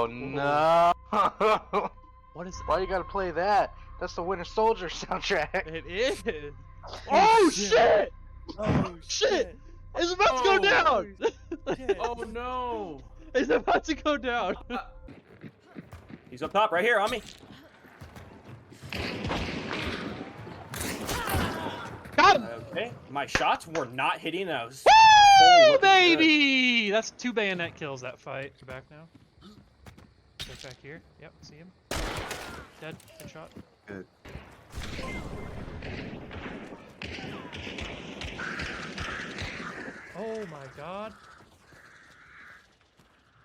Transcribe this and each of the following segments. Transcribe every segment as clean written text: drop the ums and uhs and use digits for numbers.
Oh no! What is? Why you gotta play that? That's the Winter Soldier soundtrack. It is. Oh shit! Oh Shit! It's about to go down. Oh no! It's about to go down. He's up top, right here on me. Got him! Okay, my shots were not hitting those. Woo, baby! That's 2 bayonet kills that fight. Go back now. Right back here. Yep, see him. Dead. Good shot. Good. Oh my god.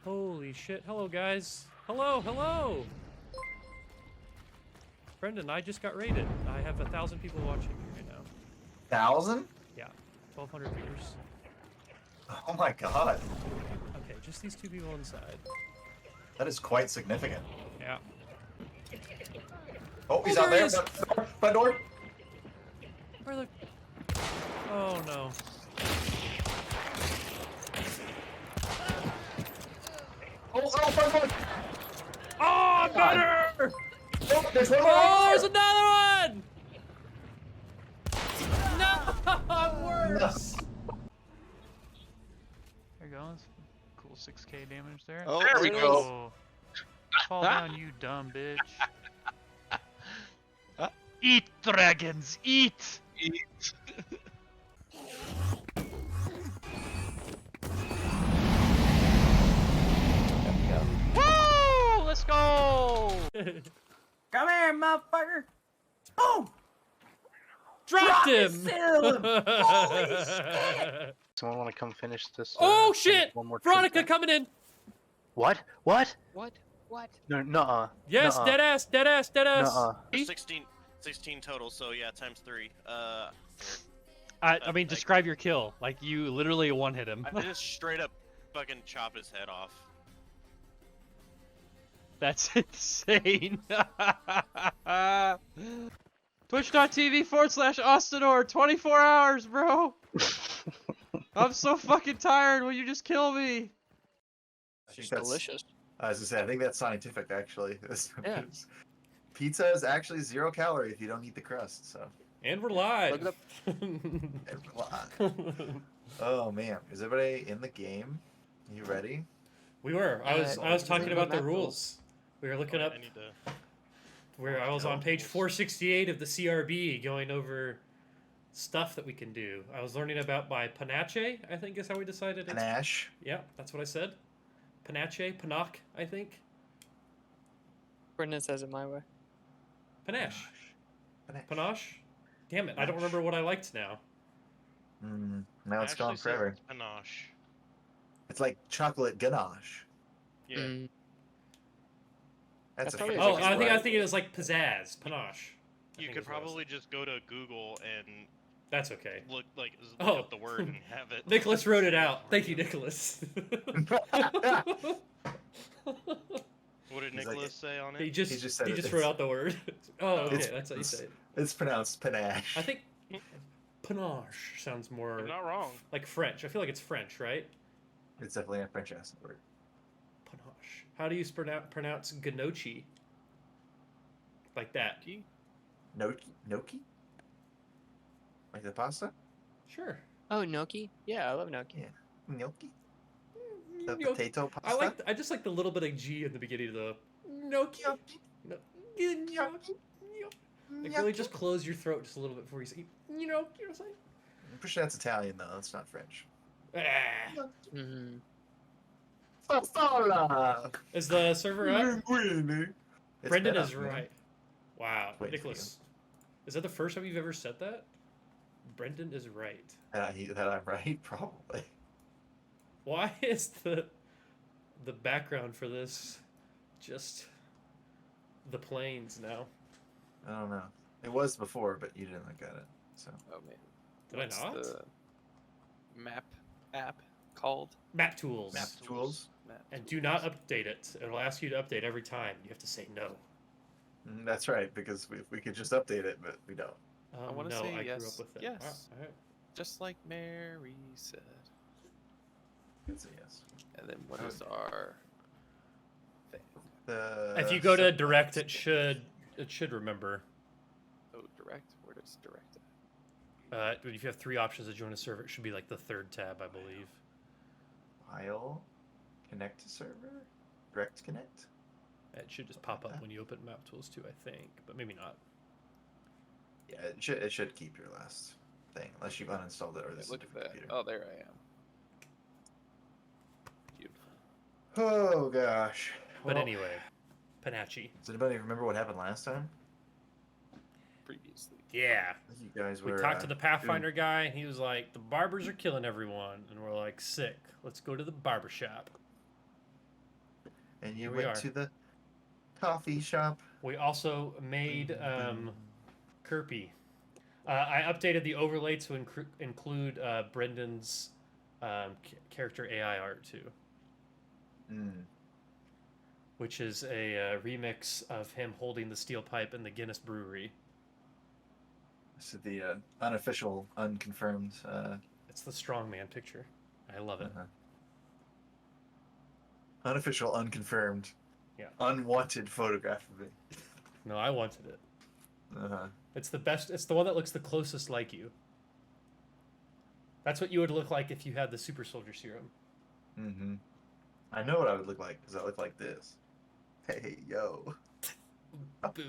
Holy shit. Hello, guys. Hello, hello! Brendan, I just got raided. I have 1,000 people watching me right now. 1,000? Yeah, 1,200 viewers. Oh my god. Okay, just these 2 people inside. That is quite significant. Yeah. Oh, he's Oh, out there he there. is. Front door. Where the... Oh no. Oh, front door. Oh, better! Oh, there's one more. Oh, there's another one! No, I'm worse. There you go. That's cool 6k damage there. Oh, There we go. Oh. Fall down, you dumb bitch. Eat, dragons, eat! Eat. Woo! Let's go! Come here, motherfucker! Boom! Dropped him! Holy shit! Someone want to come finish this? Oh shit! One more Veronica treatment? coming in! What? What? What? What? No, nuh-uh. Yes, Nuh-uh. dead ass, dead ass, dead ass! Nuh-uh. 16 total, so yeah, times 3. I mean, describe your kill. Like, you literally one-hit him. I just straight up fucking chopped his head off. That's insane. Twitch.tv/Austinor, 24 hours, bro! I'm so fucking tired, will you just kill me? I think It's that's delicious. I was gonna say, I think that's scientific, actually. Yeah. Pizza is actually 0 calorie if you don't eat the crust. So. And we're live. Look Oh man, is everybody in the game? You ready? We were. I was talking about the rules. We were looking up I need to... where I was on page 468 of the CRB going over stuff that we can do. I was learning about by Panache, I think is how we decided. Panache. Yeah, that's what I said. Panache, Panache, I think. Brendan says it my way. Panache. Panache. Panache? Damn it, I don't remember what I liked now. Now it's gone forever. Panache. It's like chocolate ganache. Yeah. Mm. That's That's probably a Oh, fancy I word. think it was like pizzazz, panache. I You think could is what it was. probably just go to Google and That's okay. look Oh. up the word and have it. Nicholas wrote it out. Thank you, Nicholas. What did He's like- Nicholas say on he it? just just said he it. just wrote out the word. Oh, okay, It's- that's how you say it. It's pronounced panache. I think panache sounds more You're not wrong. like French. I feel like it's French, right? It's definitely a French accent word. Panache. How do you pronounce gnocchi? Like that. Gnocchi? Like the pasta? Sure. Oh, gnocchi? Yeah, I love gnocchi. Yeah. Gnocchi? The Gnocchi. potato pasta? I just like the little bit of G in the beginning of the gnocchi. Gnocchi. Like really just close your throat just a little bit before you say, you know what I'm saying? I'm pretty sure that's Italian though. That's not French. Ah. Mm-hmm. Pasta! Is the server up? Linguine. It's Brendan been is up, man. right. Wow, Wait, Nicholas. Is that the first time you've ever said that? Brendan is right. That I'm right? Probably. Why is the background for this just the plains now? I don't know. It was before, but you didn't look at it. So Oh man. Did What's I not? the map app called? Map tools. map tools. Map And do not update it. It'll ask you to update every time. You have to say no. That's right, because we could just update it, but we don't. I wanna no, say I yes. grew up with it. Yes. Wow, all right. Just like Mary said. It's a yes. And then what is our the. If you go to sub- direct, it should remember. Oh, direct. Where does direct? If you have 3 options to join a server, it should be like the 3rd tab, I believe. File, connect to server, direct connect. It should just pop up when you open Map Tools too, I think, but maybe not. Yeah, it should keep your last thing unless you've uninstalled it or this is a Look at different that. computer. Oh, there I am. Beautiful. Oh gosh. But Well, anyway, Panache. does anybody remember what happened last time? Previously. Yeah. I think you guys We were. talked to the Pathfinder guy, and he was like, the barbers are killing everyone. And we're like, sick. Let's go to the barber shop. And you Here we went are. to the coffee shop. We also made Kirby. I updated the overlay to include Brendan's character AI art, too. Mm. Which is a remix of him holding the steel pipe in the Guinness Brewery. This is the unofficial, unconfirmed. It's the strongman picture. I love it. Uh-huh. Unofficial, unconfirmed. Yeah. Unwanted photograph of it. No, I wanted it. Uh-huh. It's the best. It's the one that looks the closest like you. That's what you would look like if you had the super soldier serum. Mm-hmm. I know what I would look like because I look like this. Hey, yo. Boo.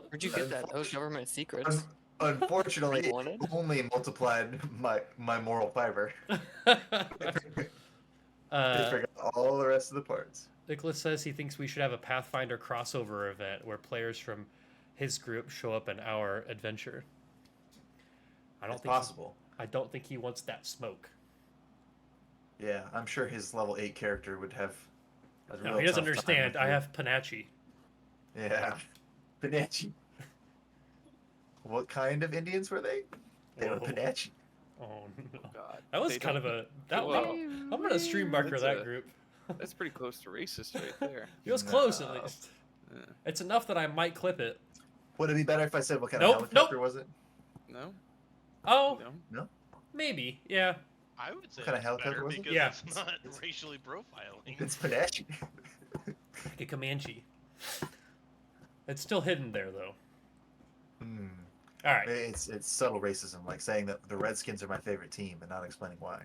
Where'd you get that? Those government secrets. Unfortunately, You want it? it only multiplied my moral fiber. I forgot all the rest of the parts. Nicholas says he thinks we should have a Pathfinder crossover event where players from his group show up in our adventure. I don't It's think possible. I don't think he wants that smoke. Yeah, I'm sure his level 8 character would have. No, he doesn't understand. I have Panache. Yeah, Panache. What kind of Indians were they? They were Whoa. Panache. Oh no. God. That was They kind don't- of a that. Well, I'm gonna stream marker That's that a- group. That's pretty close to racist right there. It was close at No. least. Yeah. It's enough that I might clip it. Would it be better if I said what kind Nope, of helicopter was it? No? Oh, No? maybe. Yeah. I would say What kind of it's helicopter better was it? because Yeah. it's not racially profiling. It's Panache. Like a Comanche. It's still hidden there though. Hmm. All right. It's subtle racism, like saying that the Redskins are my favorite team and not explaining why.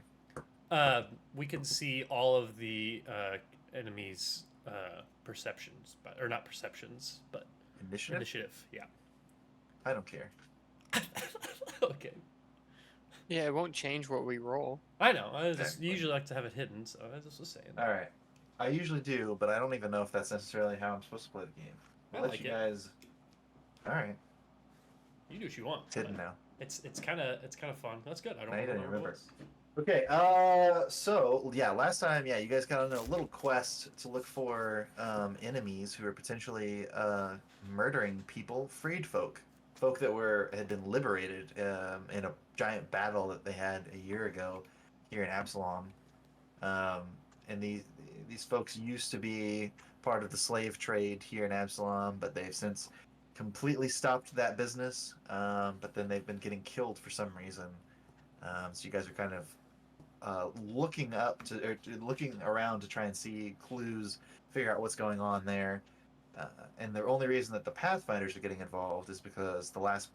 We can see all of the enemies' perceptions, or not perceptions, but Initiative? initiative. Yeah. I don't care. Okay. Yeah, it won't change what we roll. I know. I just Exactly. usually like to have it hidden, so I just was saying. All right. I usually do, but I don't even know if that's necessarily how I'm supposed to play the game. I I'll let like you it. guys. All right. You do what you want. It's hidden but now. It's kind of fun. That's good. I don't Now you don't what it remember. was. Okay, so yeah, last time, yeah, you guys got on a little quest to look for enemies who are potentially murdering people, freed folk that had been liberated in a giant battle that they had a year ago here in Absalom, and these folks used to be part of the slave trade here in Absalom, but they've since completely stopped that business. But then they've been getting killed for some reason. So you guys are kind of looking around to try and see clues, figure out what's going on there. And the only reason that the Pathfinders are getting involved is because the last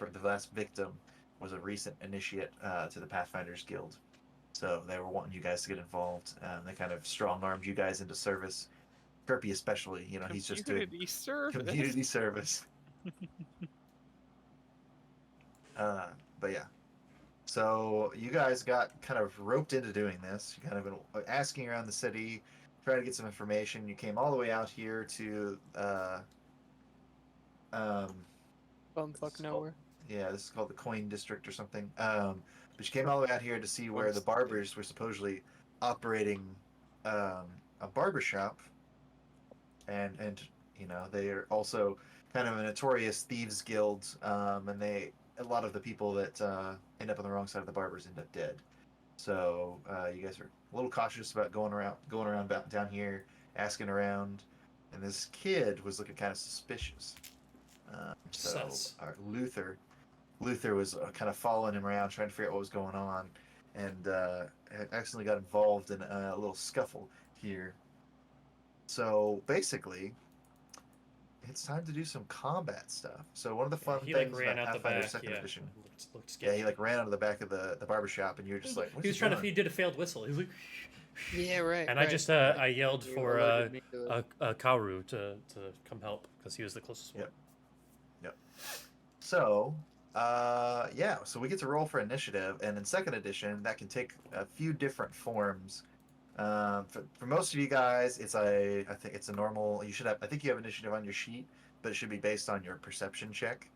victim was a recent initiate to the Pathfinders Guild. So they were wanting you guys to get involved. They kind of strong-armed you guys into service. Kirby especially, he's just doing Community service. community service. But yeah. So you guys got kind of roped into doing this. You kind of been asking around the city, trying to get some information. You came all the way out here to Bumfuck nowhere. yeah, this is called the Coin District or something. But you came all the way out here to see where the barbers were supposedly operating a barber shop, and they are also kind of a notorious thieves guild, and a lot of the people that end up on the wrong side of the barbers end up dead. So you guys are a little cautious about going around down here, asking around, and this kid was looking kind of suspicious. So Sus. Luther was kind of following him around, trying to figure out what was going on, and had accidentally got involved in a little scuffle here. So basically, it's time to do some combat stuff. So one of the fun He like things ran about out the Pathfinder back. Second Yeah, Edition. looked Yeah, sketchy. he like ran out of the back of the barbershop, and you're just like, what's He was trying doing? to. He did a failed whistle. He was like. Yeah, right. And right. I just I yelled You for alerted me to it. Kaoru to come help because he was the closest one. Yep. So, yeah, so we get to roll for initiative, and in second edition, that can take a few different forms. For most of you guys, I think it's a normal. You should have. I think you have initiative on your sheet, but it should be based on your perception check.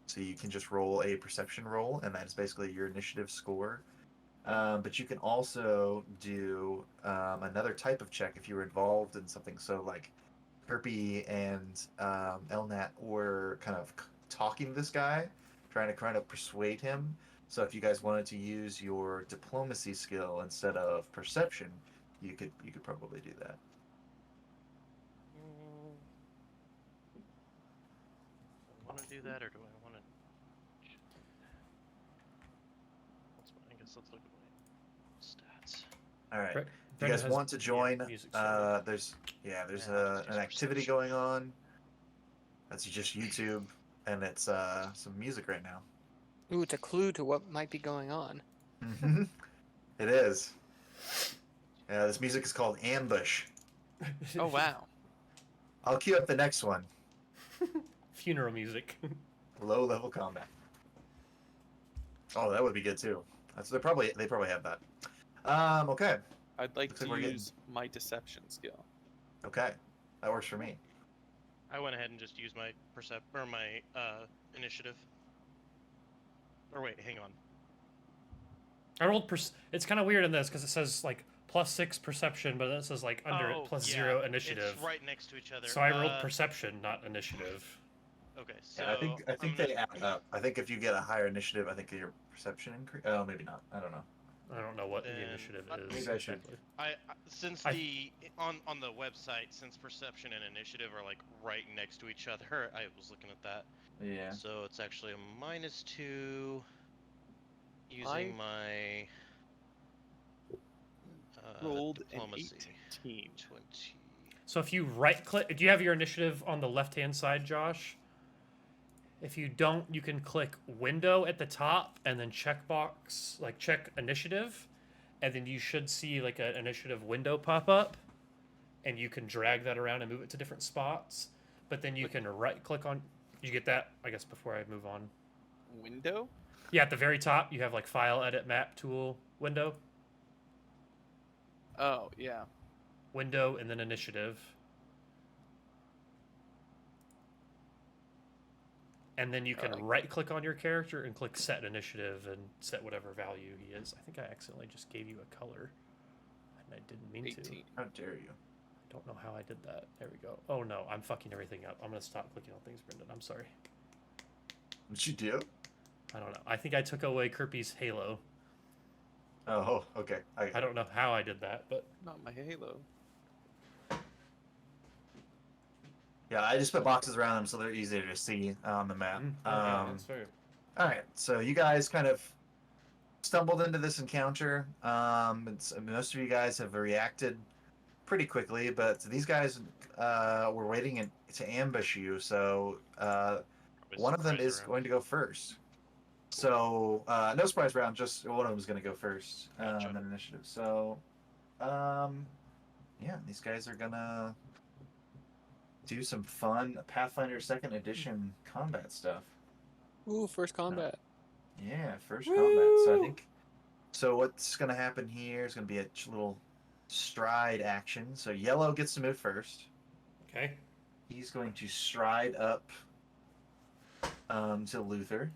So you can just roll a perception roll, and that's basically your initiative score. But you can also do another type of check if you were involved in something. So like Kirby and Elnat were kind of talking to this guy, trying to kind of persuade him. So if you guys wanted to use your diplomacy skill instead of perception, you could probably do that. I want to do that, or do I want to? I guess let's look at my stats. All right. Bre- If you Brendan guys has- want to join, music started. there's Yeah, an just activity perception. going on. That's just YouTube, and it's some music right now. Ooh, it's a clue to what might be going on. It is. Yeah, this music is called Ambush. Oh wow. I'll queue up the next one. Funeral music. Low level combat. Oh, that would be good too. They probably have that. Okay. I'd like Looks like to we're getting- use my deception skill. Okay. That works for me. I went ahead and just used my my initiative. Or wait, hang on. I rolled. It's kind of weird in this because it says like +6 perception, but it says like under it +0 initiative. It's right next to each other. So I rolled perception, not initiative. Okay, so Yeah, I think I'm they gonna- add up. I think if you get a higher initiative, I think your perception increase. Oh, maybe not. I don't know. I don't know what the Then- initiative is. Maybe I should- exactly. Since I- on the website, since perception and initiative are like right next to each other, I was looking at that. Yeah. So it's actually a -2 using my Rolled an diplomacy. 18. 20. So if you right click, do you have your initiative on the left hand side, Josh? If you don't, you can click window at the top and then checkbox, like check initiative, and then you should see like an initiative window pop up, and you can drag that around and move it to different spots. But then you can right click on. You get that, I guess, before I move on. Window? Yeah, at the very top, you have like file, edit, map, tool, window, Oh, yeah. window, and then initiative. And then you can Alright. right click on your character and click set initiative and set whatever value he is. I think I accidentally just gave you a color. And I didn't mean to. 18. How dare you? I don't know how I did that. There we go. Oh no, I'm fucking everything up. I'm gonna stop clicking on things, Brendan. I'm sorry. What'd you do? I don't know. I think I took away Kirby's halo. Oh, okay. I don't know how I did that, but Not my halo. Yeah, I just put boxes around them so they're easier to see on the map. that's fair. All right, so you guys kind of stumbled into this encounter. Most of you guys have reacted pretty quickly, but these guys were waiting to ambush you. So Probably one of them surprise is round. going to go first. So no surprise round, just one of them is going to go first Gotcha. in initiative. So yeah, these guys are gonna do some fun Pathfinder Second Edition combat stuff. Ooh, first combat. Yeah, first combat. So I think. So what's gonna happen here is gonna be a little stride action. So yellow gets to move first. Okay. He's going to stride up to Luther.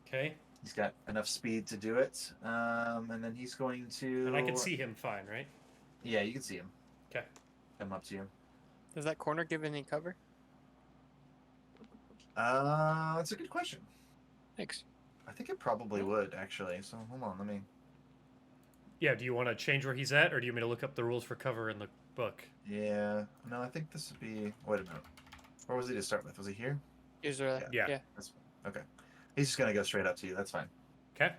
Okay. He's got enough speed to do it. And then he's going to. And I can see him fine, right? Yeah, you can see him. Okay. Come up to you. Does that corner give any cover? That's a good question. Thanks. I think it probably would actually. So hold on, let me. Yeah, do you want to change where he's at, or do you want me to look up the rules for cover in the book? Yeah. No, I think this would be. Wait a minute. Where was he to start with? Was he here? Is there? Yeah. That's okay. He's just gonna go straight up to you. That's fine. Okay.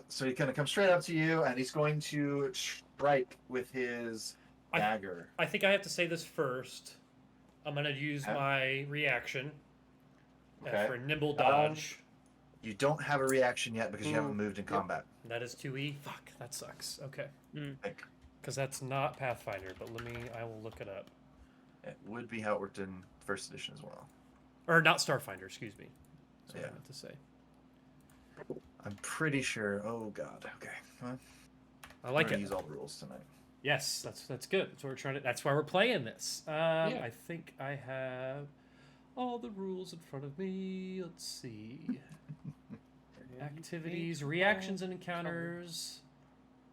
So he's gonna come straight up to you, and he's going to strike with his dagger. I think I have to say this first. I'm gonna use Okay. my reaction Okay. for nimble dodge. You don't have a reaction yet because you haven't Ooh, moved in yep. combat. That is 2E. Fuck, that sucks. Okay. Like, Because that's not Pathfinder, but I will look it up. it would be how it worked in first edition as well. Or not Starfinder, excuse me. That's what Yeah. I meant to say. I'm pretty sure. Oh God. Okay. Well, I like we're gonna it. use all the rules tonight. Yes, that's good. That's what we're trying to. That's why we're playing this. Yeah. I think I have all the rules in front of me. Let's see. Activities, reactions, and encounters.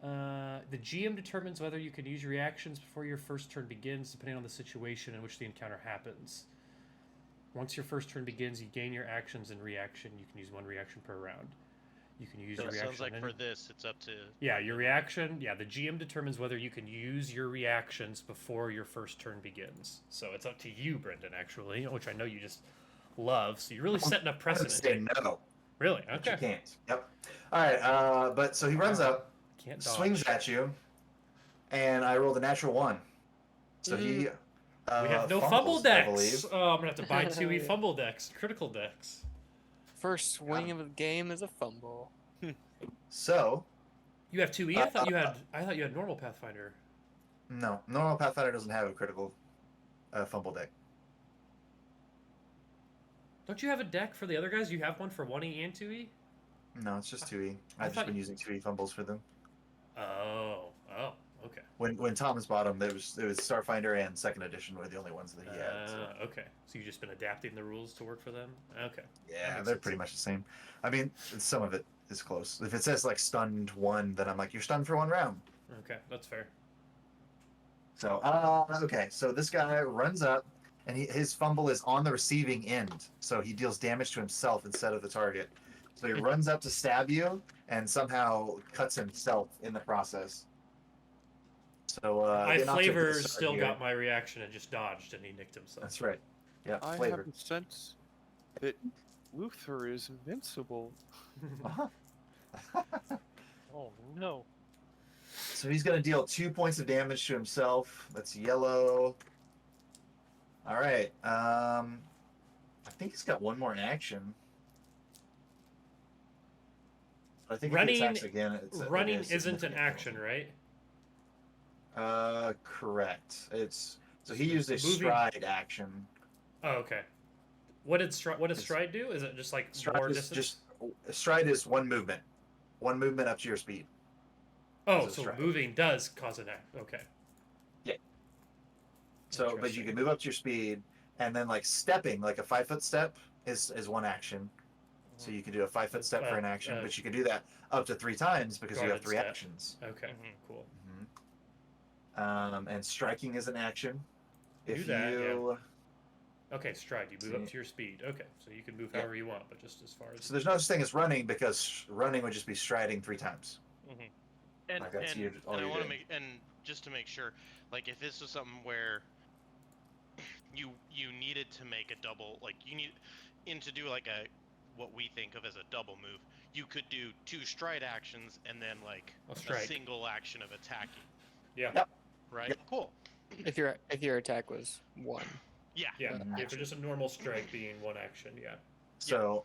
The GM determines whether you can use your reactions before your first turn begins, depending on the situation in which the encounter happens. Once your first turn begins, you gain your actions and reaction. You can use one reaction per round. You can use So your it reaction. sounds like and- for this, it's up to. Yeah, your reaction. Yeah, the GM determines whether you can use your reactions before your first turn begins. So it's up to you, Brendan, actually, which I know you just love. So you're really setting a I'm gonna precedent. say no, Really? but you Okay. can't. Yep. All right. But so he runs up, Can't dodge. swings at you, and I rolled a natural 1. So he. We have no fumbles, fumble I decks. believe. Oh, I'm gonna have to buy 2E Yeah. fumble decks, critical decks. First swing of the game is a fumble. So You have 2E. I thought you had normal Pathfinder. no, normal Pathfinder doesn't have a critical fumble deck. Don't you have a deck for the other guys? You have one for 1E and 2E. No, it's just 2E. I I've thought just been you- using 2E fumbles for them. Oh, okay. When Thomas bought them, it was Starfinder and Second Edition were the only ones that he had. So. Okay. So you've just been adapting the rules to work for them. Okay. Yeah, makes they're sense. pretty much the same. I mean, some of it is close. If it says like stunned 1, then I'm like, you're stunned for 1 round. Okay, that's fair. So, okay, so this guy runs up, and his fumble is on the receiving end, so he deals damage to himself instead of the target. So he runs up to stab you, and somehow cuts himself in the process. So My getting off to a good flavor start still here. got my reaction and just dodged, and he nicked himself. That's right. Yeah, I flavor. have a sense that Luther is invincible. Uh-huh. Oh no. So he's going to deal 2 points of damage to himself. That's yellow. All right. I think he's got one more action. I think Running- if he attacks again, it's Running it's isn't an significant action, penalty. right? Correct. It's so he used a Moving- stride action. Oh, okay. What did stride do? Is it just like Stride more is distance? stride is one movement up to your speed. Oh, is a so stride. moving does cause an act. Okay. So, but you Interesting. can move up to your speed, and then like stepping, like a 5-foot step, is one action. So you can do a 5-foot step for an action, but you can do that up to 3 times because you have guarded 3 step. actions. Okay. Mhm. Cool. And striking is an action. Do If that, you Okay, stride. You move up See. to your speed. Okay, so you can move Yeah. however you want, but just as far as. so there's no such thing as running because running would just be striding 3 times. And Like, that's and, you- all and I you're want to doing. make and just to make sure, like if this was something where you needed to make a double, like you need to do like a what we think of as a double move, you could do 2 stride actions and then like A a strike. single action of attacking. Yeah. Yep. Right. Yep. Cool. If your attack was 1. Yeah. Yeah. Mhm. Yeah, for just a normal strike being one action. Yeah. So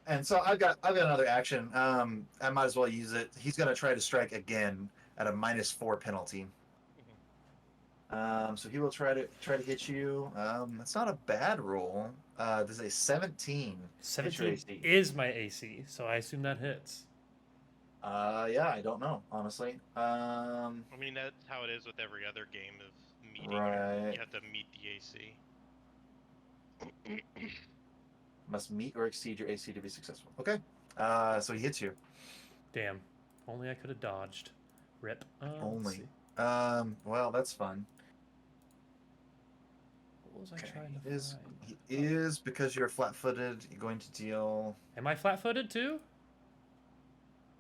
and so I've got another action. I might as well use it. He's gonna try to strike again at a -4 penalty. So he will try to hit you. That's not a bad roll. There's a 17. Hit your 17 AC. is my AC, so I assume that hits. Yeah, I don't know, honestly. I mean that's how it is with every other game of meeting. Right. You have to meet the AC. Must meet or exceed your AC to be successful. Okay. So he hits you. Damn. Only I could have dodged. Rip. Let's Only. see. Well, that's fun. What was I Okay. trying to Is find? he is because you're flat-footed. You're going to deal. Am I flat-footed too?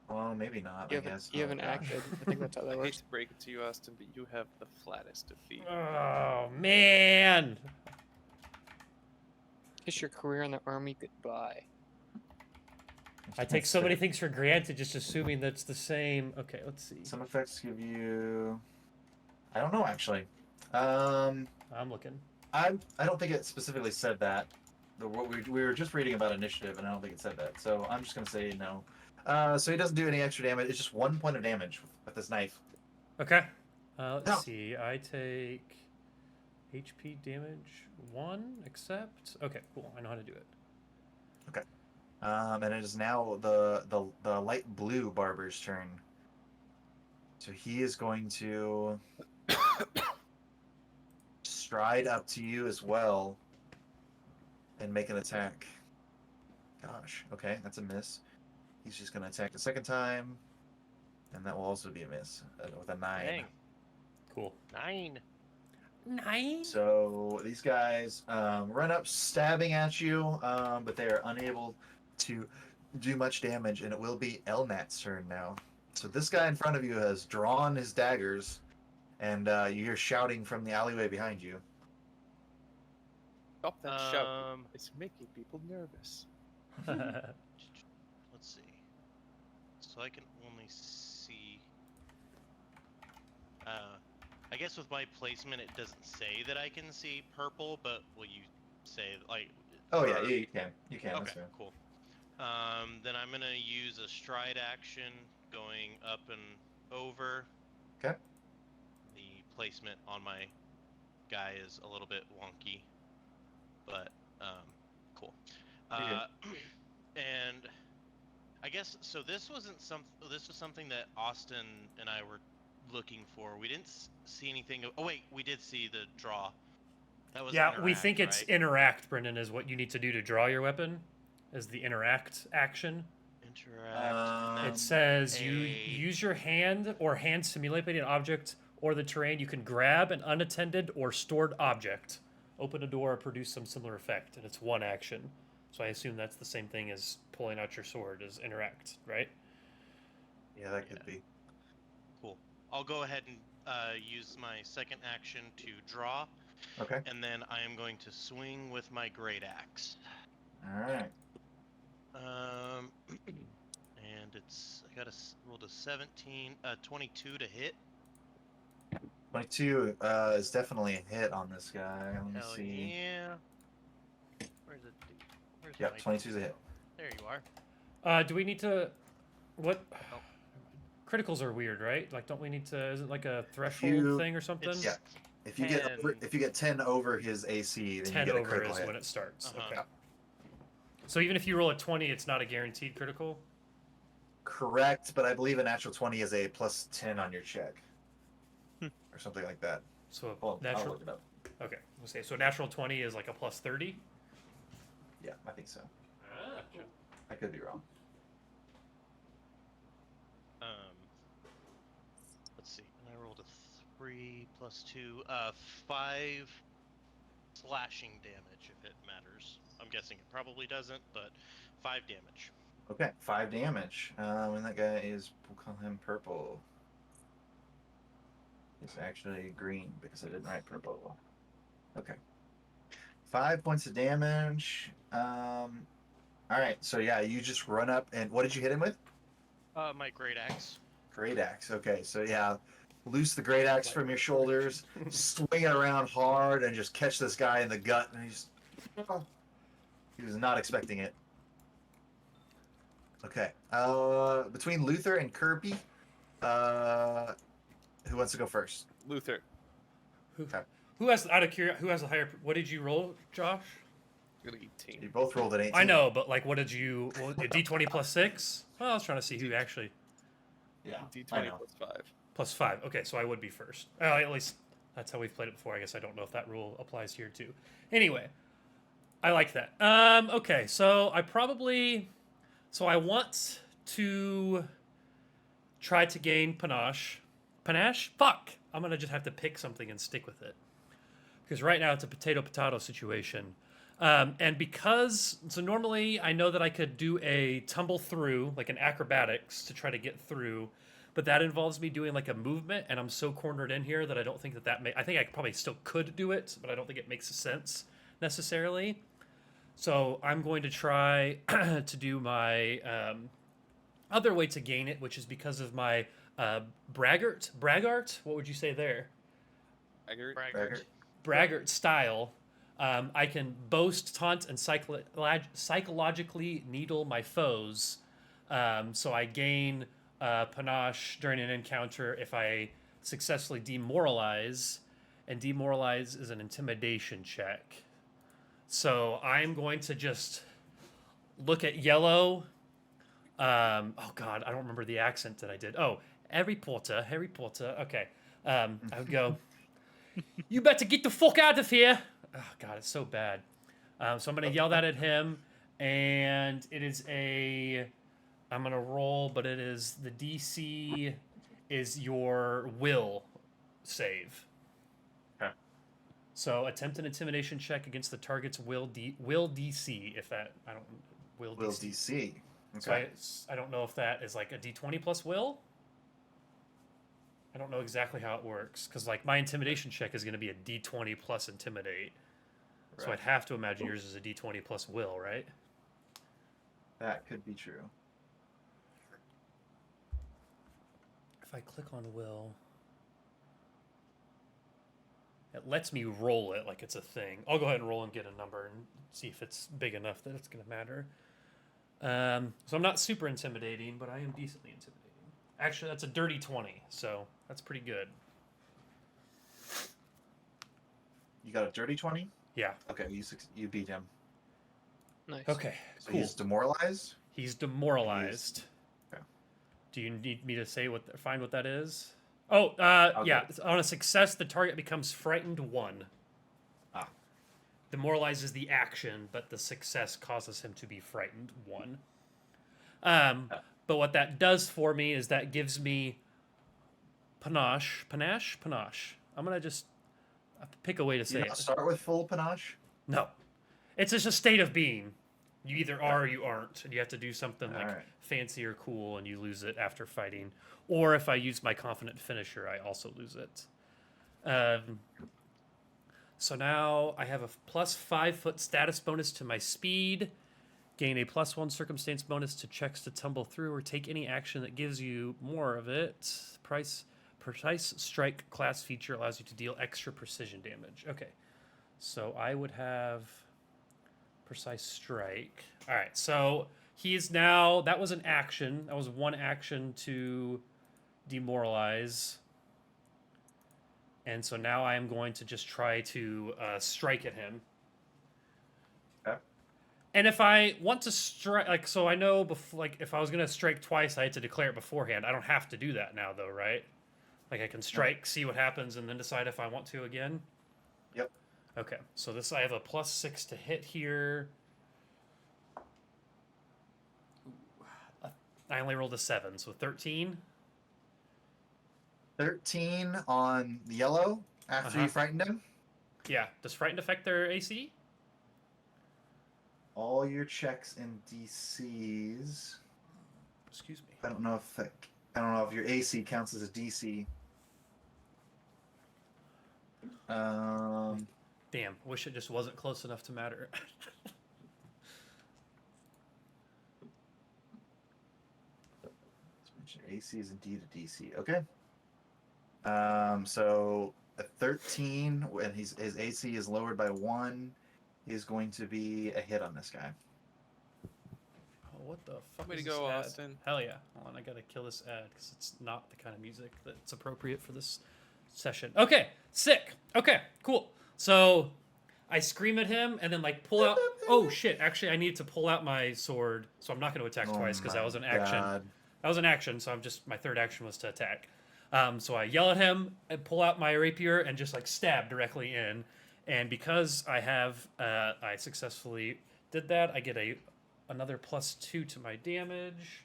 Well, maybe not. You I guess. haven't Oh, gosh. acted. I think that's how that I hate works. to break it to you, Austin, but you have the flattest of feet. Oh man. Kiss your career in the army goodbye. I take so many things for granted, just assuming that's the same. Okay, let's see. Some effects give you I don't know actually. Um, I'm looking. I don't think it specifically said that. What we were just reading about initiative, and I don't think it said that. So I'm just gonna say no. So he doesn't do any extra damage. It's just 1 point of damage with this knife. Okay. Let's No. see. I take HP damage 1, except. Okay, cool. I know how to do it. And it is now the light blue barber's turn. So he is going to stride up to you as well and make an attack. Gosh, okay, that's a miss. He's just going to attack a second time, and that will also be a miss with a 9. Dang. Cool. 9. 9? So these guys run up, stabbing at you, but they are unable to do much damage, and it will be Elnat's turn now. So this guy in front of you has drawn his daggers, and you hear shouting from the alleyway behind you. Stop that shout. It's making people nervous. Let's see. So I can only see. I guess with my placement, it doesn't say that I can see purple, but will you say like? Oh yeah, for- you can. You can. That's Okay, fair. cool. Then I'm gonna use a stride action, going up and over. Okay. The placement on my guy is a little bit wonky, but cool. You're And I guess so. This wasn't some. This was something that Austin and I were looking for. We didn't see anything. Oh wait, we did see the draw. That was Yeah, we interact, think it's right? interact, Brendan, is what you need to do to draw your weapon, is the interact action. Interact. It And says you a- use your hand or hand simulating an object or the terrain. You can grab an unattended or stored object, open a door, or produce some similar effect, and it's one action. So I assume that's the same thing as pulling out your sword, is interact, right? Yeah, that could be. Cool. I'll go ahead and use my second action to draw, Okay. and then I am going to swing with my great axe. All right. And it's I got a rolled a 17, 22 to hit. 22 is definitely a hit on this guy. Let me Hell see. yeah. Where's it? Where's Yep, my? 22 is a hit. There you are. Do we need to? What? Oh. Criticals are weird, right? Like, don't we need to? Is it like a threshold you- thing or something? It's Yeah. If you get 10 over his AC, then 10 you get a over critical is hit. when it starts. Uh-huh. Okay. So even if you roll a 20, it's not a guaranteed critical? Correct, but I believe a natural 20 is a plus 10 on your check. Or something like that. So Hold on, I'll natural. look it up. Okay, we'll say so. Natural 20 is like a plus 30. Yeah, I think so. Gotcha. I could be wrong. Let's see. And I rolled a 3 plus 2, 5 slashing damage if it matters. I'm guessing it probably doesn't, but 5 damage. Okay, 5 damage. And that guy is, we'll call him purple. It's actually green because I didn't write purple. Okay. 5 points of damage. Alright, so yeah, you just run up and what did you hit him with? My great axe. Great axe. Okay, so yeah, loose the great axe from your shoulders, swing it around hard, and just catch this guy in the gut. And he was not expecting it. Okay. Between Luther and Kirby, who wants to go first? Luther. Who has out of curiosity? Who has the higher? What did you roll, Josh? You're gonna 18. You both rolled an 18. I know, but like, what did you? Well, a D20 plus 6. Well, I was trying to see who actually Yeah. I D20 know. plus 5. plus 5. Okay, so I would be first. At least that's how we've played it before. I guess I don't know if that rule applies here too. Anyway, I like that. Okay, so I want to try to gain panache. Panache? Fuck! I'm gonna just have to pick something and stick with it. Because right now it's a potato-potato situation. And because, so normally I know that I could do a tumble through, like an acrobatics, to try to get through, but that involves me doing like a movement, and I'm so cornered in here that I don't think I think I probably still could do it, but I don't think it makes sense necessarily. So I'm going to try to do my other way to gain it, which is because of my braggart. What would you say there? Braggart. braggart style, I can boast, taunt, and psychologically needle my foes. So I gain panache during an encounter if I successfully demoralize, and demoralize is an intimidation check. So I'm going to just look at yellow. Oh God, I don't remember the accent that I did. Oh, Harry Potter. Okay. I would go, you better get the fuck out of here. Oh God, it's so bad. So I'm gonna yell that at him, and it is I'm gonna roll, but it is the DC is your will save. Okay. So attempt an intimidation check against the target's will DC. If that I don't will Will DC. DC. So Okay. I don't know if that is like a D20 plus will. I don't know exactly how it works because like my intimidation check is going to be a D20 plus intimidate. So Right. I'd have to imagine yours is a D20 plus will, right? That could be true. If I click on will, it lets me roll it like it's a thing. I'll go ahead and roll and get a number and see if it's big enough that it's going to matter. So I'm not super intimidating, but I am decently intimidating. Actually, that's a dirty 20, so that's pretty good. You got a dirty 20? Yeah. Okay, you beat him. Nice. Okay. So Cool. he's demoralized? He's demoralized. Okay. Do you need me to say find what that is? Oh, yeah. On a success, the target becomes frightened 1. Ah. Demoralize is the action, but the success causes him to be frightened 1. But what that does for me is that gives me panache. I'm gonna just pick a way to say You it. not start with full panache? No, it's just a state of being. You either are or you aren't, and you have to do something like Alright. fancy or cool, and you lose it after fighting. Or if I use my confident finisher, I also lose it. So now I have a plus 5-foot status bonus to my speed. Gain a +1 circumstance bonus to checks to tumble through, or take any action that gives you more of it. Precise strike class feature allows you to deal extra precision damage. Okay, so I would have precise strike. All right, so he is now. That was an action. That was one action to demoralize. And so now I am going to just try to strike at him. Okay. And if I want to strike, like, so I know, like, if I was going to strike twice, I had to declare it beforehand. I don't have to do that now, though, right? Like, I can strike, see what happens, and then decide if I want to again? Yep. Okay, so this, I have a +6 to hit here. I only rolled a 7, so 13. 13 on the yellow after you frightened him. Yeah, does Frightened affect their AC? All your checks and DCs. Excuse me. I don't know if your AC counts as a DC. Damn, wish it just wasn't close enough to matter. Your AC is indeed a DC. Okay. So a 13 when his AC is lowered by 1 is going to be a hit on this guy. Oh, what the fuck Way is to this go, ad? Austin. Hell yeah. Hold on, I gotta kill this ad because it's not the kind of music that's appropriate for this session. Okay, sick. Okay, cool. So I scream at him and then like pull out. Oh shit! Actually, I need to pull out my sword, so I'm not going to attack twice because that was an action. God. That was an action, so my third action was to attack. So I yell at him and pull out my rapier and just like stab directly in. And because I have, I successfully did that, I get another +2 to my damage.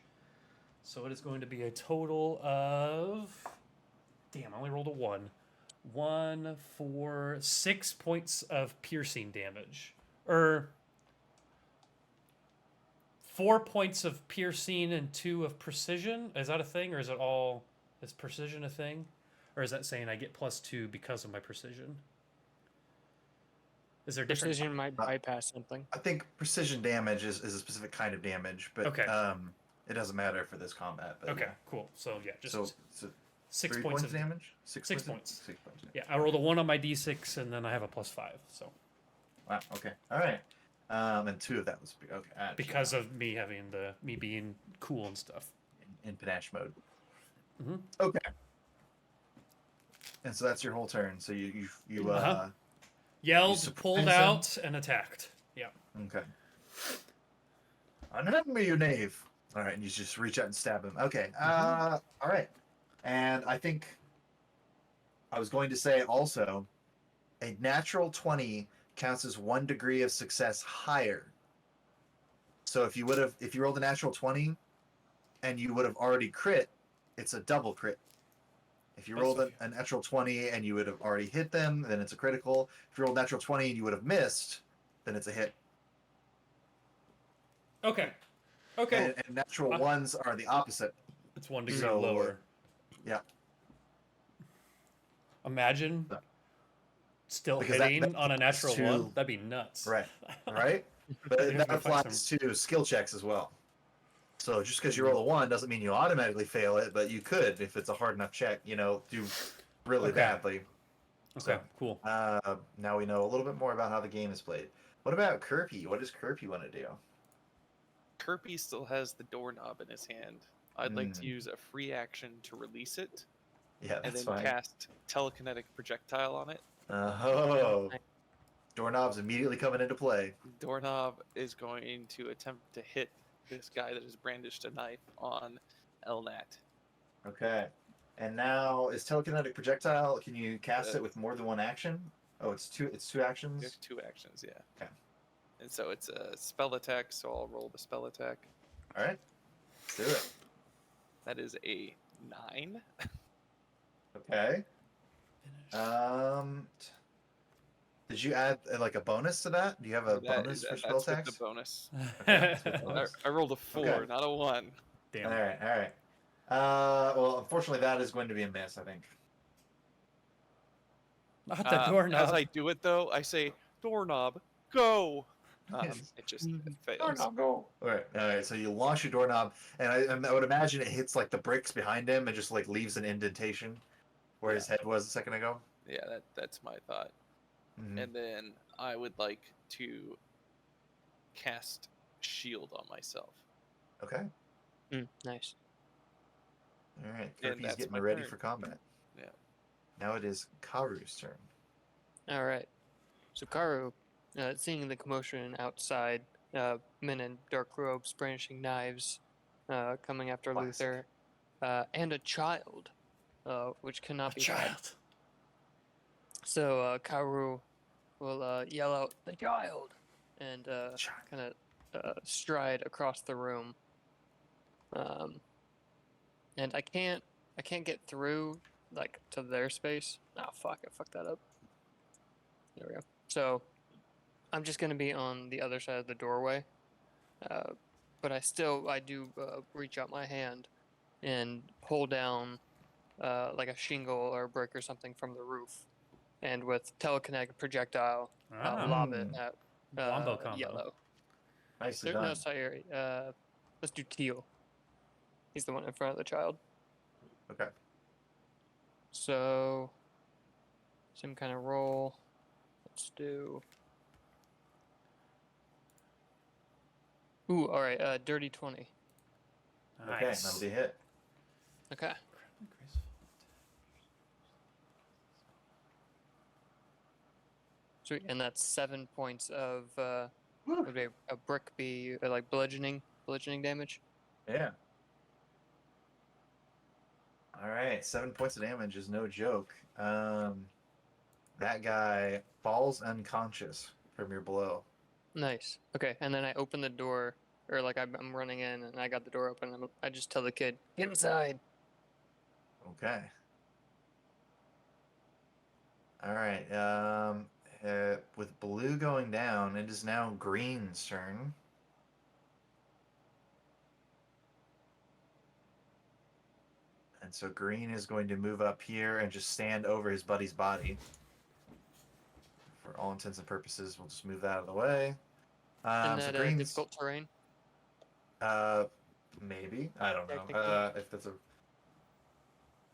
So it is going to be a total of, damn, I only rolled a 1. 1, 4, 6 points of piercing damage. 4 points of piercing and 2 of precision. Is that a thing, or is it all? Is precision a thing, or is that saying I get +2 because of my precision? Is there different? Precision might bypass something. I think precision damage is a specific kind of damage, but Okay. it doesn't matter for this combat. But Okay, yeah. cool. So yeah, just So 6 3 points of damage. 6 points. points. 6 points. Yeah, I rolled a 1 on my d6, and then I have a +5. So Wow. Okay. All right. And 2 of that was okay. because of me being cool and stuff. in panache mode. Mhm. Okay. And so that's your whole turn. So you Uh-huh. Yelled, surprise pulled him? out, and attacked. Yeah. Okay. Unhand me, you knave. All right, and you just reach out and stab him. Okay. All right. And I think I was going to say also, a natural 20 counts as 1 degree of success higher. So if you rolled a natural 20 and you would have already crit, it's a double crit. If you rolled a natural 20 and you would have already hit them, then it's a critical. If you rolled natural 20 and you would have missed, then it's a hit. Okay. Okay. And natural ones are the opposite. It's 1 degree So, lower. Yeah. Imagine still Because hitting that on a natural to- 1. That'd be nuts. Right. Right? But You have that to find applies to skill checks as well. So just because you roll a 1 doesn't mean you automatically fail it, but you could, if it's a hard enough check, do really Okay. badly. Okay, So, cool. now we know a little bit more about how the game is played. What about Kirby? What does Kirby want to do? Kirby still has the doorknob in his hand. I'd like to use a free action to release it, Yeah, and that's then fine. cast telekinetic projectile on it. Oh. Doorknob's immediately coming into play. Doorknob is going to attempt to hit this guy that has brandished a knife on Elnat. Okay. And now is telekinetic projectile, can you cast it with more than 1 action? Oh, it's two actions? You have 2 actions, yeah. Okay. And so it's a spell attack, so I'll roll the spell attack. All right. Let's do it. That is a 9. Okay. Did you add like a bonus to that? Do you have a bonus for spell That's with attacks? the bonus. Okay, that's with bonus. I rolled a 4, Okay. not a 1. Damn. All right. Well, unfortunately, that is going to be a miss, I think. Not the doorknob. As I do it, though, I say, doorknob, go! It just fails. Doorknob, go. All right. So you launch your doorknob, and I would imagine it hits like the bricks behind him and just like leaves an indentation where his head was a second ago. Yeah, that's my thought. Mhm. And then I would like to cast shield on myself. Okay. Nice. All right. And Kirby's that's getting my ready turn. for combat. Yeah. Now it is Karu's turn. All right. So Karu, seeing the commotion outside, men in dark robes brandishing knives, coming after Classic. Luther, and a child, which cannot be had. So Karu will yell out, "The child!" and kind of stride across the room. And I can't get through like to their space. Oh fuck! I fucked that up. There we go. So I'm just gonna be on the other side of the doorway, but I do reach out my hand and pull down like a shingle or a brick or something from the roof, and with telekinetic projectile, lob it at Wombo combo. yellow. Nicely done. No, sorry. Let's do teal. He's the one in front of the child. Okay. So, same kind of roll. Let's do. Ooh, all right. Dirty 20. Okay, Nice. that'll be a hit. Okay. Sweet, and that's 7 points of would be a brick be like bludgeoning damage. Yeah. All right, 7 points of damage is no joke. That guy falls unconscious from your blow. Nice. Okay, and then I open the door, or like I'm running in, and I got the door open. And I just tell the kid, "Get inside." Okay. All right. With blue going down, it is now green's turn. And so green is going to move up here and just stand over his buddy's body. For all intents and purposes, we'll just move that out of the way. In So that green's difficult terrain. maybe, I don't know. Technically. If that's a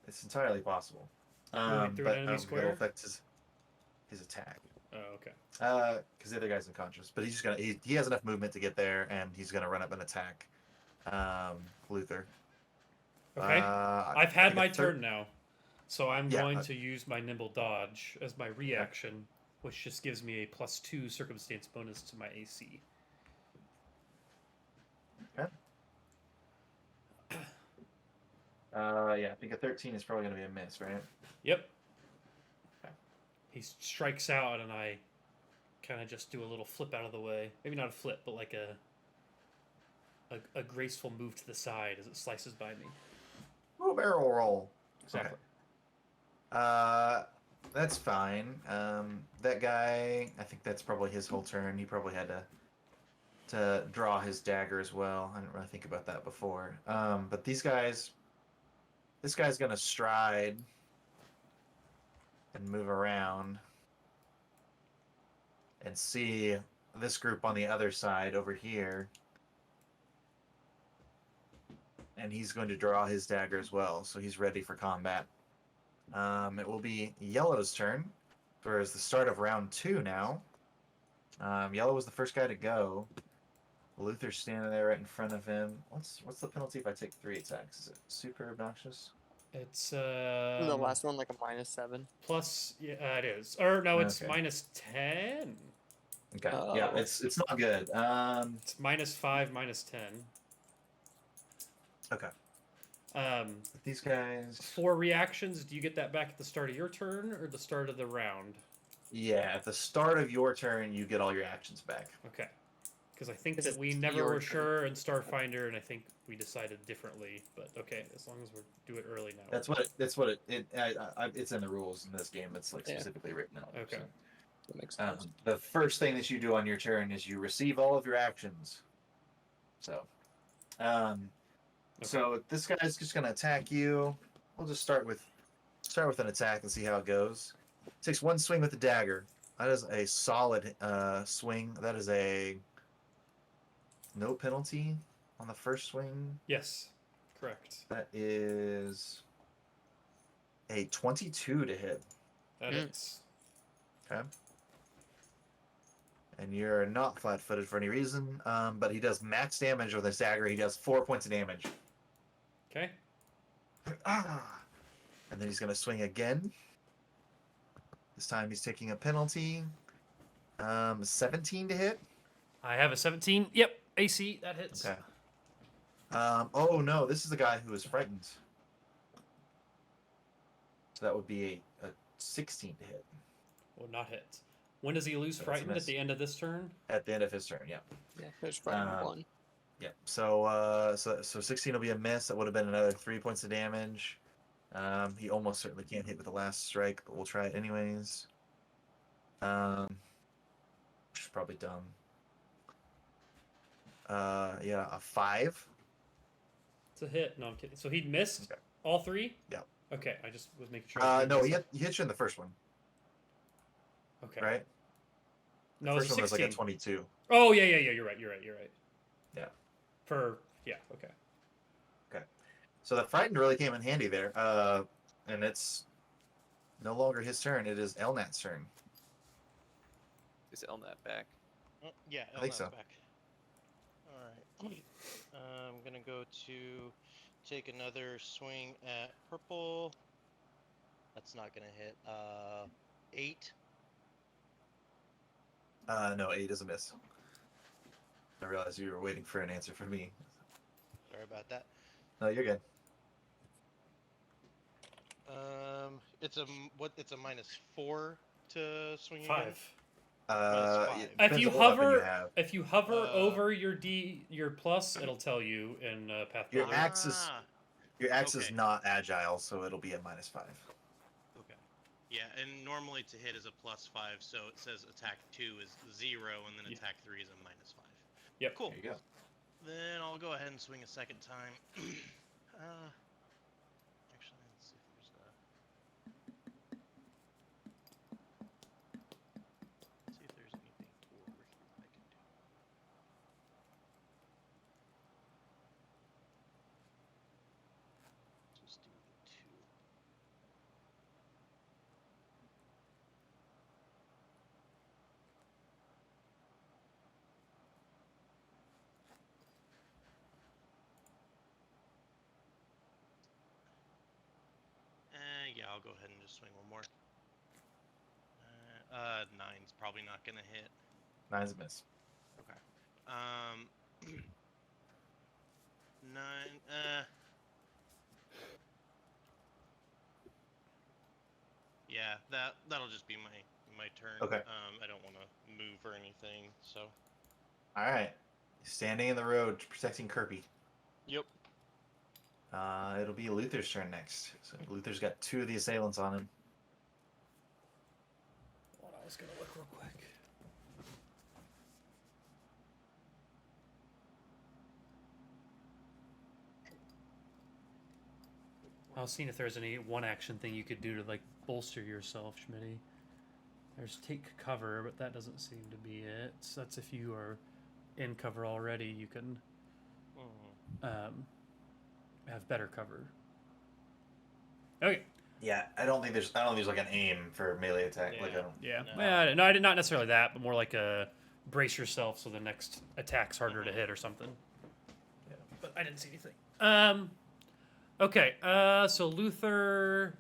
It's entirely possible. Moving through an enemy It'll square? affect his attack. Oh, okay. Because the other guy's unconscious, but he's just gonna he has enough movement to get there, and he's gonna run up and attack Luther. Okay. I I've had think my a third- turn now, so I'm Yeah, going to use my nimble dodge as my reaction, which just gives me a +2 circumstance bonus to my AC. Okay. Yeah, I think a 13 is probably gonna be a miss, right? Yep. Okay. He strikes out, and I kind of just do a little flip out of the way. Maybe not a flip, but like a graceful move to the side as it slices by me. Ooh, barrel roll. Exactly. That's fine. That guy, I think that's probably his whole turn. He probably had to draw his dagger as well. I didn't really think about that before. But this guy's gonna stride and move around and see this group on the other side over here. And he's going to draw his dagger as well, so he's ready for combat. It will be Yellow's turn, for it's the start of round 2 now. Yellow was the first guy to go. Luther's standing there right in front of him. What's the penalty if I take 3 attacks? Is it super obnoxious? It's Isn't the last one like a -7? plus. Yeah, it is. Or no, it's Okay. -10. Okay. Oh. Yeah, it's not good. It's -5, -10. Okay. Um, These guys. for reactions, do you get that back at the start of your turn or the start of the round? Yeah, at the start of your turn, you get all your actions back. Okay. Because I think This that is we never your were turn. sure in Starfinder, and I think we decided differently. But okay, as long as we do it early now. It's in the rules in this game. It's like Yeah. specifically written out. Okay. So. That makes sense. The first thing that you do on your turn is you receive all of your actions. So, so this guy's just gonna attack you. We'll just start with an attack and see how it goes. Takes 1 swing with the dagger. That is a solid swing. That is a no penalty on the first swing. Yes, correct. That is a 22 to hit. That is. Okay. And you're not flat-footed for any reason, but he does max damage with his dagger. He does 4 points of damage. Okay. And then he's going to swing again. This time he's taking a penalty. 17 to hit. I have a 17. Yep, AC. That hits. Okay. Oh no, this is the guy who is frightened. So that would be a 16 to hit. Will not hit. When does he lose That's a frightened? At miss. the end of this turn? At the end of his turn, yeah. Yeah, there's probably Uh, one. Yeah. So 16 will be a miss. That would have been another 3 points of damage. He almost certainly can't hit with the last strike, but we'll try it anyways. Which is probably dumb. Yeah, a 5. It's a hit. No, I'm kidding. So he missed Okay. all 3? Yeah. Okay, I just was making sure. No, he hit you in the first one, Okay. right? No, The it's first one was like a 16. 22. Oh, yeah. You're right. Yeah. Okay. So the frightened really came in handy there. And it's no longer his turn. It is Elnat's turn. Is Elnat back? Yeah, I think Elnat's so. back. All right. I'm gonna go to take another swing at purple. That's not gonna hit. 8. No, 8 is a miss. I realized you were waiting for an answer from me. Sorry about that. No, you're good. It's a -4 to swing again. 5. five. It If depends you on what weapon hover, you have. if you hover Uh, over your plus, it'll tell you in Pathfinder. Your axe is Ah, your axe is okay. not agile, so it'll be a -5. Okay. Yeah, and normally to hit is a +5, so it says attack 2 is 0, and then Yeah. attack 3 is a -5. Yep. Cool. There you go. Then I'll go ahead and swing a second time. Actually, let's see if there's anything over here that I can do. Just do the 2. I'll go ahead and just swing one more. 9's probably not gonna hit. 9's a miss. Okay. 9. Yeah, that'll just be my turn. Okay. I don't want to move or anything, so. All right. Standing in the road, protecting Kirby. Yep. It'll be Luther's turn next. So Luther's got 2 of the assailants on him. Hold on, I was gonna look real quick. I was seeing if there's any one action thing you could do to like bolster yourself, Schmitty. There's take cover, but that doesn't seem to be it. So that's if you are in cover already, you can have better cover. Okay. Yeah, I don't think there's like an aim for melee attack. Yeah. Like I don't. Yeah. No. Well, no, I did not necessarily that, but more like a brace yourself so the next attack's harder to hit or something. Yeah. But I didn't see anything. Okay. So Luther,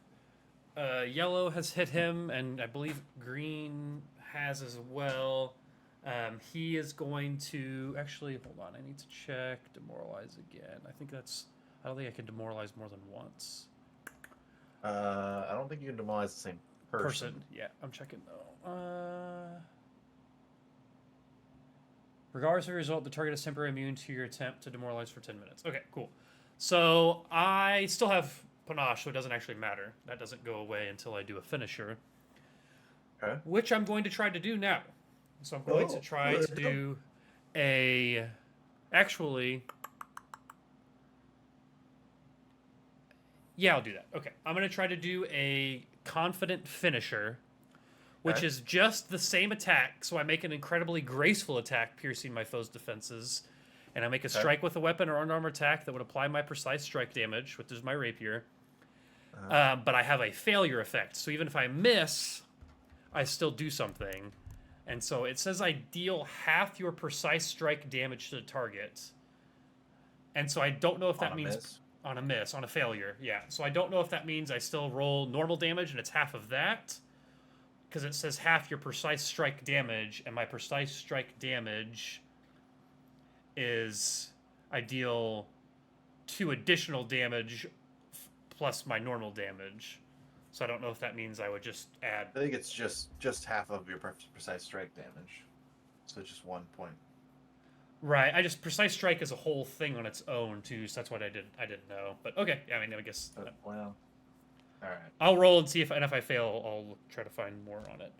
yellow has hit him, and I believe green has as well. He is going to actually hold on. I need to check demoralize again. I don't think I can demoralize more than once. I don't think you can demoralize the same person. Yeah, I'm checking though. Regardless of the result, the target is temporarily immune to your attempt to demoralize for 10 minutes. Okay, cool. So I still have panache, so it doesn't actually matter. That doesn't go away until I do a finisher. Okay. Which I'm going to try to do now. So I'm going to try to do a... Actually... Yeah, I'll do that. Okay. I'm going to try to do a confident finisher, which Okay. is just the same attack. So I make an incredibly graceful attack, piercing my foe's defenses. And I make a strike with a weapon or unarmed attack that would apply my precise strike damage, which is my rapier. But I have a failure effect. So even if I miss, I still do something. And so it says I deal half your precise strike damage to the target. And so I don't know if that means... Miss. On a miss, on a failure, yeah. So I don't know if that means I still roll normal damage and it's half of that. Because it says half your precise strike damage, and my precise strike damage is I deal 2 additional damage plus my normal damage. So I don't know if that means I would just add... I think it's just half of your precise strike damage. So just 1 point. Right, precise strike is a whole thing on its own too, so that's what I didn't know. But okay, yeah, I mean, I guess Well, all right. I'll roll and see if I fail, I'll try to find more on it.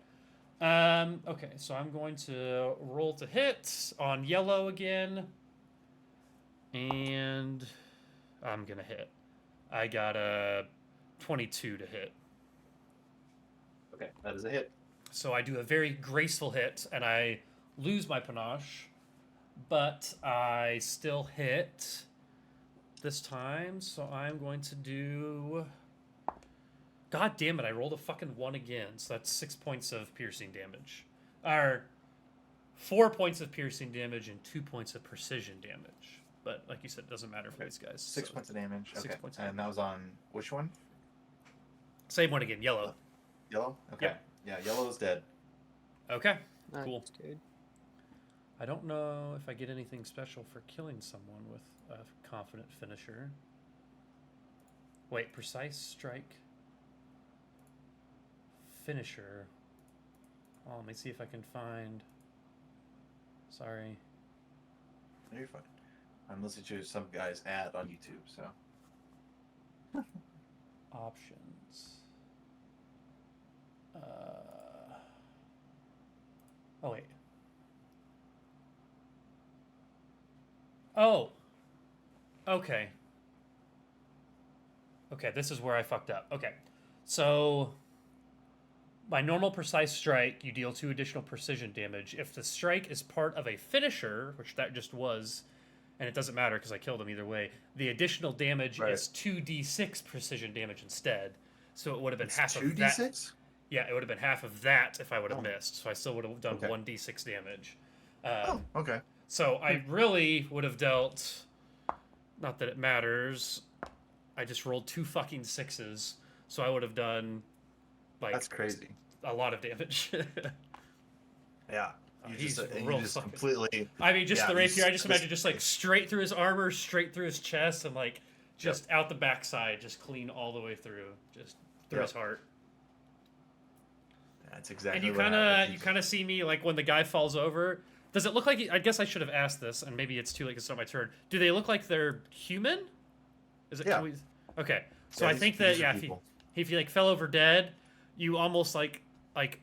Okay, so I'm going to roll to hit on yellow again, and I'm gonna hit. I got a 22 to hit. Okay, that is a hit. So I do a very graceful hit, and I lose my panache. But I still hit this time, so I'm going to do... God damn it, I rolled a fucking 1 again, so that's 6 points of piercing damage. Or 4 points of piercing damage and 2 points of precision damage. But like you said, it doesn't matter for these guys. 6 so- points of damage. 6 Okay. points of And that was on which one? Same one again, yellow. Yellow? Okay. Yep. Yeah, yellow is dead. Okay, Nice, cool. dude. I don't know if I get anything special for killing someone with a confident finisher. Wait, precise strike finisher. Oh, let me see if I can find... Sorry. No, you're fine. I'm listening to some guy's ad on YouTube, so. Options. Oh, wait. Oh. Okay. Okay, this is where I fucked up. Okay. So, by normal precise strike, you deal 2 additional precision damage. If the strike is part of a finisher, which that just was, and it doesn't matter because I killed him either way, the additional damage Right. is 2d6 precision damage instead. So it would have been It's half of that. 2d6? Yeah, it would have been half of that if I would have Oh. missed. So I still would have done Okay. 1d6 damage. Oh, okay. So I really would have dealt... Not that it matters. I just rolled 2 fucking 6s. So I would have done like That's crazy. a lot of damage. Yeah. You He's just, real you just fucking- completely. I mean, just Yeah, the rapier. I just this- imagine just like straight through his armor, straight through his chest, and like just out the backside, just clean all the way through, just through his heart. That's exactly. And you what kind of happened. you kind of see me like when the guy falls over. Does it look like? I guess I should have asked this, and maybe it's too late. It's not my turn. Do they look like they're human? Is it? Yeah. Okay. So Yeah, I these- think that these are people. if you like fell over dead, you almost like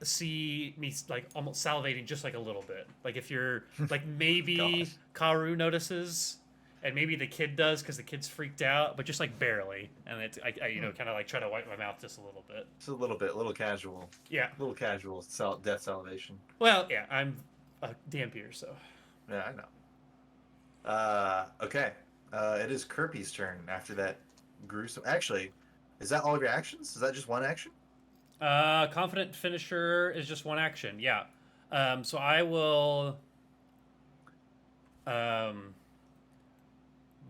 see me like almost salivating just like a little bit. Like if you're like maybe Gosh. Karu notices, and maybe the kid does because the kid's freaked out, but just like barely. And it's I kind of like try to wipe my mouth just a little bit. Just a little casual, Yeah. death salivation. Well, yeah, I'm a dampier, so. Yeah, I know. Okay. It is Kirby's turn after that gruesome. Actually, is that all of your actions? Is that just one action? Confident finisher is just one action. Yeah. So I will.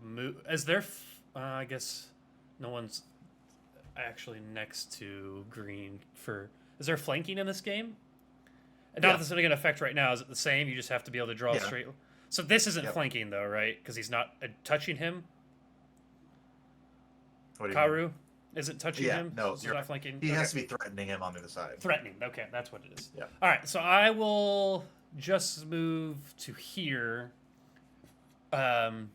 Move. Is there? I guess no one's actually next to green for. Is there flanking in this game? And not Yeah. that this is going to affect right now. Is it the same? You just have to be able to draw Yeah. straight. So this isn't Yep. flanking though, right? Because he's not touching him. What do you mean? Karu isn't touching Yeah, him. no, so it's you're not right. flanking. He Okay. has to be threatening him on the other side. Threatening. Okay, that's what it is. Yeah. All right, so I will just move to here, and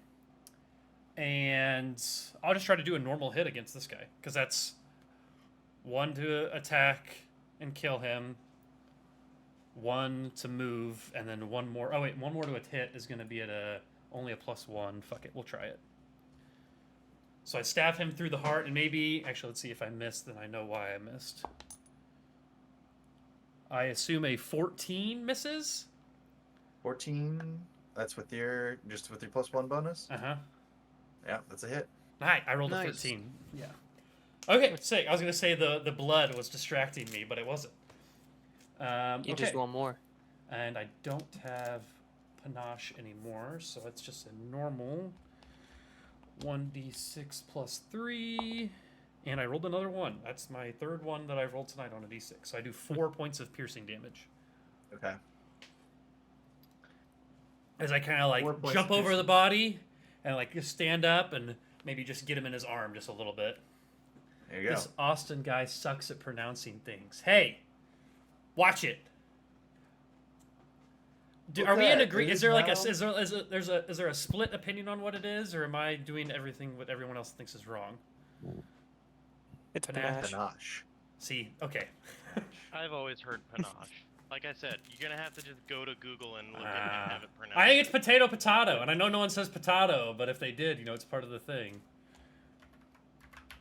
I'll just try to do a normal hit against this guy because that's one to attack and kill him, one to move, and then one more. Oh wait, one more to a hit is going to be at only a +1. Fuck it, we'll try it. So I stab him through the heart, and maybe actually let's see if I missed. Then I know why I missed. I assume a 14 misses. 14. That's with your +1 bonus. Uh-huh. Yeah, that's a hit. I rolled a Nice. 13. Yeah. Okay, sick. I was gonna say the blood was distracting me, but it wasn't. You okay. just want more. And I don't have panache anymore, so it's just a normal 1d6 + 3. And I rolled another 1. That's my third one that I've rolled tonight on a d6. So I do 4 points of piercing damage. Okay. As I kind of 4 like points jump of over the piercing. body and like just stand up and maybe just get him in his arm just a little bit. There you go. This Austin guy sucks at pronouncing things. Hey, watch it. Are we in Okay, agree? it Is is there like now- is there a split opinion on what it is, or am I doing everything what everyone else thinks is wrong? It's Panache. panache. Panache. See, okay. I've always heard panache. Like I said, you're gonna have to just go to Google and look at it Ah. and have it pronounced. I think it's potato, and I know no one says potato, but if they did, it's part of the thing.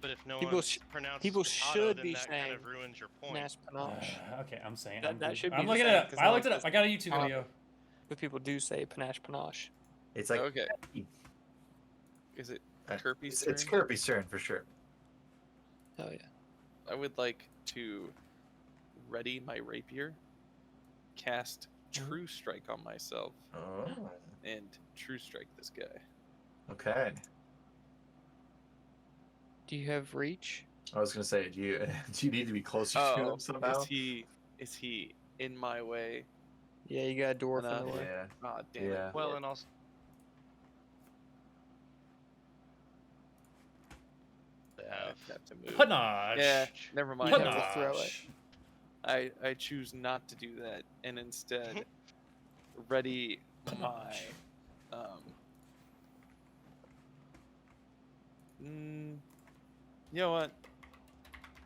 But if no People one sh- pronounces people potato, should then be that kind saying of ruins your point. Panache, panache. Okay, I'm saying That should be I'm the looking it same, up. 'cause I no looked it one up. I got a YouTube says- video. But people do say panache, panache. It's like Okay. Is it Kirby's it's turn? Kirby's turn for sure. Oh yeah. I would like to ready my rapier, cast True Strike on myself, Oh. and True Strike this guy. Okay. Do you have reach? I was gonna say, do you need to be closer to him somehow? Is he in my way? Yeah, you got a dwarf in Enough. the way. Yeah. Ah, damn Yeah. it. Well, and also I have to move. Panache. Yeah, never mind. You have to throw Panache. I choose not to do that, and instead ready my you know what?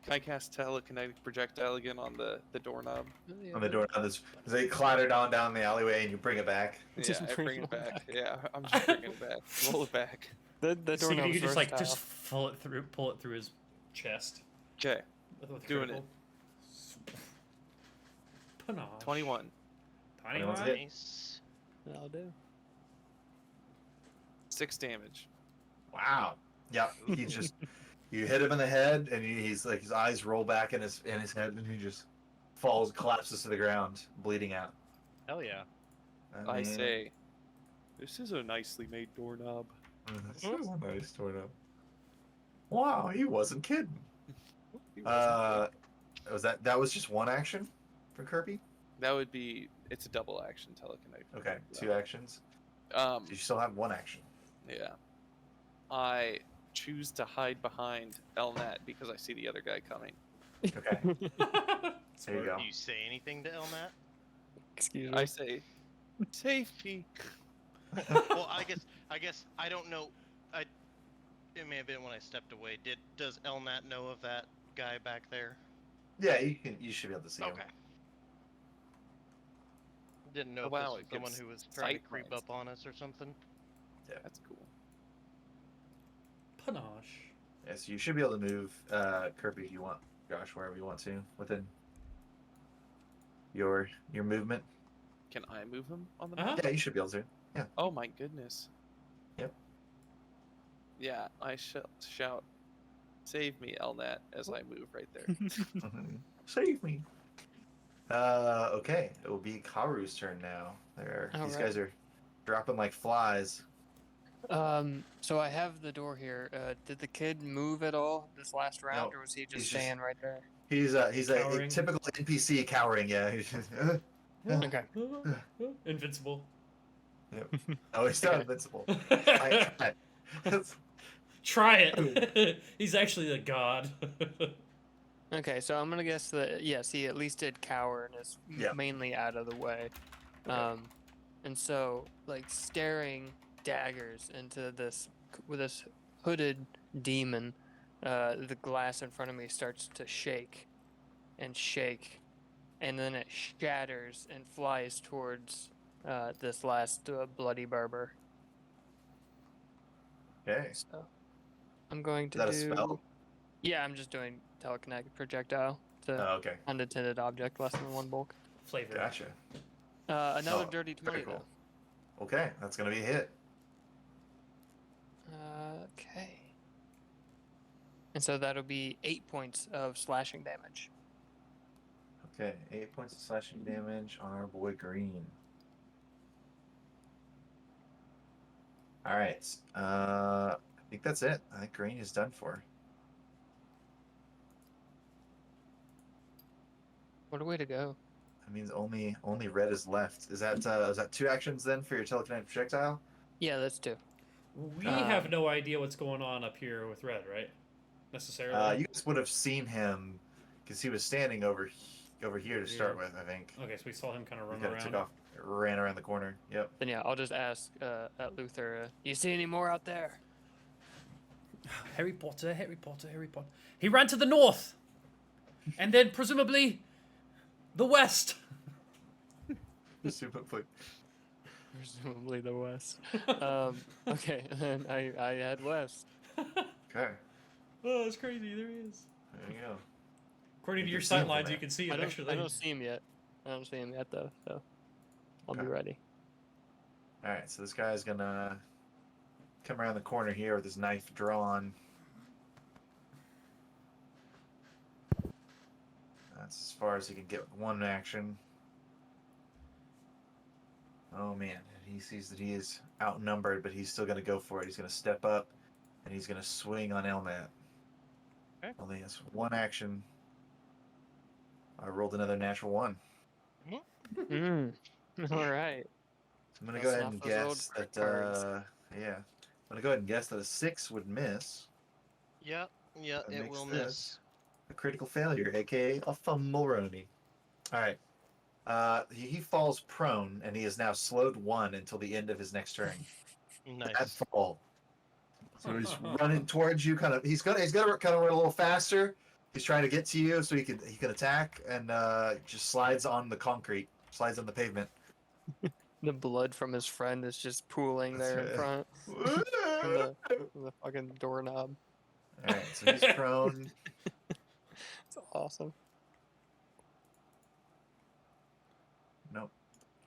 Can I cast telekinetic projectile again on the doorknob? On the door, they clatter down the alleyway, and you bring it back. Just Yeah, I bring bring it it back. Yeah, I'm just bringing it back. Roll it back. The So doorknob's you just like versatile. pull it through his chest. Okay, With Doing critical. Panache. 21. 21's a hit. nice. That'll do. 6 damage. Wow. Yeah. He just you hit him in the head, and he's like his eyes roll back in his head, and he just collapses to the ground, bleeding out. Hell yeah. I mean, say, this is a nicely made doorknob. This is a nice doorknob. Wow, he wasn't kidding. He wasn't. That was just one action for Kirby? That would be. It's a double action telekinetic. Okay, 2 actions. You still have 1 action. Yeah. I choose to hide behind Elnat because I see the other guy coming. Okay, there you go. Do you say anything to Elnat? Excuse I me. say, safety. Well, I guess I don't know. It may have been when I stepped away. Does Elnat know of that guy back there? Yeah, you should be able to see him. Okay. Didn't know Oh, if wow, this was it someone gives who was trying to sight creep lines. up on us or something. That's cool. Panache. Yeah, so you should be able to move Kirby if you want, Josh, wherever you want to within your movement. Can I move him on the Uh-huh. map? Yeah, you should be able to. Yeah. Oh my goodness. Yep. Yeah, I shout, save me, Elnat, as I move right there. Save me. Okay, it will be Karu's turn now. These Alright. guys are dropping like flies. So I have the door here. Did the kid move at all this last round, No, or was he he's just just- staying right there? He's a Cowering. typical NPC cowering. Yeah. He's just, Okay. Invincible. oh, he's not Okay. invincible. Try it. He's actually a god. Okay, so I'm gonna guess that yes, he at least did cower and is Yeah. mainly out of the way. And so like staring daggers into this with this hooded demon, the glass in front of me starts to shake, and then it shatters and flies towards this last bloody barber. Okay. So I'm going to Is that do. a spell? Yeah, I'm just doing telekinetic projectile. It's a Oh, okay. unintended object, less than 1 bulk. Flavor. Gotcha. Another Oh, dirty 20 very cool. though. Okay, that's gonna be a hit. Okay. And so that'll be 8 points of slashing damage. Okay, 8 points of slashing damage on our boy Green. All right. I think that's it. I think Green is done for. What a way to go. That means only red is left. Is that 2 actions then for your telekinetic projectile? Yeah, that's 2. We have no idea what's going on up here with Red, right? Necessarily. You guys would have seen him because he was standing over here to start with. I think. Okay, so we saw him kind of He run kind of around. took off, ran around the corner. Yep. Then yeah, I'll just ask at Luther, you see any more out there? Harry Potter, Harry Potter, Harry Potter. He ran to the north, and then presumably the west. Presumably. Presumably the west. Okay, and then I head west. Okay. Oh, that's crazy. There he is. There you go. According to You your can see him sight from lines, there. you can see I him don't, actually. I don't see him yet. I don't see him yet though, so I'll be Okay. ready. All right, so this guy's gonna come around the corner here with his knife drawn. That's as far as he can get with 1 action. Oh man, he sees that he is outnumbered, but he's still gonna go for it. He's gonna step up, and he's gonna swing on Elnat. Okay. Only has 1 action. I rolled another natural 1. All right. I'm gonna That's go ahead not and those old guess crit that. cards. Yeah, I'm gonna go ahead and guess that a 6 would miss. Yeah, That it makes will this miss. a critical failure, aka a fumble-roni. All right. He falls prone, and he is now slowed 1 until the end of his next turn. That Nice. fall. So he's running towards you. He's gonna kind of run a little faster. He's trying to get to you so he can attack, and just slides on the concrete, slides on the pavement. The blood from his friend is just pooling there in That's front right. from the fucking doorknob. All right, so he's prone. It's awesome. Nope.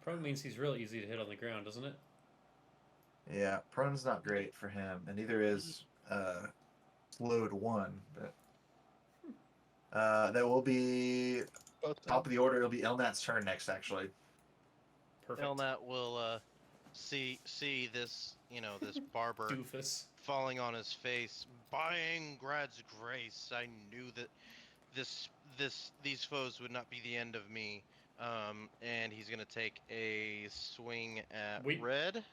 Prone means he's real easy to hit on the ground, doesn't it? Yeah, prone's not great for him, and neither is slowed 1. But that will be top of the order. It'll be Elnat's turn next, actually. Perfect. Elnat will see this this barber Doofus. falling on his face. By Ingrad's grace, I knew that these foes would not be the end of me. And he's gonna take a swing at Wait. red.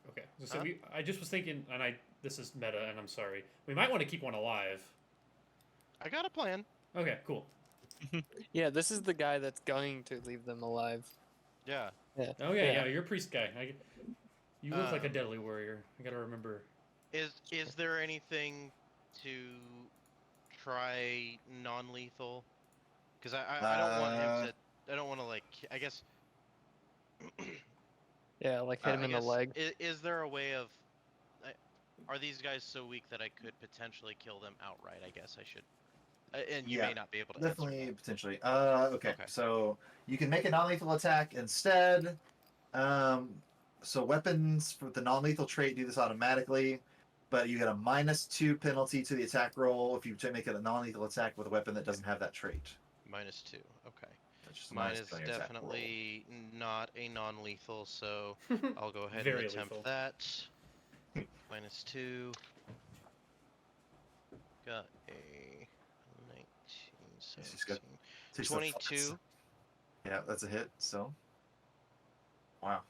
Okay. So Huh? I just was thinking, and this is meta, and I'm sorry. We might want to keep one alive. I got a plan. Okay, cool. Yeah, this is the guy that's going to leave them alive. Yeah. Yeah. Oh yeah, you're a priest guy. You look like a Um, deadly warrior. I gotta remember. Is there anything to try non-lethal? Because I don't want him to. I don't want to like. I guess. Yeah, like hit him I in the guess, leg. Is there a way of? Are these guys so weak that I could potentially kill them outright? I guess I should. And you Yeah, may not be able to. Answer Definitely, that. potentially. Okay. So you can make a non-lethal attack instead. So weapons for the non-lethal trait do this automatically, but you get a -2 penalty to the attack roll if you make it a non-lethal attack with a weapon that doesn't have that trait. -2. Okay. That's just a Mine minus is on your attack roll. definitely not a non-lethal, so I'll go ahead Very and attempt lethal. that. -2. Got a 19, Yes, he's got 17, Takes the 22 Yeah, that's a hit. So, wow,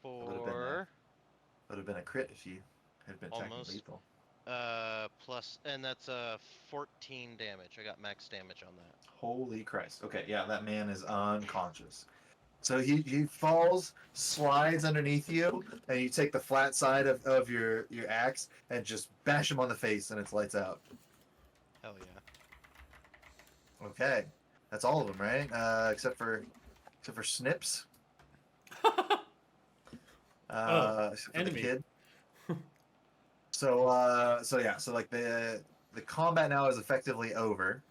for would have been a crit if you had been attacking Almost. lethal. plus, and that's 14 damage. I got max damage on that. Holy Christ! Okay, yeah, that man is unconscious. So he falls, slides underneath you, and you take the flat side of your axe and just bash him on the face, and it's lights out. Hell yeah. Okay, that's all of them, right? Except for Snips. Except for the enemy. kid. So yeah, so like the combat now is effectively over.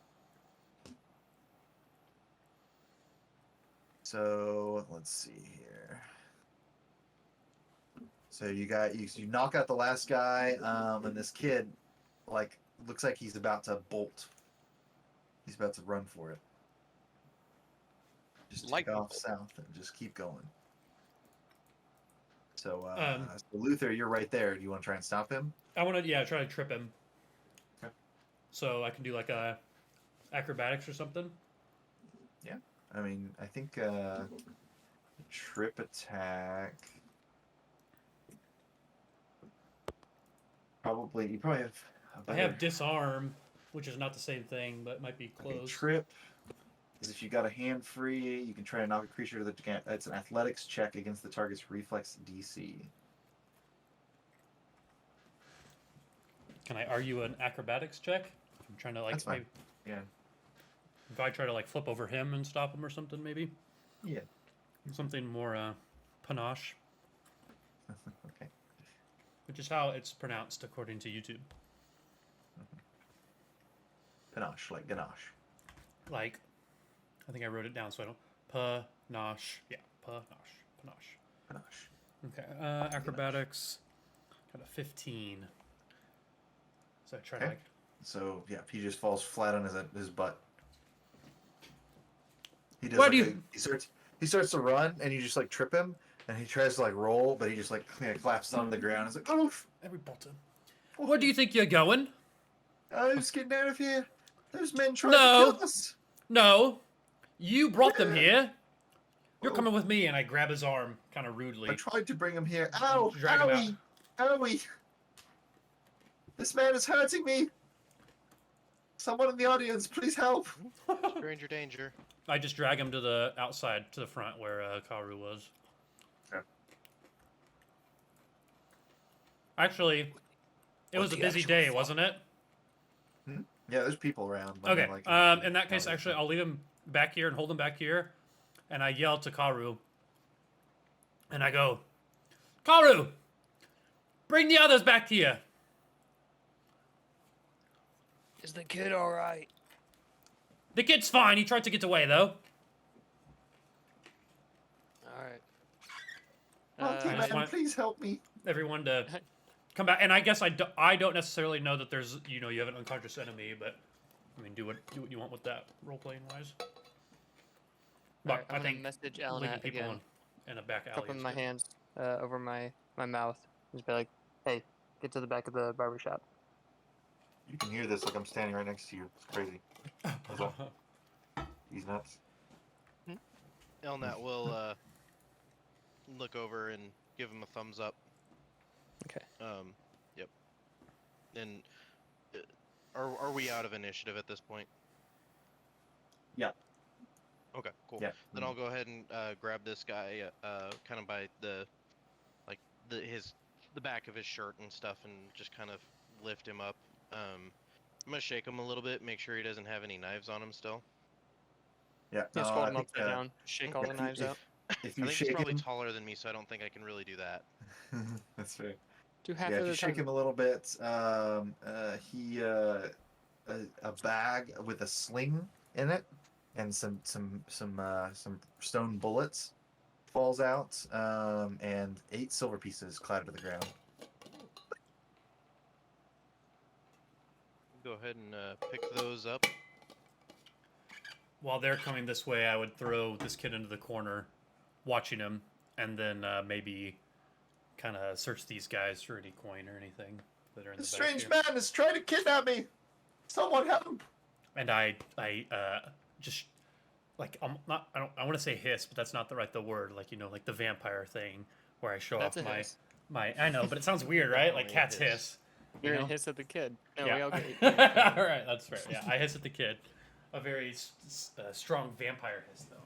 So let's see here. So you knock out the last guy, and this kid, like, looks like he's about to bolt. He's about to run for it. Just take Lightning off bolt. south and just keep going. So, Um, so Luther, you're right there. Do you want to try and stop him? I want to try to trip him. Okay. So I can do like a acrobatics or something. I mean, I think trip attack. You probably have. I have disarm, which is not the same thing, but it might be Okay, close. trip is if you got a hand free, you can try to knock a creature that can't. It's an athletics check against the target's reflex DC. Can I argue an acrobatics check? I'm trying to like That's fine. maybe Yeah. if I try to like flip over him and stop him or something, maybe Yeah. something more panache, Okay. which is how it's pronounced according to YouTube. Panache, like ganache. Like, I think I wrote it down so I don't panache. Yeah, panache. Panache. Okay, acrobatics. Got a 15. So I try to Okay. like. So yeah, he just falls flat on his butt. He does. Why Like do you- he starts to run, and you just like trip him, and he tries to like roll, but he just like collapses on the ground. It's like, oh, Every button. Where do you think you're going? I'm just getting out of here. Those men trying No. to kill us. No, you brought them Yeah. here. You're Oh. coming with me, and I grab his arm kind of rudely. I tried to bring him here. Ow! Drag him Owie! Owie! This man is hurting me. Someone in the audience, please help. Stranger danger. I just drag him to the outside, to the front where Karu was. Okay. Actually, it was a the busy actual day, fuck? wasn't it? Yeah, there's people around. but Okay. they're, like, In that case, not actually, I'll leave him back here and hold him back here, and I yell to Karu, and I go, Karu, bring the others back here. Is the kid all right? The kid's fine. He tried to get away though. All right. Monkey I just man, want- please help me. Everyone to come back, and I guess I don't necessarily know that there's you have an unconscious enemy, but I mean do what you want with that role playing wise. But Alright, I I'm gonna think message leaving Alanat people again. in a back alley. Cupping is my good. hands over my mouth. Just be like, hey, get to the back of the barber shop. You can hear this like I'm standing right next to you. It's crazy. What's up? He's nuts. Elnat will look over and give him a thumbs up. Okay. Yep. And are we out of initiative at this point? Yeah. Okay, cool. Yeah. Then I'll go ahead and grab this guy, kind of by the back of his shirt and stuff, and just kind of lift him up. I'm gonna shake him a little bit, make sure he doesn't have any knives on him still. Yeah. Just no, hold I him think, upside down. Shake all the knives out. If I you think he's shake probably him, taller than me, so I don't think I can really do that. that's fair. Do half Yeah, of if the you shake time. him a little bit, a bag with a sling in it and some stone bullets falls out, and 8 silver pieces clatter to the ground. Go ahead and pick those up. While they're coming this way, I would throw this kid into the corner, watching him, and then maybe kind of search these guys for any coin or anything that are in the A back strange here. man is trying to kidnap me. Someone help! And I just like I want to say hiss, but that's not the word. Like like the vampire thing where I show That's off a hiss. my. I know, but it sounds weird, right? Like Definitely a cats hiss. hiss. You're You gonna know? hiss at the kid. No, Yeah. we all get it. All right, that's fair. Yeah, I hiss at the kid. A very strong vampire hiss, though.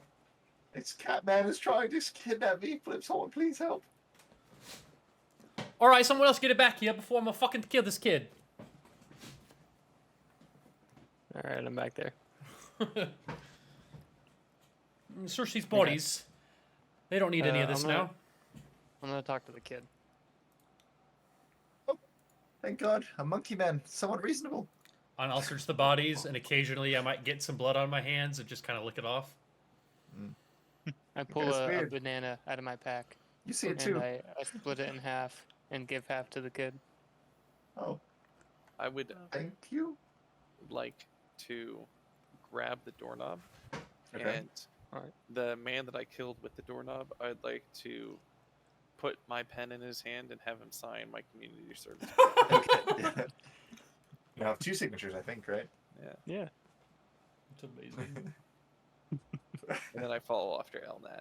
This cat man is trying to kidnap me. Someone please help. All right, someone else get it back here before I'm gonna fucking kill this kid. All right, I'm back there. Search these bodies. They don't need any of I'm this gonna- now. I'm gonna talk to the kid. Thank God, a monkey man. Someone reasonable. And I'll search the bodies, and occasionally I might get some blood on my hands and just kind of lick it off. I pull That's a weird. banana out of my pack You see it and too. I split it in half and give half to the kid. Oh, I would thank you. like to grab the doorknob, Okay. and Alright. the man that I killed with the doorknob, I'd like to put my pen in his hand and have him sign my community service. Okay. You have 2 signatures, I think, right? Yeah. It's amazing. And then I follow after Elnat.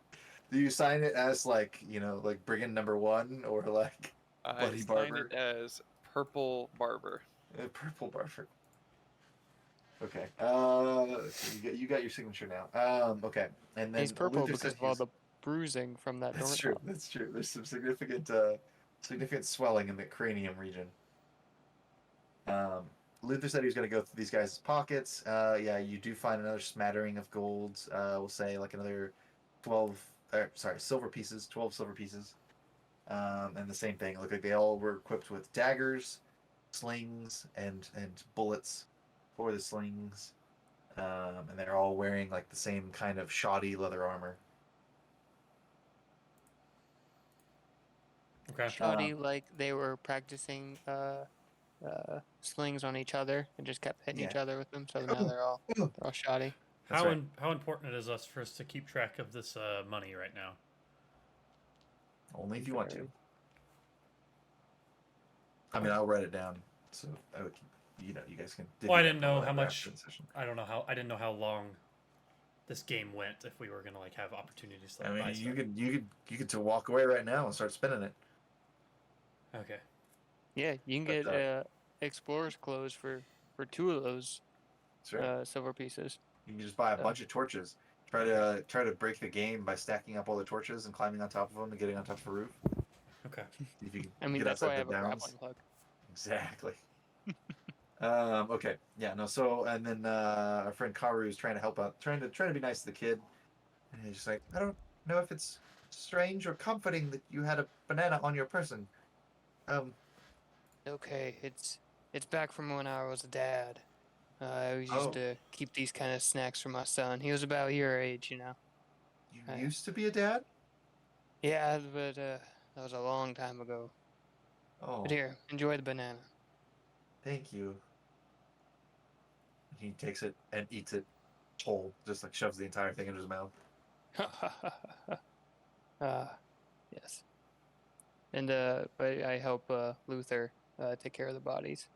Do you sign it as like like brigand number 1 or like I Bloody sign Barber? it as Purple Barber. purple barber? Okay. So you got your signature now. Okay. And then He's purple Luther because says of all he's- the bruising from that That's true. doorknob. That's true. There's some significant swelling in the cranium region. Luther said he was going to go through these guys' pockets. Yeah, you do find another smattering of golds. We'll say like another 12 silver pieces, 12 silver pieces. And the same thing. Look like they all were equipped with daggers, slings, and bullets for the slings. And they're all wearing like the same kind of shoddy leather armor. Okay. Shoddy, like they were practicing slings on each other and just kept hitting each Yeah. other with them. So now they're all shoddy. That's How right. how important is us for us to keep track of this money right now? Only if you want to. Very. I mean, I'll write it down so you guys can. Well, I divvy didn't up all know that how much. after the session. I didn't know how long this game went. If we were gonna like have opportunities to I like, buy mean, stuff. you could to walk away right now and start spinning it. Okay. Yeah, you can But, get explorer's clothes for 2 of those That's right. silver pieces. You can just buy a so- bunch of torches. Try to break the game by stacking up all the torches and climbing on top of them and getting on top of the roof. Okay. If you can I mean, get that's why I outside have the a downs. grappling hook. Exactly. Okay. Yeah. No. So and then our friend Karu is trying to help out, trying to be nice to the kid, and he's just like, I don't know if it's strange or comforting that you had a banana on your person. Okay, it's back from when I was a dad. I always Oh. used to keep these kind of snacks for my son. He was about your age, you know. You Hey. used to be a dad. Yeah, but that was a long time ago. Oh, But here, enjoy the banana. thank you. He takes it and eats it whole, just like shoves the entire thing into his mouth. Yes. And but I help Luther take care of the bodies.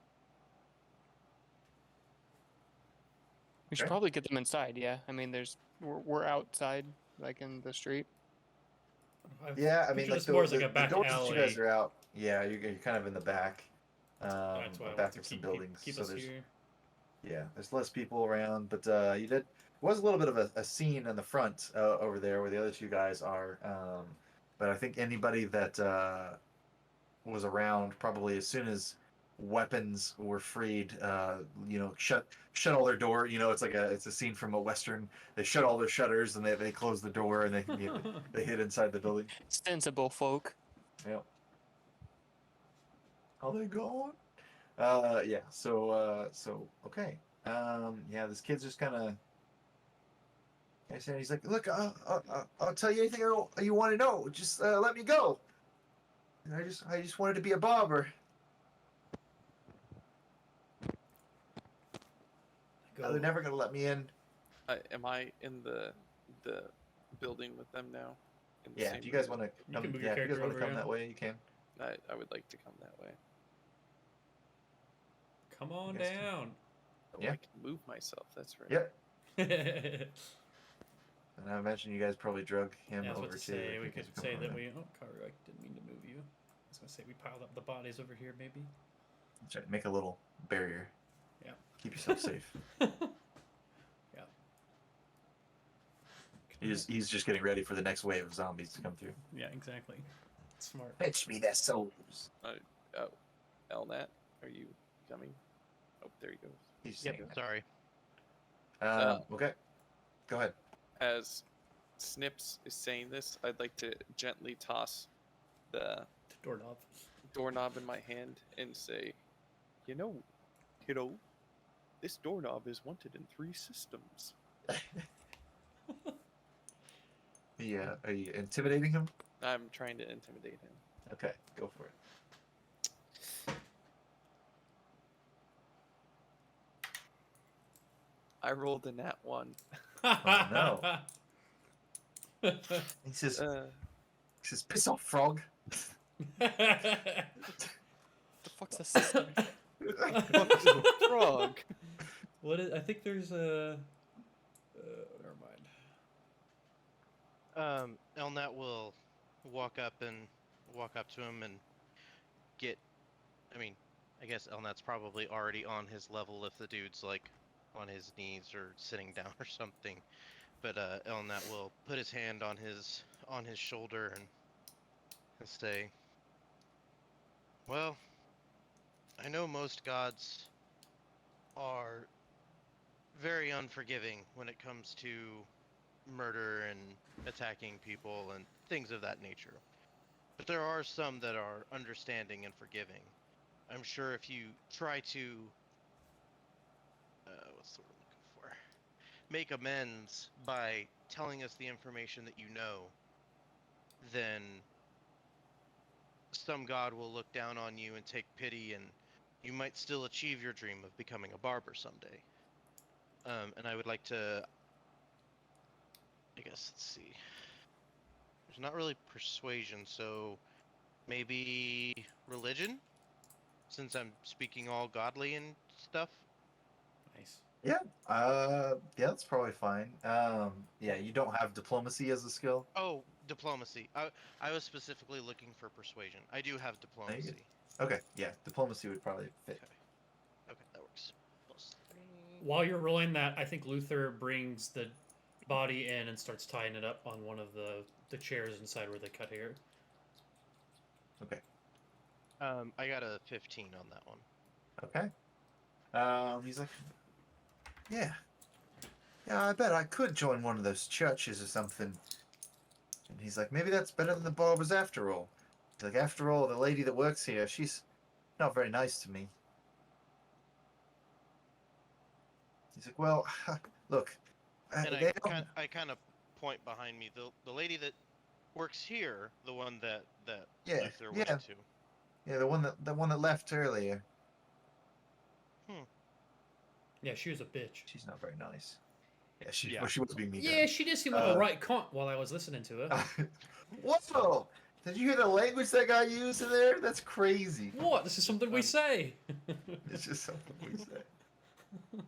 We should Okay. probably get them inside. Yeah, I mean, we're outside, like in the street. Yeah, I mean, picture like this more as like the a back doors that you guys alley. are out. Yeah, you're kind of in the back, That's why I want back to of some keep buildings. keep So us there's here. yeah, there's less people around, but you did. It was a little bit of a scene in the front over there where the other two guys are. But I think anybody that was around probably as soon as weapons were freed, shut all their door. It's a scene from a western. They shut all their shutters and they close the door and they hid inside the building. Sensible folk. Yep. Are they gone? Yeah. So okay. Yeah. This kid's just kind of. He's like, look, I'll tell you anything you want to know. Just let me go. And I just wanted to be a barber. Go. They're never gonna let me in. Am I in the building with them now? In the Yeah, same if you guys room? want to You come, can move yeah, your if you guys character want to over, come yeah. that way, you can. I would like to come that way. Come on You guys can- down. Oh, Yeah. I can move myself. That's right. Yep. Yeah, And I imagine you guys probably drug him I was over about to too. say if we you guys could are say coming that over. we. Oh, Karu, I didn't mean to move you. I was gonna say we piled up the bodies over here, maybe. Try to make a little barrier. Yeah. Keep yourself safe. Yeah. He's just getting ready for the next wave of zombies to come through. Yeah, exactly. Smart. Fetch me their souls. Oh, Elnat, are you coming? Oh, there he goes. He's Yep. saying that. Sorry. Okay. Go ahead. As Snips is saying this, I'd like to gently toss the The doorknob. doorknob in my hand and say, kiddo, this doorknob is wanted in 3 systems. Yeah. Are you intimidating him? I'm trying to intimidate him. Okay, go for it. I rolled a nat 1. no. He says, piss off, frog. The fuck's a system? Frog. What is? I think there's a. Never mind. Elnat will walk up to him and get. I mean, I guess Elnat's probably already on his level if the dude's like on his knees or sitting down or something. But Elnat will put his hand on his shoulder and say, "Well, I know most gods are very unforgiving when it comes to murder and attacking people and things of that nature. But there are some that are understanding and forgiving. I'm sure if you try to, what's the word I'm looking for? Make amends by telling us the information that you know, then some god will look down on you and take pity, and you might still achieve your dream of becoming a barber someday. And I would like to, I guess, let's see. There's not really persuasion, so maybe religion? Since I'm speaking all godly and stuff. Nice. Yeah. Yeah, that's probably fine. Yeah, you don't have diplomacy as a skill. Oh, diplomacy. I was specifically looking for persuasion. I do have diplomacy. Okay. Yeah, diplomacy would probably fit. Okay, that works. +3. While you're rolling that, I think Luther brings the body in and starts tying it up on one of the chairs inside where they cut hair. Okay. I got a 15 on that one. Okay. He's like, yeah, I bet I could join one of those churches or something. And he's like, maybe that's better than the barbers after all. He's like, after all, the lady that works here, she's not very nice to me. He's like, well, look, And they don't- I kind of point behind me. The lady that works here, the one that Yeah, Luther went yeah. to. yeah, the one that left earlier. Yeah, she was a bitch. She's not very nice. Yeah, she Yeah. well, she was being mean. to Yeah, him. she did seem like a right cunt while I was listening to her. Whoa! Did you hear the language that guy used in there? That's crazy. What? This is something we say. It's just something we say.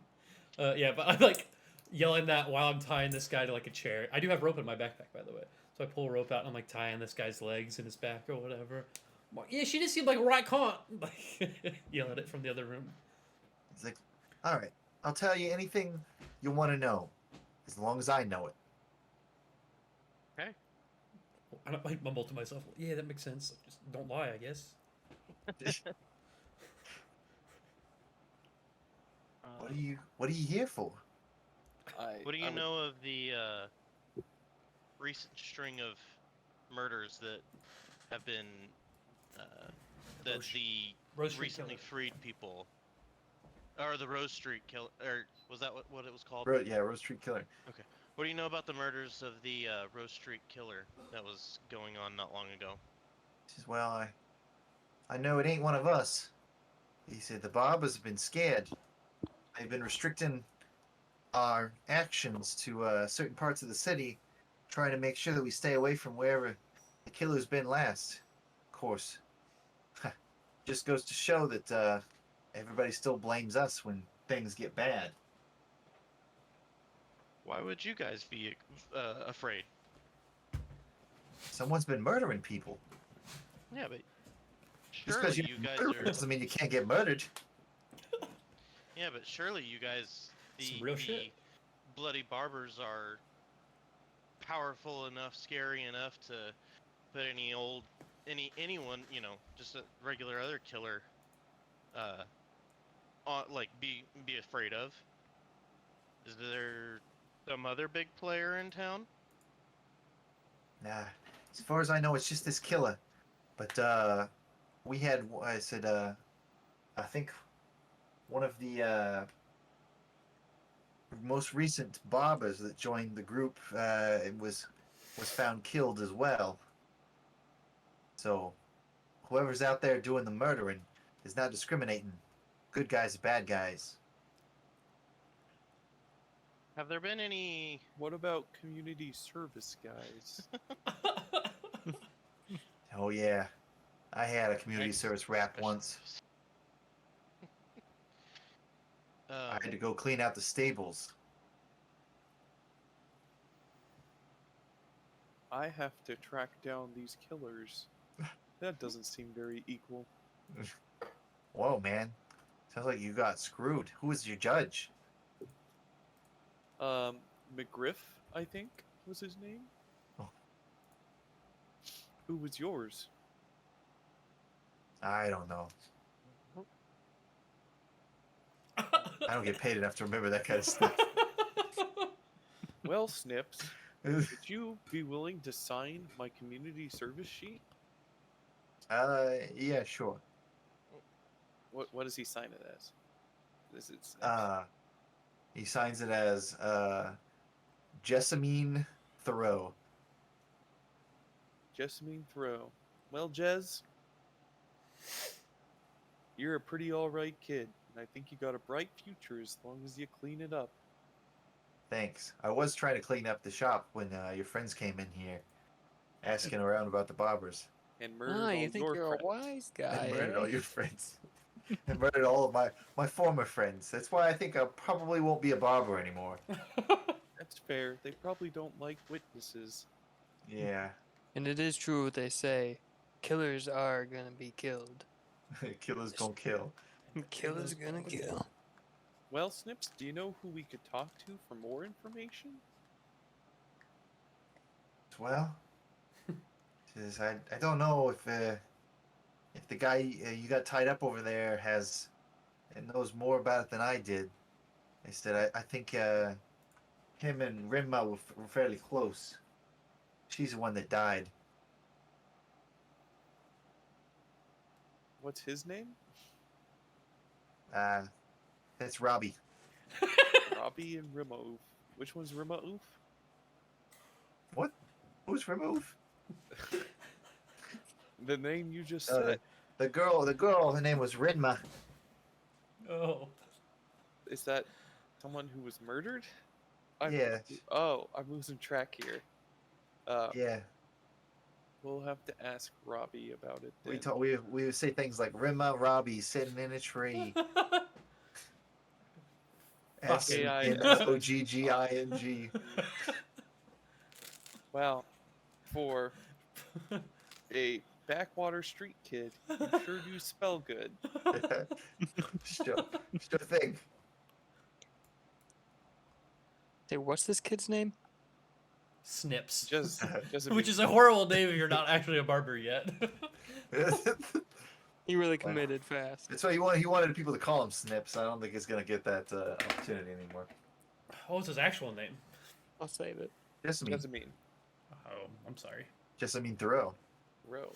Yeah, but I'm like yelling that while I'm tying this guy to like a chair. I do have rope in my backpack, by the way. So I pull a rope out and I'm like tying this guy's legs and his back or whatever. I'm like, yeah, she just seemed like a right cunt. Like yell at it from the other room. He's like, all right, I'll tell you anything you want to know, as long as I know it. Okay. I don't like mumble to myself. Yeah, that makes sense. Just don't lie, I guess. What are you here for? What do I you would- know of the recent string of murders that have been that Rose- the Rose Street recently Killer. freed people, or the Rose Street kill, or was that what it was called? Yeah, Rose Street Killer. What do you know about the murders of the Rose Street Killer that was going on not long ago? He says, well, I know it ain't one of us. He said the barbers have been scared. They've been restricting our actions to certain parts of the city, trying to make sure that we stay away from wherever the killer's been last. Of course, just goes to show that everybody still blames us when things get bad. Why would you guys be afraid? Someone's been murdering people. Yeah, but Just because surely you you guys murder are. doesn't mean you can't get murdered. Yeah, but surely you guys, Some the real shit. bloody barbers are powerful enough, scary enough to put anyone, just a regular other killer, on be afraid of. Is there some other big player in town? Nah, as far as I know, it's just this killer. But we had, I said, I think one of the most recent barbers that joined the group was found killed as well. So whoever's out there doing the murdering is not discriminating. Good guys, bad guys. Have there been any? What about community service guys? Oh yeah, I had a community Ex- service rap special- once. I had to go clean out the stables. I have to track down these killers. That doesn't seem very equal. Whoa, man. Sounds like you got screwed. Who was your judge? McGriff, I think, was his name. Oh. Who was yours? I don't know. I don't get paid enough to remember that kind of stuff. Well, Snips, would you be willing to sign my community service sheet? Yeah, sure. What does he sign it as? Is it Snips? He signs it as Jessamine Thoreau. Jessamine Thoreau. Well, Jez, you're a pretty alright kid, and I think you got a bright future as long as you clean it up. Thanks. I was trying to clean up the shop when your friends came in here, asking around about the barbers. And murdered Ah, all you think your you're friends. a wise guy, And murdered eh? all your friends. And murdered all of my former friends. That's why I think I probably won't be a barber anymore. That's fair. They probably don't like witnesses. Yeah. And it is true what they say. Killers are gonna be killed. Killers gonna kill. Killers gonna kill. Well, Snips, do you know who we could talk to for more information? Well, I don't know if the guy you got tied up over there has and knows more about it than I did. I said I think him and Rinma were fairly close. She's the one that died. What's his name? That's Robbie. Robbie and Rima-Oof. Which one's Rima-Oof? What? Who's Rinma? The name you just Oh, said. the girl, her name was Rinma. Oh. Is that someone who was murdered? Yeah. Oh, I'm losing track here. Yeah. We'll have to ask Robbie about it then. We would say things like Rinma, Robbie sitting in a tree. Snogging. Wow. For a backwater street kid, you sure do spell good. Sure thing. Hey, what's this kid's name? Snips. Just Which is a horrible name if you're not actually a barber yet. He really committed fast. That's why he wanted people to call him Snips. I don't think he's gonna get that opportunity anymore. What was his actual name? I'll save it. Jessamine. Oh, I'm sorry. Jessamine Thoreau. Row.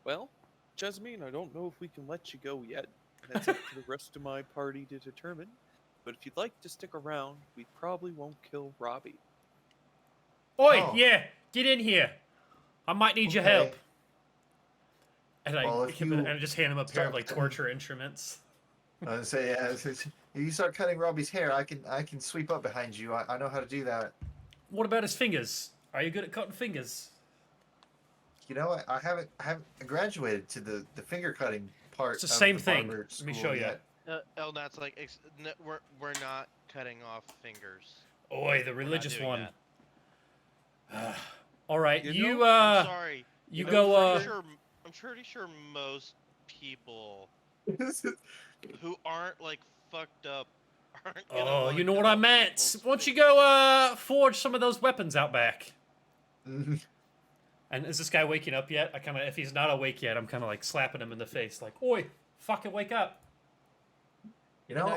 Well, Jessamine, I don't know if we can let you go yet. That's up to the rest of my party to determine. But if you'd like to stick around, we probably won't kill Robbie. Oi, Oh. yeah, get in here. I might need your help. Okay. And I Well, if you and I just hand him a pair of start like cutting- torture instruments. I say, yeah, if you start cutting Robbie's hair, I can sweep up behind you. I know how to do that. What about his fingers? Are you good at cutting fingers? You know, I haven't graduated to the finger cutting part. It's the of same the thing. barber Let me school show you. yet. Elnat's like, we're not cutting off fingers. Oi, the We're not religious doing one. that. All right, You you know, I'm sorry. you I'm go pretty sure most people who aren't like fucked up aren't gonna Oh, wanna you know cut what I off meant. people's Why don't you fingers. go forge some of those weapons out back? Mhm. And is this guy waking up yet? I kind of, if he's not awake yet, I'm kind of like slapping him in the face, like, "Oi, fucking wake up!" You know, And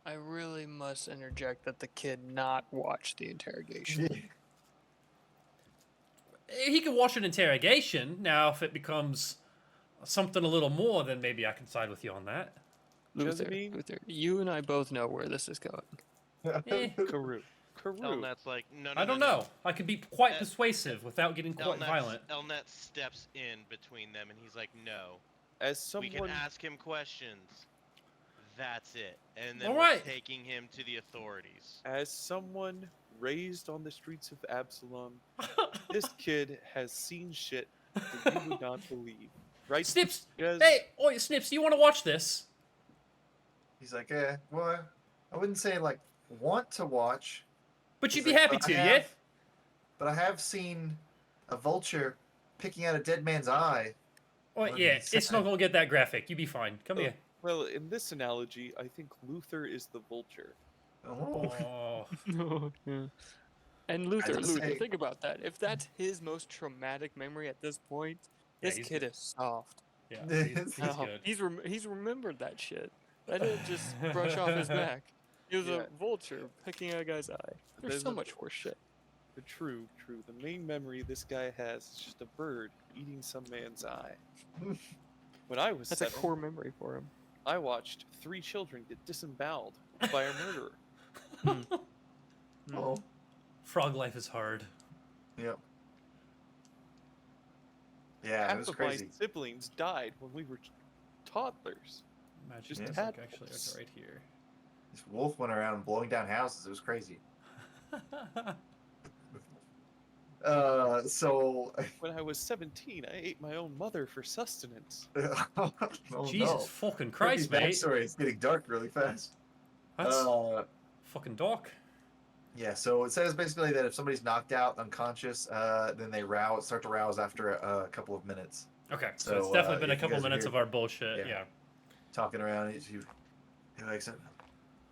I really must interject that the kid not watch the interrogation. He can watch an interrogation. Now, if it becomes something a little more, then maybe I can side with you on that. Jessamine? Luther, you and I both know where this is going. Eh, Karu. Elnat's like, no, I don't know. I can be quite persuasive without getting quite violent. Elnet steps in between them and he's like, no. As We can someone, ask him questions. That's it. And then All we're right. taking him to the authorities. as someone raised on the streets of Absalom, this kid has seen shit that you would not believe. Right? Snips! Jez? Hey, oi, Snips, do you want to watch this? He's like, well, I wouldn't say like want to watch. But you'd He's be like, happy "But to, I yeah? have- But I have seen a vulture picking out a dead man's eye. Oh, What yeah, is it's not going to get that graphic. You be fine. Come here. Well, in this analogy, I think Luther is the vulture. Oh. Oh. And Luther, just say- think about that. If that's his most traumatic memory at this point, Yeah, this he's kid good. is soft. Yeah, he's good. He's remembered that shit. That didn't just brush off his back. He was Yeah. a vulture picking out a guy's eye. There's There's so a- much worse shit. But true. The main memory this guy has is just a bird eating some man's eye. When I was That's a 7, core memory for him. I watched 3 children get disemboweled by a murderer. Oh. Frog life is hard. Yep. Yeah, it Half was of crazy. my siblings died when we were toddlers. Imagine Just this, had like, actually, wolves. like right here. This wolf went around blowing down houses. It was crazy. So. When I was 17, I ate my own mother for sustenance. Oh, Jesus no. fucking Christ, mate. Backstory. It's getting dark really fast. That's Uh, fucking dark. Yeah, so it says basically that if somebody's knocked out, unconscious, then they start to rouse after a couple of minutes. Okay, so, So, it's definitely been a if you couple guys are minutes here- of our bullshit. yeah. Yeah. Talking around, he wakes up.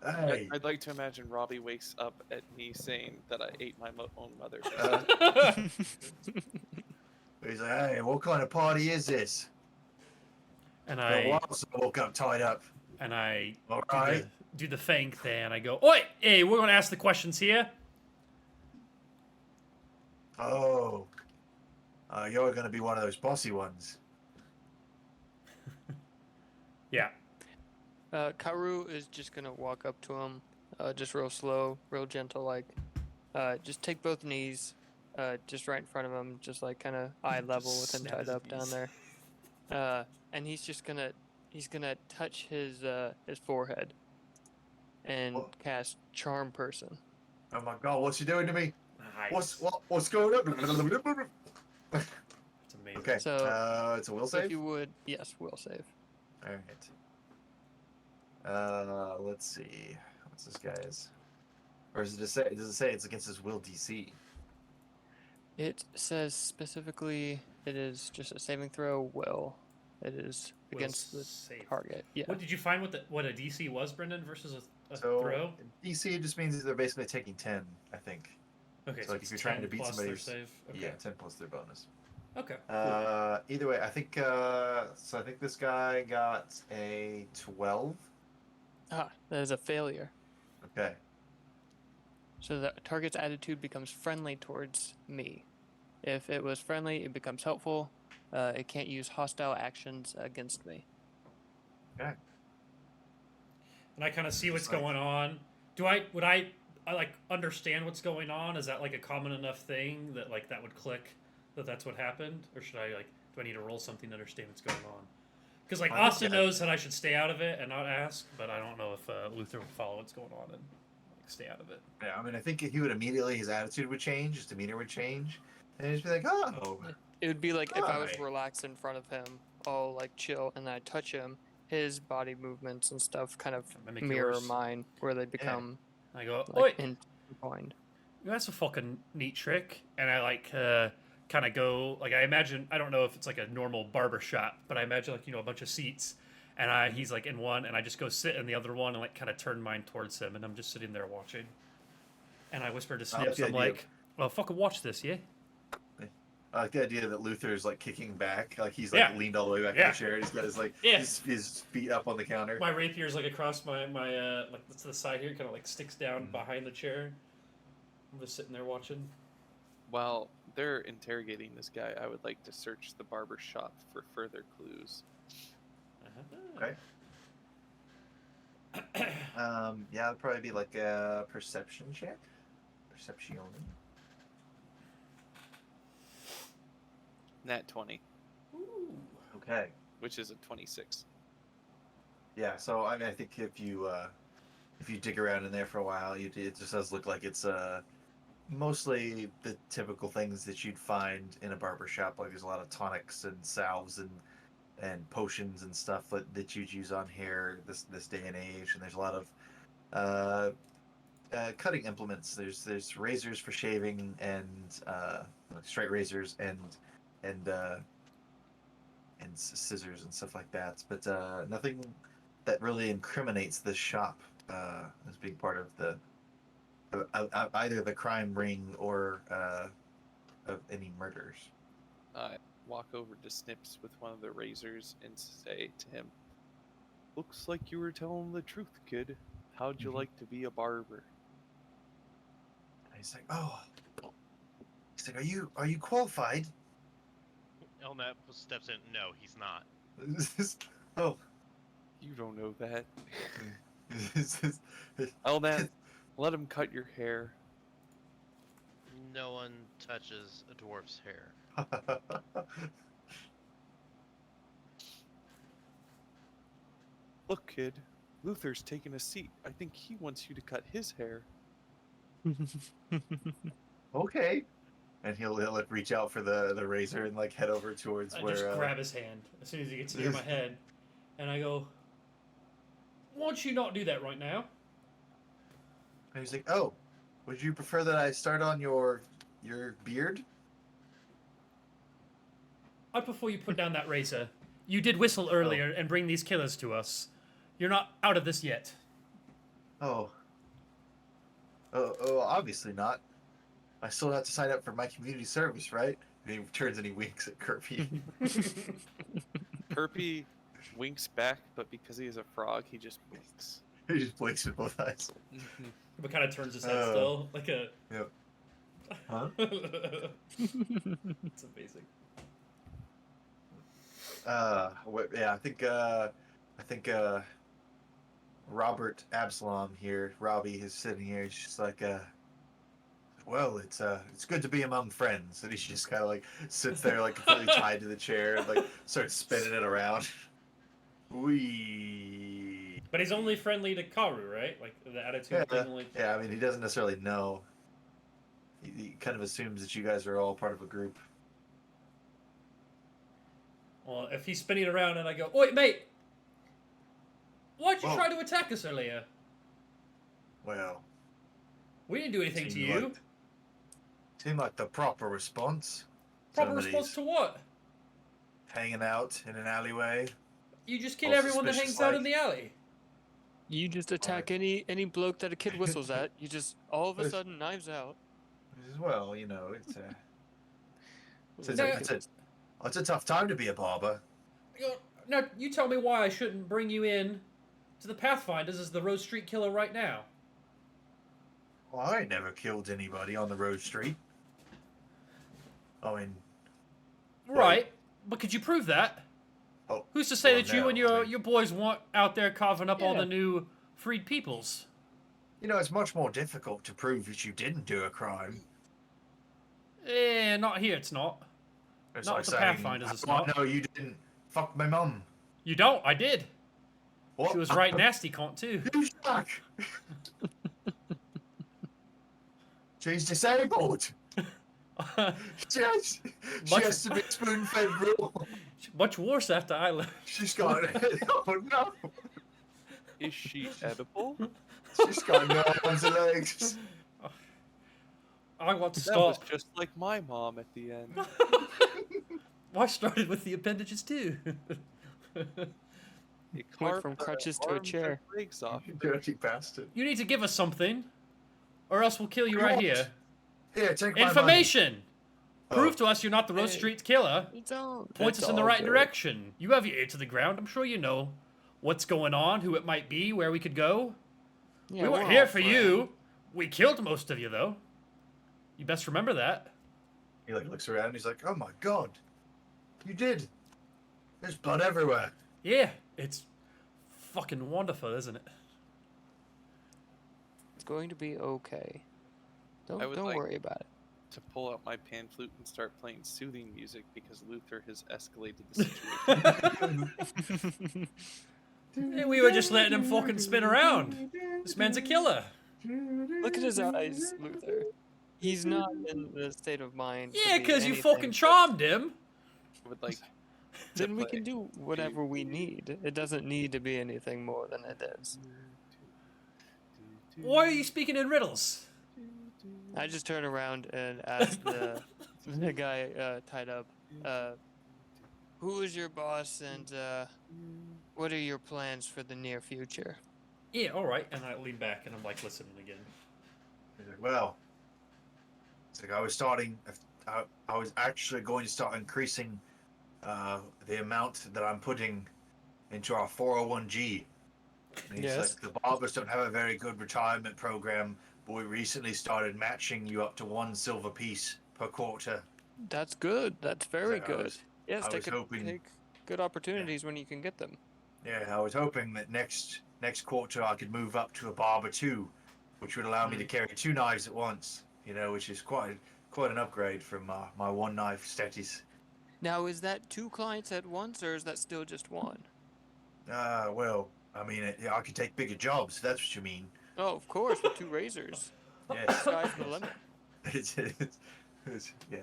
Hey, I'd like to imagine Robbie wakes up at me saying that I ate my own mother. For uh, he's like, hey, what kind of party is this? And I I woke up tied up. do, Alright. do the thing thing, and I go, oi, hey, we're gonna ask the questions here. Oh, you're gonna be one of those bossy ones. Yeah. Karu is just gonna walk up to him, just real slow, real gentle, like, just take both knees, just right in front of him, just like kind of eye level with him snap tied his up down knees. there. And he's gonna touch his forehead and What? cast Charm Person. Oh my god, what's he doing to me? Nice. What's going on? It's amazing. Okay, So, it's a will So if save. you would, yes, will save. All right. Let's see. What's this guy's? Or does it say? Does it say it's against his will DC? It says specifically it is just a saving throw. Will. It is Will against the save. target. Yeah. What did you find? What a DC was, Brendan, versus a So throw? DC just means they're basically taking 10, I think. Okay, So like it's if you're trying 10 to beat plus their somebody's save. Okay. yeah, 10 plus their bonus. Okay. Either way, I think so I think this guy got a 12. Ah, that is a failure. Okay. So the target's attitude becomes friendly towards me. If it was friendly, it becomes helpful. It can't use hostile actions against me. Okay. And I kind of see what's Just like- going on. Would I like understand what's going on? Is that like a common enough thing that like that would click that that's what happened, or should I like do I need to roll something to understand what's going on? Because like I think Austin that- knows that I should stay out of it and not ask, but I don't know if Luther would follow what's going on and like stay out of it. Yeah, I mean I think he would immediately his attitude would change, his demeanor would change, and he'd just be like, "Oh, It would be like if I was Hi. relaxed in front of him, all like chill, and I touch him, his body movements and stuff kind of Mimic mirror yours. mine, where they become I go, like oi, intertwined. that's a fucking neat trick. And I like kind of go like I imagine I don't know if it's like a normal barber shop, but I imagine like a bunch of seats, and he's like in one, and I just go sit in the other one and like kind of turn mine towards him, and I'm just sitting there watching. And I whisper to Snips, the I'm idea like, "Well, fucking watch this, yeah." I like the idea that Luther's like kicking back, like he's like Yeah. leaned all the way back Yeah. in the chair. He's got his like Yeah. his feet up on the counter. My rapier's like across my like to the side here, kind of like sticks down behind the chair. I'm just sitting there watching. While they're interrogating this guy, I would like to search the barber shop for further clues. Okay. Yeah, it'd probably be like a perception check. Perception. Nat 20, Ooh. Okay. which is a 26. Yeah. So I mean, I think if you dig around in there for a while, it just does look like it's mostly the typical things that you'd find in a barber shop. Like there's a lot of tonics and salves and potions and stuff that you'd use on hair this day and age. And there's a lot of cutting implements. There's razors for shaving and straight razors and scissors and stuff like that. But nothing that really incriminates this shop as being part of the either the crime ring or of any murders. I walk over to Snips with one of the razors and say to him, "Looks like you were telling the truth, kid. How'd you Mhm. like to be a barber?" And he's like, "Oh," he's like, "Are you qualified?" Elnap steps in. No, he's not. Oh, You don't know that. this is- Elnat, let him cut your hair. No one touches a dwarf's hair. Look, kid, Luther's taking a seat. I think he wants you to cut his hair. Okay. And he'll like reach out for the razor and like head over towards I where just grab his hand as soon as he gets near my head, and I go, "Why don't you not do that right now?" and he's like, "Oh, would you prefer that I start on your beard?" I prefer you put down that razor. You did whistle earlier and bring these killers to us. You're not out of this yet. Oh, obviously not. I still have to sign up for my community service, right? And he turns and he winks at Kirby. Kirby winks back, but because he is a frog, he just winks. He just blinks with both eyes. But kind of turns his head Oh. still, like a. Yep. Huh? It's amazing. Yeah, I think Robert Absalom here, Robbie, is sitting here. He's just like, well, it's good to be among friends. And he just kind of like sits there, like completely tied to the chair, and like starts spinning it around. Wee. But he's only friendly to Karu, right? Like the attitude Yeah, thing only. yeah. I mean, he doesn't necessarily know. He kind of assumes that you guys are all part of a group. Well, if he's spinning around and I go, "Oi, mate!" Why'd you Whoa. try to attack us earlier? Well, We didn't do anything to seemed you. like- seemed like the proper response. Proper Some of response these to what? hanging out in an alleyway. You just kill All everyone that hangs suspicious out in like. the alley. You just attack any bloke that a kid whistles at. You just all of a sudden knives out. Well, you know, it's a, No. it's a tough time to be a barber. Now, you tell me why I shouldn't bring you in to the Pathfinders as the Rose Street Killer right now. Well, I ain't never killed anybody on the road street. I mean, Right, but could you prove that? oh, Who's to say well, that you no, and I mean, your boys weren't out there carving up all Yeah. the new freed peoples? you know, it's much more difficult to prove that you didn't do a crime. Not here, it's not. It's Not like with the saying, Pathfinders, it's "Oh, not." no, you didn't. Fuck my mum. You don't, I did. What? She was right nasty cunt too. You suck. She's disabled. She has to be spoon-fed gruel. Much worse after I left. She's got oh no. Is she edible? She's got no arms and legs. I want to That was stop. just like my mom at the end. I started with the appendages too. It Went carved from the crutches to a arms chair. and legs off. You dirty bastard. You need to give us something, or else we'll kill you right What? here. Here, take my money. Information. Oh. Prove to us you're not the Rose Hey. Street Killer. It's all. Point us in the right direction. You have your ear to the ground. I'm sure you know what's going on, who it might be, where we could go. Yeah, we weren't we're here all for friends. you. We killed most of you, though. You best remember that. He like looks around. He's like, "Oh my god, you did. There's blood everywhere." Yeah, it's fucking wonderful, isn't it? It's going to be okay. I would Don't like- worry about it. To pull out my pan flute and start playing soothing music because Luther has escalated the situation. Yeah, we were just letting him fucking spin around. This man's a killer. Look at his eyes, Luther. He's not in the state of mind. to Yeah, be because you anything fucking but- charmed him. I would like. Then we play. can do whatever we need. It doesn't need to be anything more than it is. Why are you speaking in riddles? I just turn around and ask the guy tied up, who is your boss and what are your plans for the near future? Yeah, all right. And I lean back and I'm like listening again. He's like, "Well, it's like I was starting. I was actually going to start increasing the amount that I'm putting into our 401g." And he's Yes. like, "The barbers don't have a very good retirement program, but we recently started matching you up to 1 silver piece per quarter." That's good. That's very So I good. was- Yes, I take, was hoping- take good opportunities when you can get them. Yeah, I was hoping that next quarter I could move up to a barber 2, which would allow me to carry 2 knives at once. You know, which is quite an upgrade from my 1 knife status. Now, is that 2 clients at once, or is that still just 1? Well, I mean, I could take bigger jobs. If that's what you mean. Oh, of course, with 2 razors. Yeah. Sky's the limit. Yeah.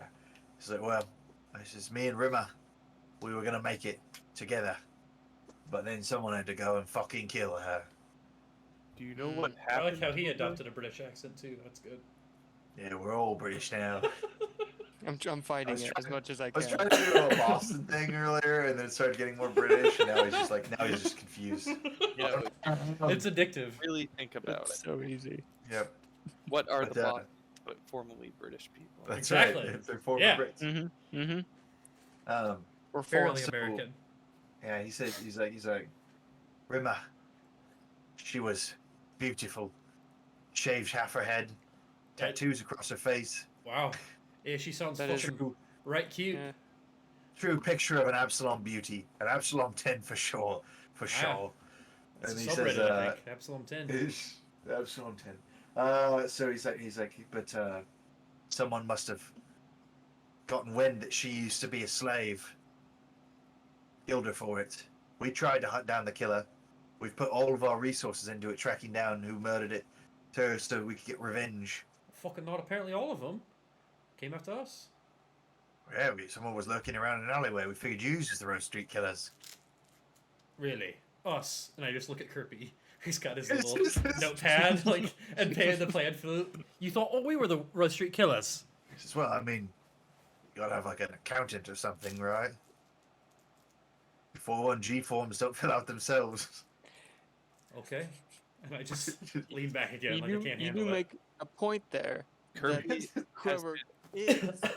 It's like, well, it's just me and Rimmer. We were gonna make it together, but then someone had to go and fucking kill her. Do you know what I happened? like how he to her? adopted a British accent too. That's good. Yeah, we're all British now. I'm fighting was it as trying- much as I I was can. trying to do a Boston thing earlier, and then it started getting more British, and now he's just confused. Yeah, It's addictive. really think about It's it. so easy. Yep, What are But, the bots but formerly British people? that's Exactly. right. They're former Yeah. Brits. Mm-hmm. Mm-hmm. We're Fairly forced. American. Yeah, he says he's like, Rimmer. She was beautiful. Shaved half her head, That- tattoos across her face. Wow. Yeah, she sounds That is fucking True, right cute. Yeah. true picture of an Absalom beauty, an Absalom 10 for sure, That's And a he subreddit, says, I think. Absalom 10. Is Absalom 10. So he's like, but someone must have gotten wind that she used to be a slave. Killed her for it. We tried to hunt down the killer. We've put all of our resources into it, tracking down who murdered it, so we could get revenge. Fucking not. Apparently, all of them came after us. Yeah, someone was lurking around in an alleyway. We figured you was the Rose Street Killers. Really? us, and I just look at Kirby. He's got his little notepad, like, and paying the plan flute. You thought, oh, we were the Road Street Killers. He says, well, I mean, you gotta have like an accountant or something, right? 401G forms don't fill out themselves. Okay. And I just lean back again, You like I do, can't you handle do it. make a point there. Kirby That has whoever been is probably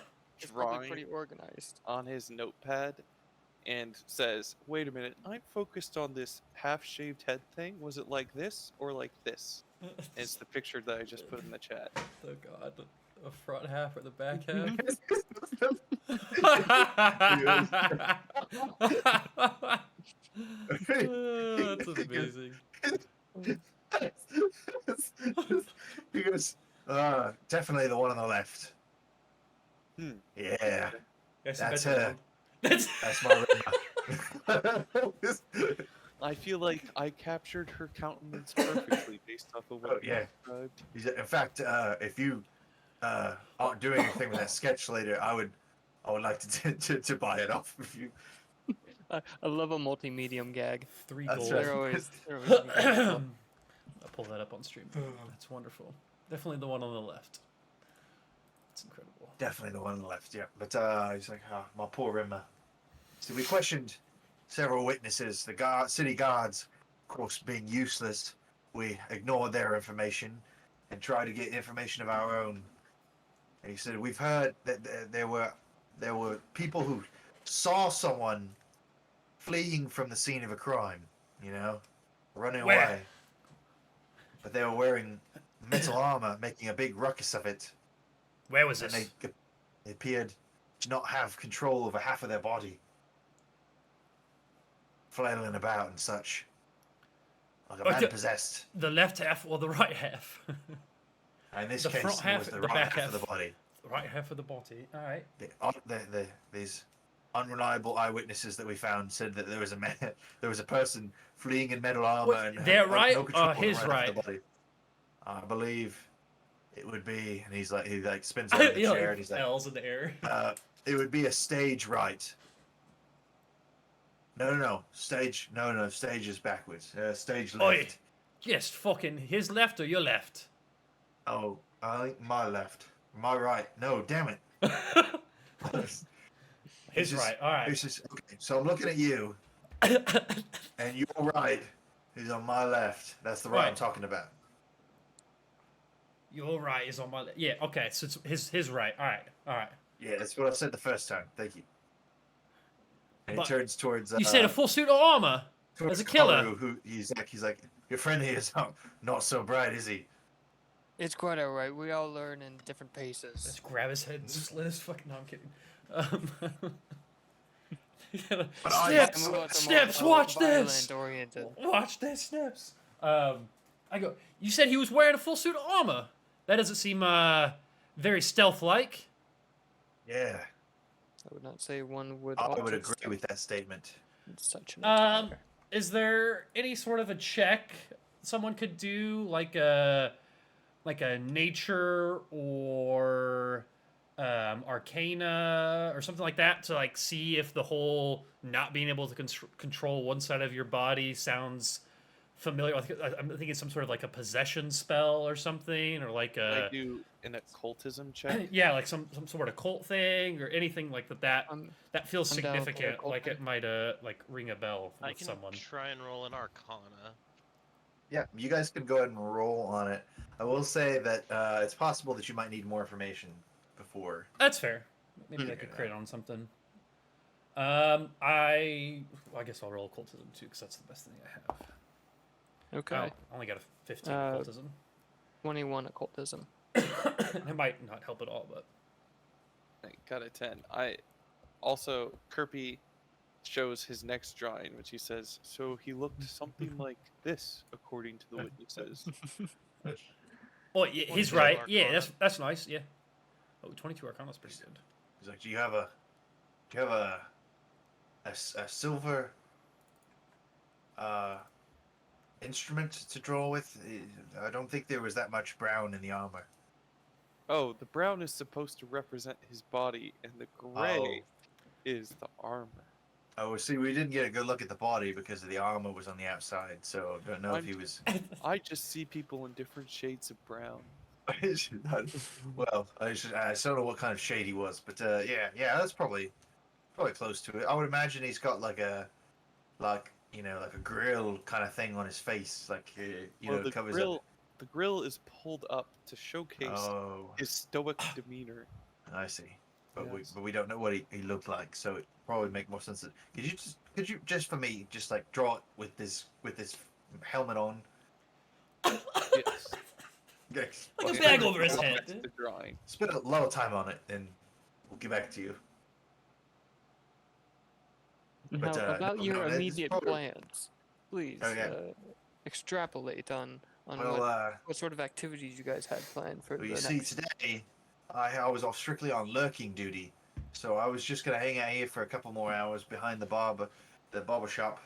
drawing pretty organized. on his notepad and says, wait a minute, I'm focused on this half-shaved head thing. Was it like this or like this? And it's the picture that I just put in the chat. Oh god, the front half or the back half? That's amazing. He goes, definitely the one on the left. Hmm. Yeah, Yes, That's better her. one. That's that's my I feel like I captured her countenance perfectly based off of what Oh, you yeah. described. In fact, if you aren't doing anything with that sketch later, I would like to buy it off of you. I love a multi-medium gag. 3 That's gold. right. They're always I'll pull that up on stream. That's wonderful. Definitely the one on the left. It's incredible. Definitely the one on the left, yeah. But he's like, oh, my poor Rimmer. So we questioned several witnesses. The city guards, of course, being useless, we ignored their information and tried to get information of our own. And he said, we've heard that there were people who saw someone fleeing from the scene of a crime, running Where? away. But they were wearing metal armor, making a big ruckus of it. Where was And this? they appeared to not have control over half of their body. Flailing about and such. Like a man Okay. possessed. The left half or the right half? And in this The case, front it half, was the the right back half of half. the body. The right half of the body. Alright. These unreliable eyewitnesses that we found said that there was a person fleeing in metal armor Wait, and their had right no or control over his half right? of the body. I believe it would be, and he spins out of the He, chair and he's like, L's in the air. it would be a stage right. No. Stage is backwards. Stage left. Oi. Yes, fucking his left or your left? Oh, I think my left. My right. No, damn it. His It's just- right, alright. It's just, okay, so I'm looking at you, and your right is on my left. That's the right I'm Right. talking about. Your right is on my left. Yeah, okay, so it's his right. Alright. Yeah, that's what I said the first time. Thank you. And But he turns towards. You said a full suit of armor towards as a killer. Karu, who he's like, your friend here is not so bright, is he? It's quite alright. We all learn in different paces. Let's grab his head and slit his fucking. No, I'm kidding. Snips, watch this. Oriented. Watch this, Snips. I go. You said he was wearing a full suit of armor. That doesn't seem very stealth-like. Yeah, I would not say one would. I ought would to agree stealth with that statement. in such an Um, attire. Is there any sort of a check someone could do, like a nature or arcana or something like that, to like see if the whole not being able to control one side of your body sounds familiar? I'm thinking some sort of like a possession spell or something, or like I a do an occultism check. yeah, like some sort of cult thing or anything like that. That feels I'm down for a significant, cult like thing. it might like ring a bell I with can someone. try and roll an Arcana. Yeah, you guys can go ahead and roll on it. I will say that it's possible that you might need more information before. That's fair. Maybe I Okay. could crit on something. I guess I'll roll occultism too, because that's the best thing I have. Okay. Oh, I only got a 15 Uh, occultism. 21 occultism. It might not help at all, but I got a 10. I also Kirby shows his next drawing, which he says, so he looked something like this, according to the witnesses. oh, yeah, he's 22 right. Arcana. Yeah, that's nice. Yeah. Oh, 22 Arcana's pretty good. He's like, do you have a silver instrument to draw with? I don't think there was that much brown in the armor. Oh, the brown is supposed to represent his body, and the gray Oh. is the armor. Oh, see, we didn't get a good look at the body because the armor was on the outside, so don't know if he was. I just see people in different shades of brown. Well, I don't know what kind of shade he was, but yeah, that's probably close to it. I would imagine he's got like a like a grill kind of thing on his face, like Well, the covers grill, up. the grill is pulled up to showcase Oh, his stoic demeanor. I see. But Yes. we don't know what he looked like, so it probably make more sense. Could you just for me just like draw it with this helmet on? Yes. Yes. Like a Well, bag spend over his lot- head. That's the drawing. Spend a lot of time on it, and we'll get back to you. Now, But, about no, your it's immediate probably- plans, please Oh, yeah. extrapolate on Well, what sort of activities you guys had planned for well, the you see, next. today I was off strictly on lurking duty, so I was just gonna hang out here for a couple more hours behind the barber shop,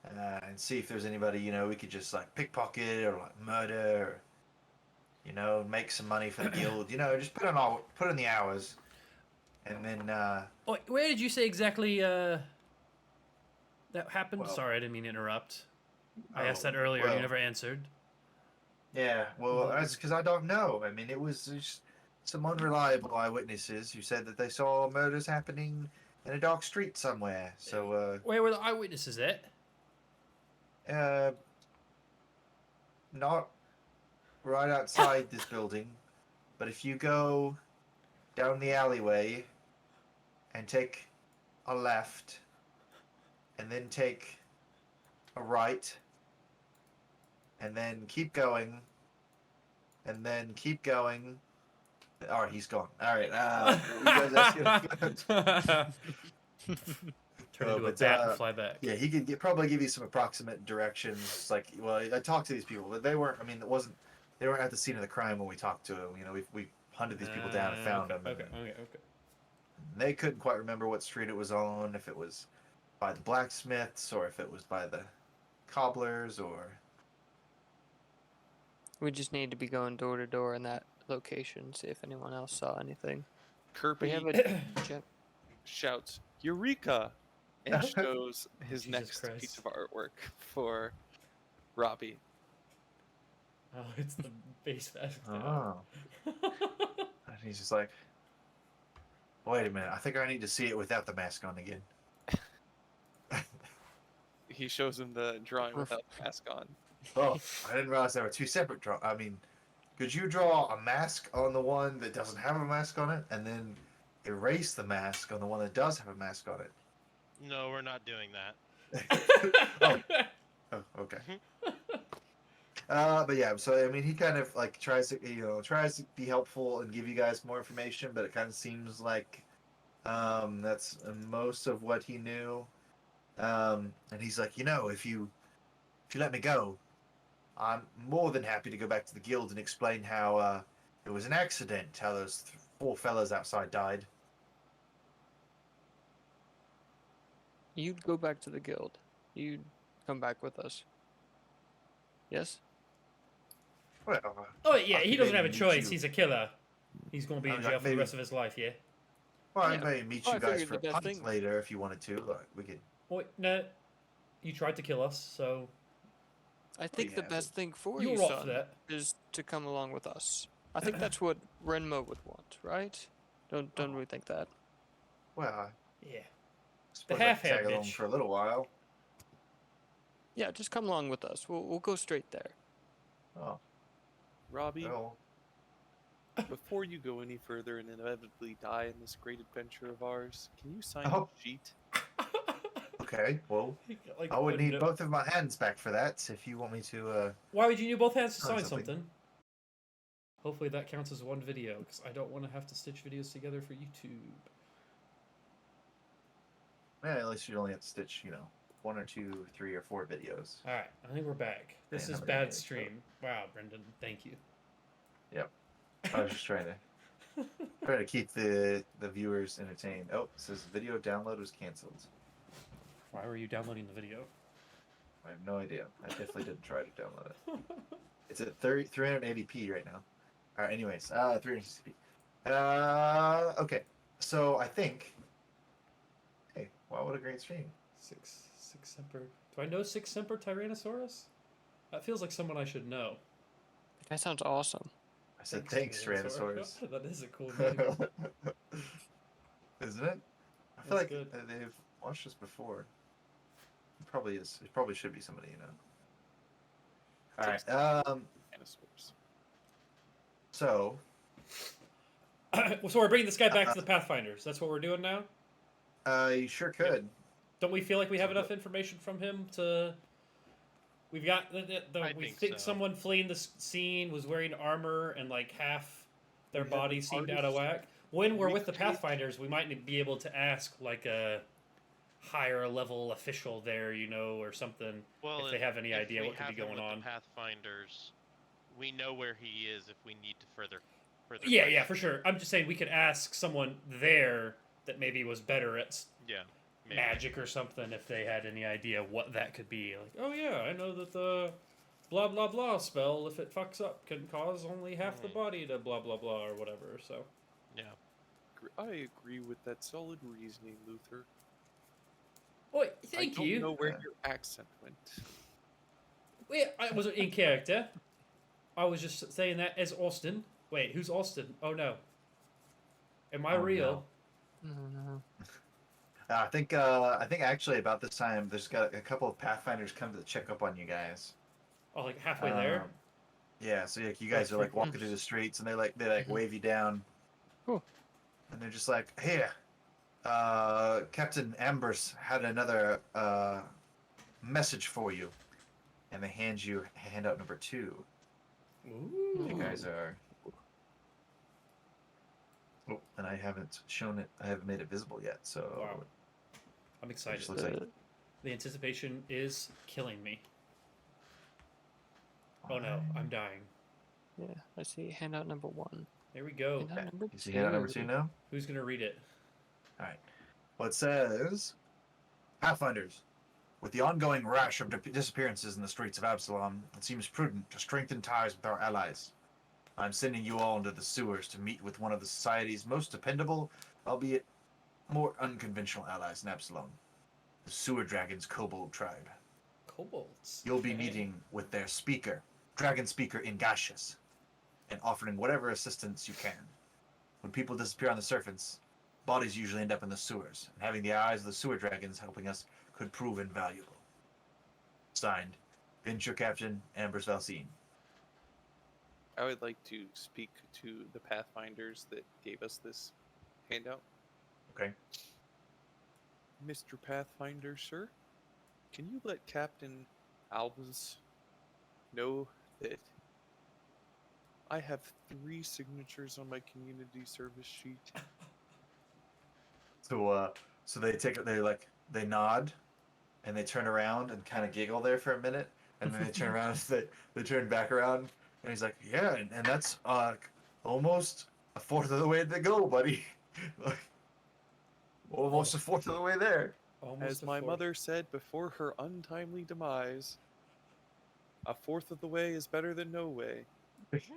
and see if there's anybody we could just like pickpocket or like murder, or make some money for the guild. Just put in the hours, and then Oh, where did you say exactly that happened? Well- Sorry, I didn't mean to interrupt. I asked that earlier. well, You never answered. Yeah, well, But- that's because I don't know. I mean, it was just some unreliable eyewitnesses who said that they saw murders happening in a dark street somewhere. So, Where were the eyewitnesses at? not right outside this building, but if you go down the alleyway and take a left, and then take a right, and then keep going, and then keep going. All right, he's gone. All right, you guys ask him. Turn Oh, into a but, bat and fly back. Yeah, he could probably give you some approximate directions. Like, well, I talked to these people, but they weren't. I mean, they weren't at the scene of the crime when we talked to them. We hunted these people down and found them. Okay. and They couldn't quite remember what street it was on. If it was by the blacksmiths or if it was by the cobblers or. We just need to be going door to door in that location, see if anyone else saw anything. Kirby We have a gen- shouts "Eureka!" and shows his Jesus next Christ. piece of artwork for Robbie. Oh, it's the base mask. Oh. And he's just like, wait a minute. I think I need to see it without the mask on again. He shows him the drawing without the mask on. Oh, I didn't realize there were two separate draw. I mean, could you draw a mask on the one that doesn't have a mask on it, and then erase the mask on the one that does have a mask on it? No, we're not doing that. Oh, okay. But yeah, so I mean, he kind of like tries to be helpful and give you guys more information, but it kind of seems like that's most of what he knew. And he's like, if you let me go, I'm more than happy to go back to the guild and explain how it was an accident, how those four fellas outside died. You'd go back to the guild. You'd come back with us. Yes? Well, Oh yeah, he could doesn't maybe have a meet choice. you. He's a killer. He's gonna be I in mean, jail for the maybe- rest of his life. Yeah. I Yeah. may meet Oh, you I guys figured for a the best pint thing- later if you wanted to. Like, we could. Wait, no. You tried to kill us, so I think the yeah, best thing for you you, were off for son, that. is to come along with us. I think that's what Renmo would want, right? Don't we think that? Well, I Yeah. suppose I could half-head tag along bitch. for a little while. Yeah, just come along with us. We'll go straight there. Oh, Robbie, well. before you go any further and inevitably die in this great adventure of ours, can you sign Oh. a sheet? Okay, well, Like, I would need no- both of my hands back for that if you want me to. Why would you need both hands to Sign sign something. something? Hopefully that counts as one video, because I don't want to have to stitch videos together for YouTube. Yeah, at least you only have to stitch, 1 or 2, 3 or 4 videos. All right, I think we're back. This Yeah, is how many bad days? stream. Wow, Brendan, thank you. I was just trying to keep the viewers entertained. Oh, it says video download was canceled. Why were you downloading the video? I have no idea. I definitely didn't try to download it. It's at 380p right now. All right. Anyways, 360p. Okay. So I think. Hey, wow! What a great stream. Six Semper. Do I know Six Semper Tyrannosaurus? That feels like someone I should know. That sounds awesome. I said thanks, Tyrannosaurus. That is a cool name. Isn't it? I That's feel like good. they've watched this before. It probably is. It probably should be somebody you know. All right. Dinosaurs. So So we're bringing this guy back to the Pathfinders. That's what we're doing now? you sure could. Don't we feel like we have enough information from him to... We've got... I we think think so. someone fleeing the scene was wearing armor and like half their We have body an seemed out of artist. whack. When we're We with the could- Pathfinders, we might be able to ask like a higher level official there, you know, or something, Well, if they have any idea we what could be have him going with on. The Pathfinders, we know where he is if we need to further. Yeah, question for him. sure. I'm just saying we could ask someone there that maybe was better at Yeah. Maybe. magic or something if they had any idea what that could be. Like, oh yeah, I know that the blah blah blah spell, if it fucks up, can cause only half the Mhm. body to blah blah blah or whatever. So Yeah. I agree with that solid reasoning, Luther. oh, thank I don't you. know where your accent went. Wait, I wasn't in character. I was just saying that as Austin. Wait, who's Austin? Oh no. Am I Oh, real? No. I think actually about this time there's got a couple of Pathfinders come to check up on you guys. Oh, like halfway there. Yeah, so like, you guys are like walking through the streets and they Mhm. wave you down. Cool. And they're just like, "Here, Captain Ambrose had another message for you," and they hand you handout number 2. Ooh. You guys are. Oh, and I haven't shown it. I haven't made it visible yet. So Wow. I'm it excited. just looks like. The anticipation is killing me. Oh no, I'm dying. Yeah, I see handout number 1. There we go. Handout number You see handout number 2 now? Who's gonna read it? All right. Well, it says, Pathfinders, with the ongoing rash of disappearances in the streets of Absalom, it seems prudent to strengthen ties with our allies. I'm sending you all into the sewers to meet with one of the society's most dependable, albeit more unconventional allies in Absalom, the Sewer Dragons Kobold tribe. Kobolds. You'll be Okay. meeting with their speaker, Dragon Speaker Ingashus, and offering whatever assistance you can. When people disappear on the surface, bodies usually end up in the sewers, and having the eyes of the sewer dragons helping us could prove invaluable. Signed, Venture Captain Ambrose Valcine. I would like to speak to the Pathfinders that gave us this handout. Okay. Mr. Pathfinder, sir, can you let Captain Albus know that I have 3 signatures on my community service sheet? So they nod, and they turn around and kind of giggle there for a minute, and then they turn around and they turn back around, and he's like, "Yeah, and that's almost a fourth of the way to go, buddy. Like, almost a fourth of the way there." Almost As a my fourth. mother said before her untimely demise, a fourth of the way is better than no way.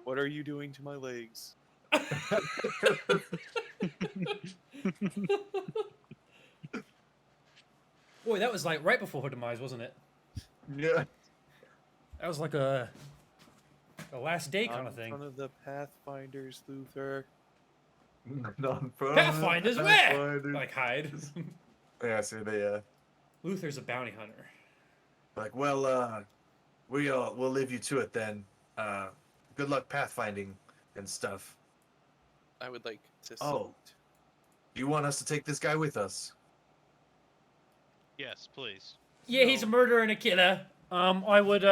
What are you doing to my legs? Boy, that was like right before her demise, wasn't it? Yeah. That was like a last day kind Not of in thing. front of the Pathfinders, Luther. Pathfinders, where? Like hide. Yeah, so they Luther's a bounty hunter. like, well, we'll leave you to it then. Good luck pathfinding and stuff. I would like to Oh. salute. You want us to take this guy with us? Yes, please. Yeah, he's a No. murderer and a killer. I would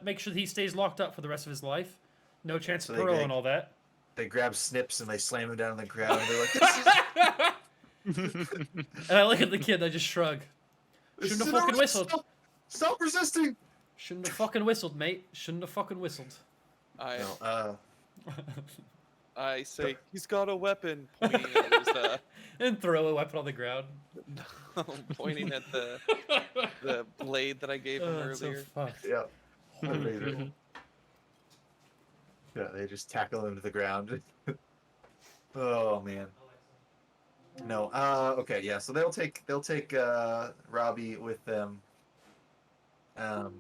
make sure that he stays locked up for the rest of his life. No chance So of they parole get- and all that. They grab Snips and they slam him down on the ground. And they're like, And I look at the kid and I just shrug. Shouldn't have fucking whistled. Stop resisting! Shouldn't have fucking whistled, mate. Shouldn't have fucking whistled. I No, I say he's got a weapon, pointing at his, And throw a weapon on the ground. pointing at the blade that I gave him That's so earlier. fucked. yeah. Amazing. Yeah, they just tackle him to the ground. Oh man. No. Okay. Yeah. So they'll take Robbie with them. And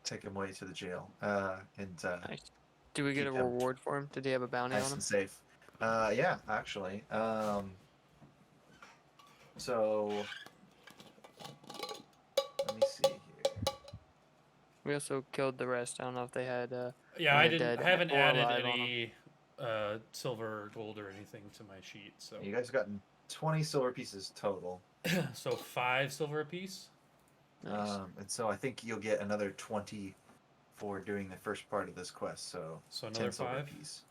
take him away to the jail. And Nice. Do we get a keep them reward for him? Did he have a bounty nice on him? and safe. Yeah. Actually. So let me see here. We also killed the rest. I don't know if they had Yeah, when I they're didn't. dead I haven't or added alive on 'em. any silver or gold or anything to my sheet. So You guys have gotten 20 silver pieces total. so 5 silver apiece. Nice. And so I think you'll get another 20 for doing the first part of this quest. So So 10 another silver 5. apiece.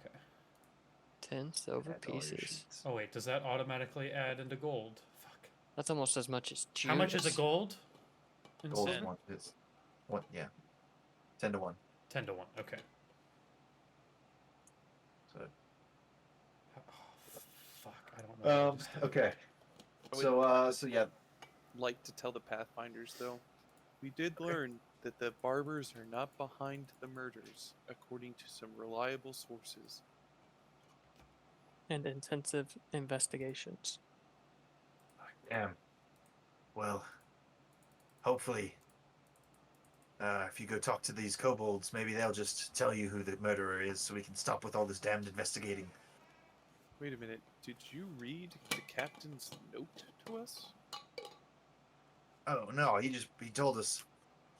Okay. 10 silver Add to all your pieces. sheets. Oh wait, does that automatically add into gold? Fuck. That's almost as much as Judas. How much is a gold? In Gold is silver? one. It's one. Yeah. 10 to 1. 10 to 1. Okay. So Oh, fuck, I don't know. what I just did. okay. I would So yeah. like to tell the Pathfinders, though, we did learn that the barbers are not behind the murders, according to some reliable sources. And intensive investigations. Damn. Well, hopefully, if you go talk to these kobolds, maybe they'll just tell you who the murderer is, so we can stop with all this damned investigating. Wait a minute, did you read the captain's note to us? Oh no, he told us,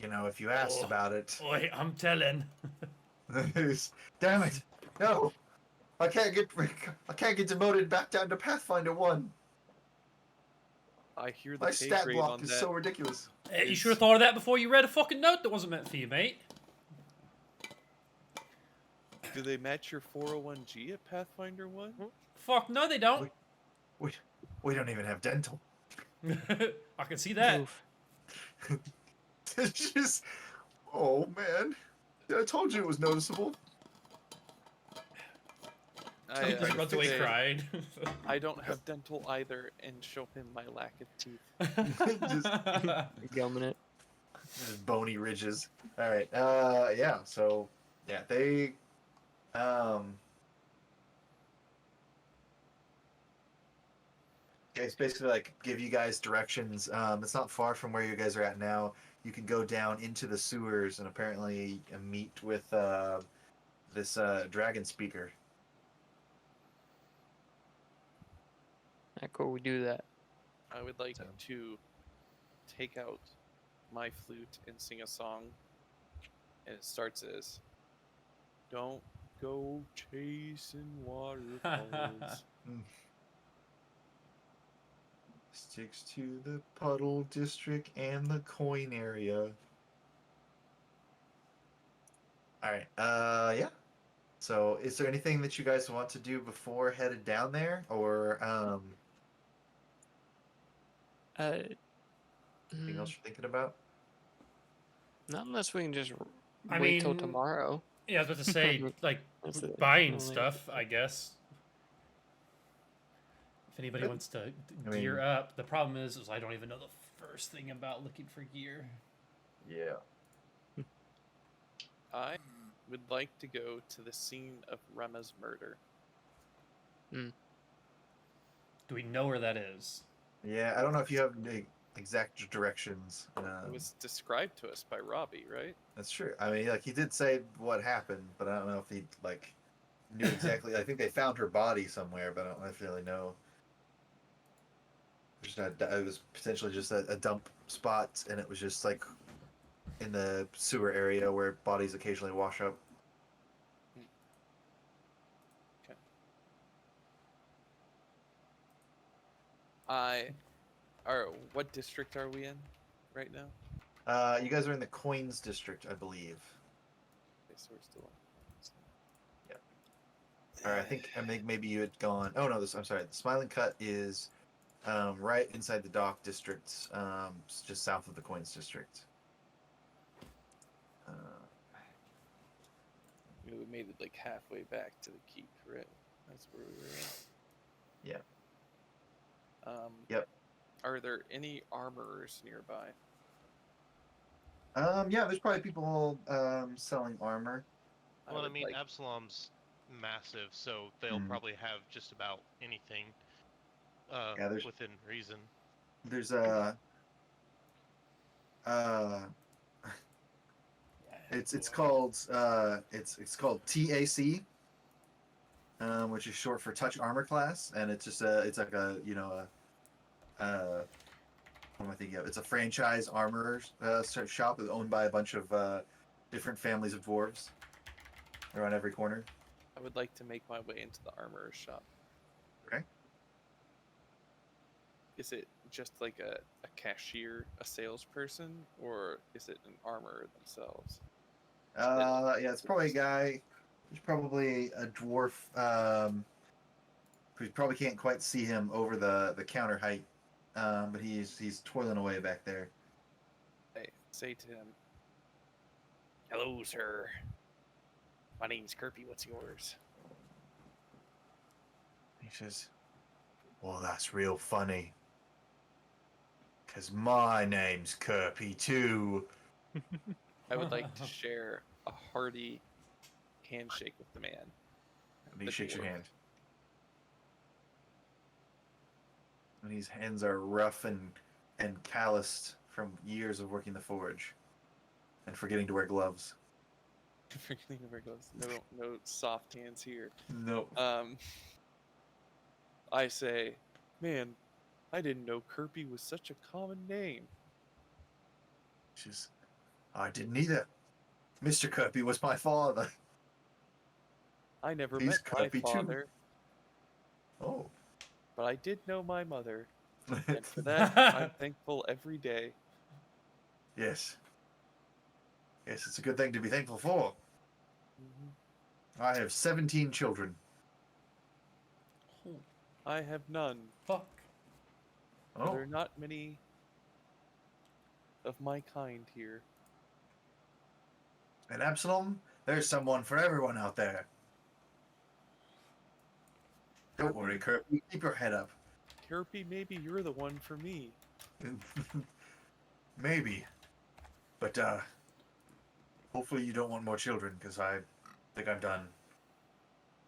if you asked Oh. about it. Oi, I'm telling. Damn it! No, I can't get demoted back down to Pathfinder 1. I hear the My pay stat grade block on is that. so ridiculous. Hey, you It's- should have thought of that before you read a fucking note that wasn't meant for you, mate. Do they match your 401g at Pathfinder 1? Fuck, no, they don't. We don't even have dental. I can see that. Oof. It's just, oh man, I told you it was noticeable. He just runs away crying. I don't have dental either, and show him my lack of teeth. Gumming it. Just bony ridges. All right. Yeah. So yeah, they it's basically like give you guys directions. It's not far from where you guys are at now. You can go down into the sewers and apparently meet with this dragon speaker. Alright, cool. We do that. I would like So- to take out my flute and sing a song. And it starts as, "Don't go chasing waterfalls." Sticks to the puddle district and the coin area. All right. Yeah. So, is there anything that you guys want to do before headed down there, or anything else you're thinking about? Not unless we can just I wait till mean, tomorrow. Yeah, I was about to say, like, That's the buying only- stuff, I guess. If anybody wants to I gear mean- up, the problem is I don't even know the first thing about looking for gear. Yeah. I would like to go to the scene of Rema's murder. Do we know where that is? Yeah. I don't know if you have the exact directions. It was described to us by Robbie, right? That's true. I mean, like he did say what happened, but I don't know if he like knew exactly. I think they found her body somewhere, but I don't necessarily know. Just not, it was potentially just a dump spot, and it was just like in the sewer area where bodies occasionally wash up. What district are we in right now? You guys are in the Coins district, I believe. Okay, so we're still on. Or I think maybe you had gone. Oh no, I'm sorry. The Smiling Cut is right inside the Dock district, just south of the Coins district. We made it like halfway back to the keep, right? That's where we were at. Yep. Are there any armorers nearby? Yeah, there's probably people selling armor. Well, I would mean, like- Absalom's massive, so they'll Mhm. probably have just about anything Yeah, there's within reason. there's a uh it's called it's called TAC, which is short for Touch Armor Class, and it's just it's like a what am I thinking of? It's a franchise armor shop that's owned by a bunch of different families of dwarves around every corner. I would like to make my way into the armorer's shop. Okay. Is it just like a cashier, a salesperson, or is it an armorer themselves? Yeah, it's probably a guy. There's probably a dwarf. You probably can't quite see him over the counter height, but he's toiling away back there. I say to him, "Hello, sir. My name's Kirby. What's yours?" He says, "Well, that's real funny, 'cause my name's Kirby too." I would like to share a hearty handshake with the man. And he The shakes your dwarf. hand. And his hands are rough and calloused from years of working the forge and forgetting to wear gloves. Forgetting to wear gloves. No soft hands here. No. I say, man, I didn't know Kirby was such a common name. She's, I didn't either. Mr. Kirby was my father. I never He's met my Kirby too. father, Oh. but I did know my mother, and for that I'm thankful every day. Yes. Yes, it's a good thing to be thankful for. Mhm. I have 17 children. Oh, I have none. fuck. But Oh. there are not many of my kind here. At Absalom, there's someone for everyone out there. Don't worry, Kirby. Keep your head up. Kirby, maybe you're the one for me. Maybe. But, hopefully you don't want more children, because I think I'm done.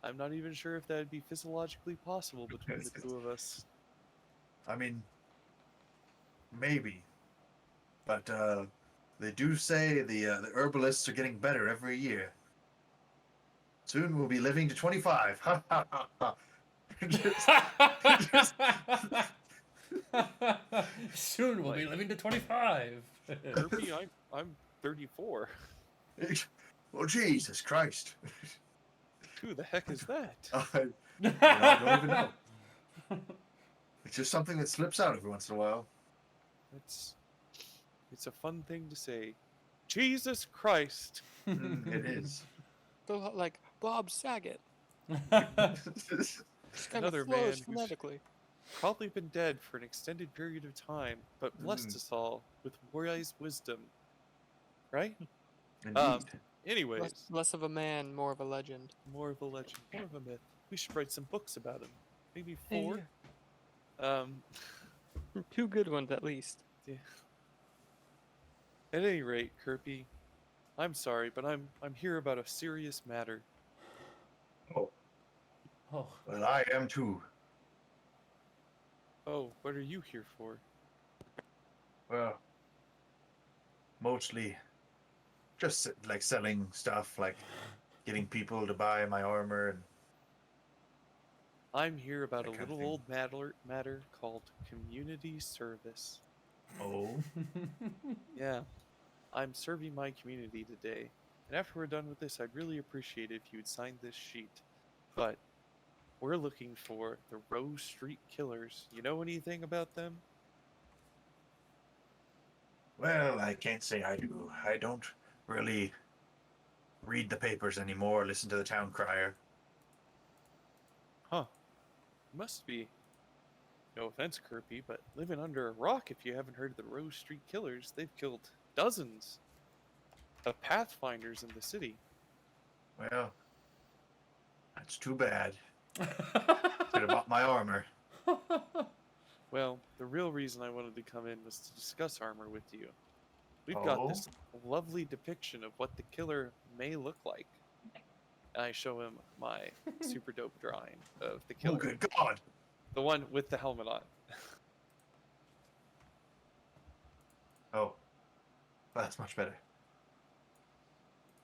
I'm not even sure if that would be physiologically possible between the two of us. I mean, maybe. But, they do say the herbalists are getting better every year. Soon we'll be living to 25. Ha ha ha ha. Just- Soon we'll be Like- living to 25. Kirby, I'm 34. Well, Jesus Christ. Who the heck is that? I don't even know. It's just something that slips out every once in a while. It's a fun thing to say. Jesus Christ! It is. Like Bob Saget. Just kind of Another flows man who's- phonetically. Probably been dead for an extended period of time, but blessed Mm. us all with wise wisdom. Right? Indeed. Anyways, Less of a man, more of a legend. more of a legend, more of a myth. We should write some books about him. Maybe Hey, 4. yeah. 2 good ones at least. Yeah. At any rate, Kirby, I'm sorry, but I'm here about a serious matter. Oh, Oh, well, I am too. Oh, what are you here for? Well, mostly just like selling stuff, like getting people to buy my armor and I'm here about That a kind of little thing. old matter called community service. oh, Yeah, I'm serving my community today, and after we're done with this, I'd really appreciate it if you'd sign this sheet. But we're looking for the Rose Street Killers. You know anything about them? well, I can't say I do. I don't really read the papers anymore, listen to the town crier. Huh. Must be. No offense, Kirby, but living under a rock if you haven't heard of the Rose Street Killers. They've killed dozens of Pathfinders in the city. Well, that's too bad. Could have bought my armor. Well, the real reason I wanted to come in was to discuss armor with you. We've got this lovely depiction of what the killer may look like. and I show him my super dope drawing of the Oh, killer, good God! the one with the helmet on. Oh, that's much better.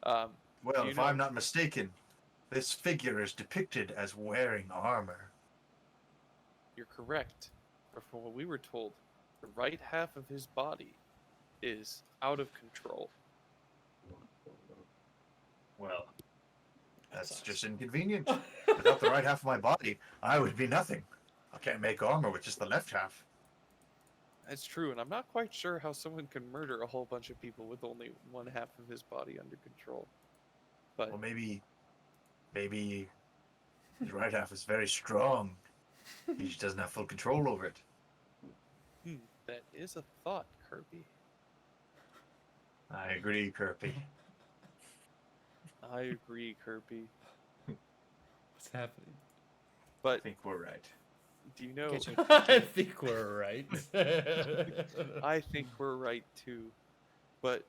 Um, Well, you if know- I'm not mistaken, this figure is depicted as wearing armor. you're correct, but from what we were told, the right half of his body is out of control. Well, that's sucks. just inconvenient. Without the right half of my body, I would be nothing. I can't make armor with just the left half. That's true, and I'm not quite sure how someone can murder a whole bunch of people with only one half of his body under control. But Well, maybe his right half is very strong. He just doesn't have full control over it. that is a thought, Kirby. I agree, Kirby. I agree, Kirby. What's happening? I But think we're right. do you know? Get you. I think we're right. I think we're right too. But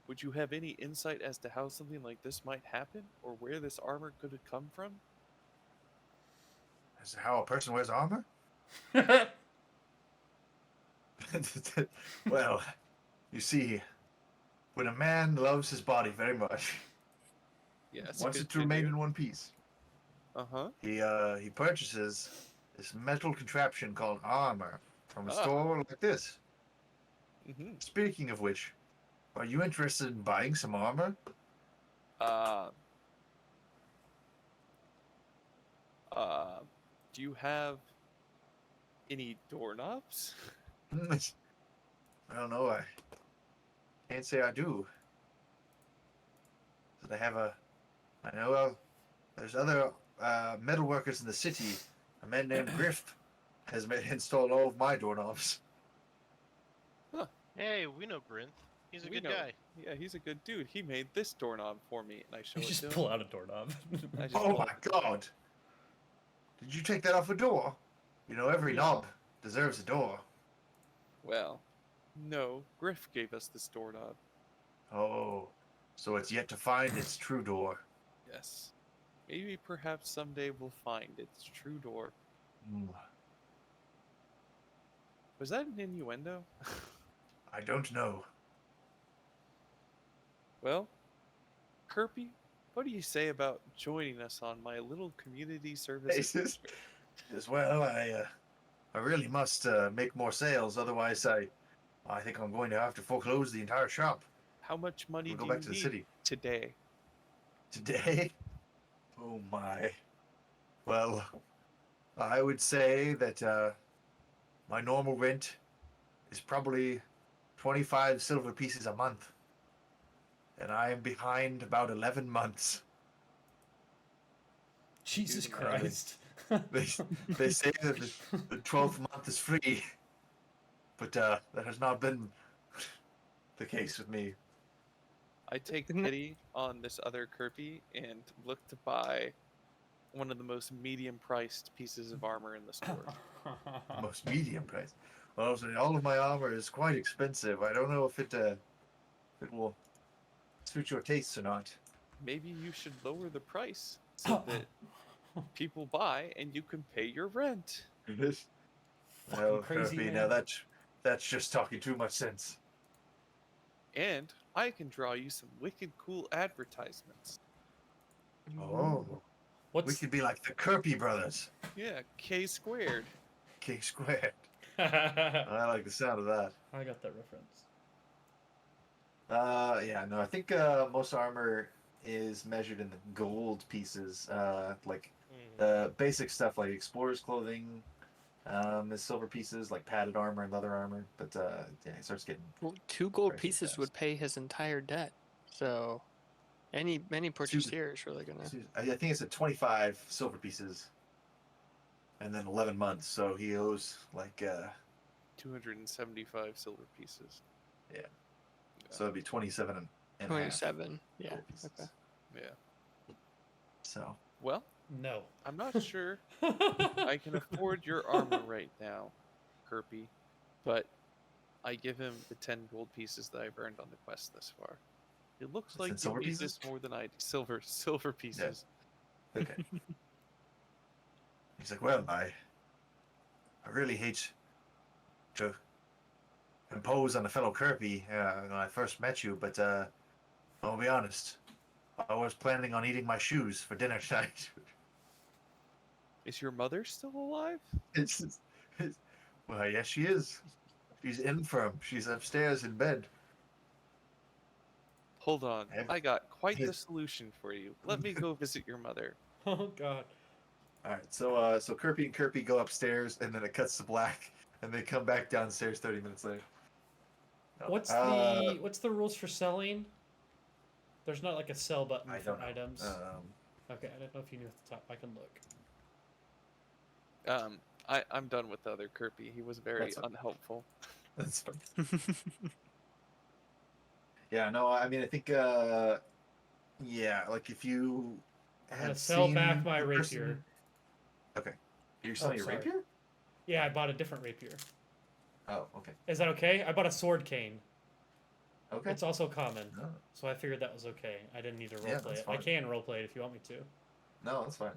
would you have any insight as to how something like this might happen, or where this armor could have come from? Is how a person wears armor? Well, you see, when a man loves his body very much, Yes. wants it to remain in one piece, he purchases this metal contraption called armor from a Ah. store like this. Mm-hmm. Speaking of which, are you interested in buying some armor? Do you have any doorknobs? I don't know. I can't say I do. But I know there's other metal workers in the city. A man named Griff has installed all of my doorknobs. Hey, we know Grinth. He's a We good know. guy. Yeah, he's a good dude. He made this doorknob for me, and I show You it just to him. pull out a doorknob. I just Oh pull my out- God! Did you take that off a door? You know, every No. knob deserves a door. Well, no. Griff gave us this doorknob. Oh, so it's yet to find its true door. Yes. Maybe perhaps someday we'll find its true door. Hmm, Was that an innuendo? I don't know. Well, Kirby, what do you say about joining us on my little community service? As well, I really must make more sales. Otherwise, I think I'm going to have to foreclose the entire shop. How much money We'll do go back you to the need city today? today. Oh my. Well, I would say that my normal rent is probably 25 silver pieces a month, and I am behind about 11 months. Jesus Dude, Christ. They say that the 12th month is free, but that has not been the case with me. I take Isn't it- pity on this other Kirby and look to buy one of the most medium-priced pieces of armor in the store. Most medium price. Well, so all of my armor is quite expensive. I don't know if it will suit your tastes or not. Maybe you should lower the price so that people buy and you can pay your rent. Well, crazy Kirby, man. now that's just talking too much sense. And I can draw you some wicked cool advertisements. Oh, we What's could be like the Kirby brothers. Yeah, K squared. K squared. I I like the sound of that. got that reference. Yeah, no, I think most armor is measured in the gold pieces. Like basic stuff like explorer's clothing is silver pieces, like padded armor and leather armor. But yeah, it starts getting Well, 2 gold Pricey pieces fast. would pay his entire debt. So, any purchase Susan- here is really gonna. I think it's at 25 silver pieces, and then 11 months. So he owes like 275 silver pieces. so it'd be 27 and a half 27. Yeah. gold pieces. Okay. Yeah. So Well, No. I'm not sure I can afford your armor right now, Kirby, but I give him the 10 gold pieces that I've earned on the quest thus far. It looks It's like in you silver need pieces? this more than I do. Silver pieces. Okay. He's like, well, I really hate to impose on a fellow Kirby when I first met you, but I'll be honest. I was planning on eating my shoes for dinner tonight. Is your mother still alive? it's, well, yes, she is. She's infirm. She's upstairs in bed. Hold on. Ev- I got quite the Yes. solution for you. Let me go visit your mother. Oh god. All right, so Kirby and Kirby go upstairs, and then it cuts to black, and they come back downstairs 30 minutes later. No, What's the rules for selling? There's not like a sell button I for don't know. items. Okay, I don't know if you knew at the top. I can look. I'm done with the other Kirby. He was very That's okay. unhelpful. That's fine. Yeah, no, I mean, I think, yeah, like if you I'm had gonna sell back seen my the rapier. person- Okay, you're selling your sorry. rapier? Yeah, I bought a different rapier. Oh, okay, Is that okay? I bought a sword cane. okay. It's also common, No, so I figured that was okay. I didn't need to Yeah, roleplay that's it. I fine. can roleplay it if you want me to. no, that's fine.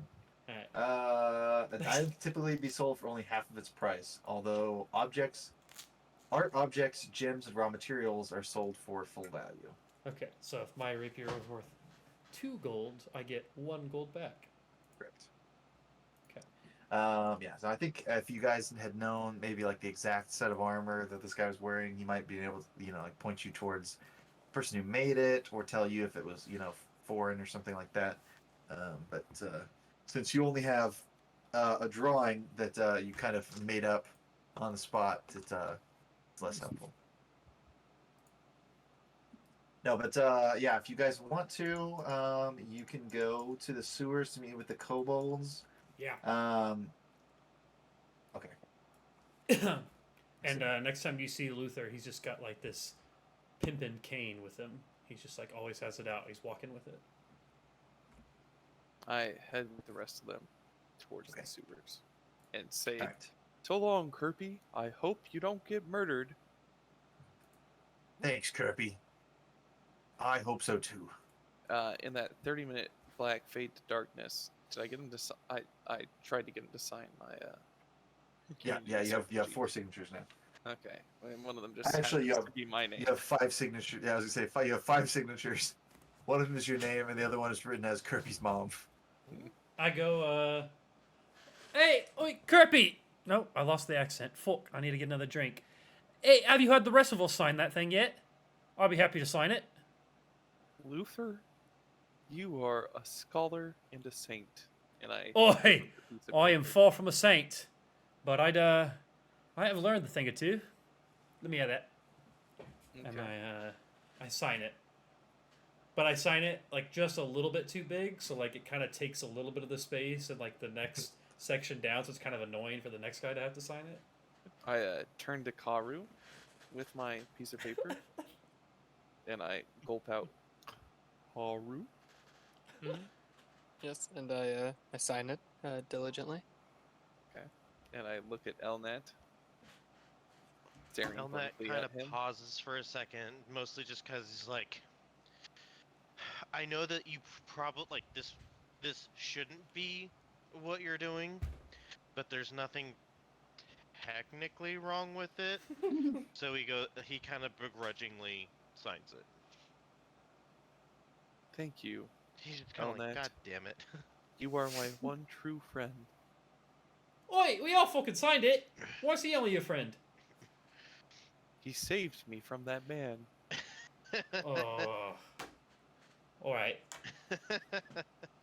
Alright. And I typically be sold for only half of its price, although art objects, gems, and raw materials are sold for full value. Okay, so if my rapier was worth 2 gold, I get 1 gold back. Correct. Okay. Yeah, so I think if you guys had known maybe like the exact set of armor that this guy was wearing, he might be able to, like point you towards the person who made it, or tell you if it was, foreign or something like that. But since you only have a drawing that you kind of made up on the spot, it's less helpful. No, but yeah, if you guys want to, you can go to the sewers to meet with the kobolds. Yeah. Okay. And next time you see Luther, he's just got like this pimpin' cane with him. He's just like always has it out. He's walking with it. I head with the rest of them towards Okay. the sewers and say, All right. "So long, Kirby. I hope you don't get murdered." Thanks, Kirby. I hope so too. In that 30-minute black fade to darkness, did I get him to? I tried to get him to sign my. Yeah, you have 4 signatures now. Okay, and one of them just Actually, happens to be my name. You have 5 signatures. Yeah, I was gonna say you have 5 signatures. One of them is your name, and the other one is written as Kirby's mom. I go, hey, oi, Kirby! No, I lost the accent. Fuck, I need to get another drink. Hey, have you had the rest of us sign that thing yet? I'll be happy to sign it. Luther, you are a scholar and a saint, and I. Oi! I am far from a saint, but I have learned a thing or two. Let me have that. And I sign it. But I sign it like just a little bit too big, so like it kind of takes a little bit of the space and like the next section down, so it's kind of annoying for the next guy to have to sign it. I turn to Karu with my piece of paper, and I gulp out, Karu. Yes, and I sign it diligently. And I look at Elnat, staring Elnat blankly kind at of him. pauses for a second, mostly just because he's like, I know that you probably like this shouldn't be what you're doing, but there's nothing technically wrong with it. So he kind of begrudgingly signs it. Thank you. He's just kind of like, Elnat. God damn it. You are my one true friend. Oi, we all fucking signed it. Why's he only your friend? He saved me from that man. Oh. Alright. I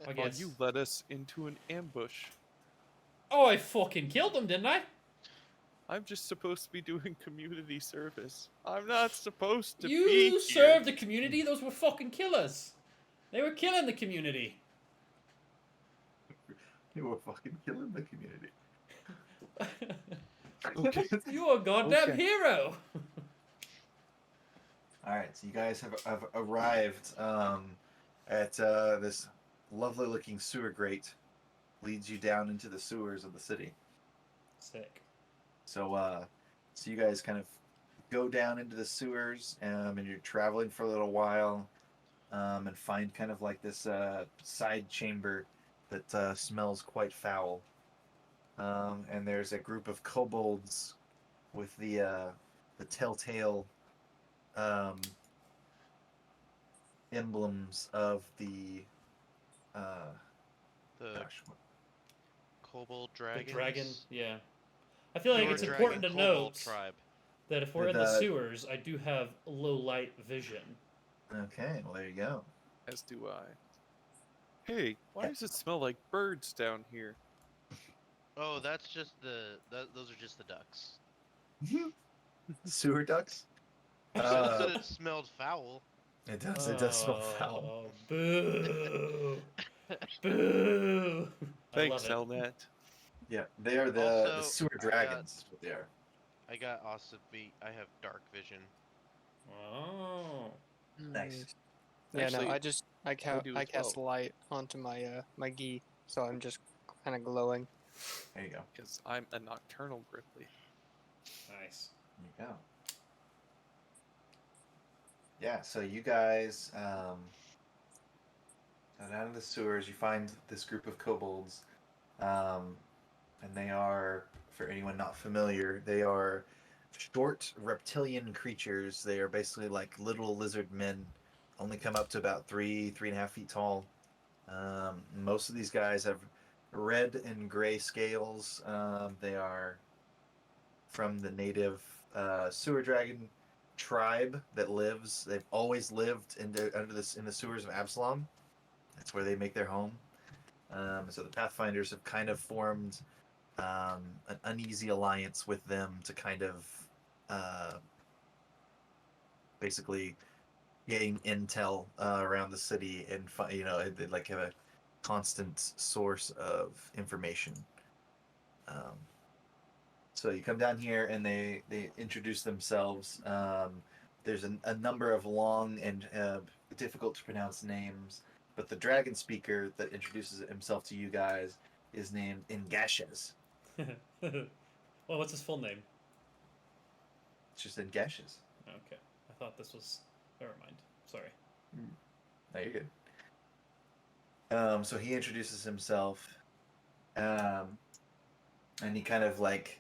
While guess. you led us into an ambush. Oh, I fucking killed him, didn't I? I'm just supposed to be doing community service. I'm not supposed to be You here. served the community. Those were fucking killers. They were killing the community. You were fucking killing the community. Okay. You are a goddamn Okay. hero. All right, so you guys have arrived at this lovely-looking sewer grate. Leads you down into the sewers of the city. Sick. So, so you guys kind of go down into the sewers, and you're traveling for a little while. and find kind of like this side chamber that smells quite foul. And there's a group of kobolds with the telltale emblems of the The gosh, kobold The dragons. dragon, yeah. I feel like Your it's dragon important to kobold note tribe. that if we're in the The- sewers, I do have low light vision. okay, well there you go. As do I. Hey, why does it smell like birds down here? Oh, that's just those are just the ducks. Sewer ducks. You said it smelled foul. It does. It does smell foul. Oh, boo! Boo! I Thanks, love it. Elnet. Yeah, they are the Also, sewer I got- dragons. Is what they are. I got awesome beat. I have dark vision. Oh. Nice. Yeah, Actually, no, I do as cast well. light onto my my gi, so I'm just kind of glowing. There you go. Because I'm a nocturnal gripply. Nice. There you go. Yeah, so you guys go down to the sewers. You find this group of kobolds, and they are, for anyone not familiar, they are short reptilian creatures. They are basically like little lizard men, only come up to about 3.5 feet tall. Most of these guys have red and gray scales. They are from the native sewer dragon tribe that lives. They've always lived in the sewers of Absalom. That's where they make their home. So the Pathfinders have kind of formed an uneasy alliance with them to kind of basically gain intel around the city and they like have a constant source of information. So you come down here and they introduce themselves. There's a number of long and difficult to pronounce names, but the dragon speaker that introduces himself to you guys is named Ingashes. Well, what's his full name? It's just Ingashes. Okay. I thought this was. Never mind. Sorry. No, you're good. So he introduces himself, and he kind of like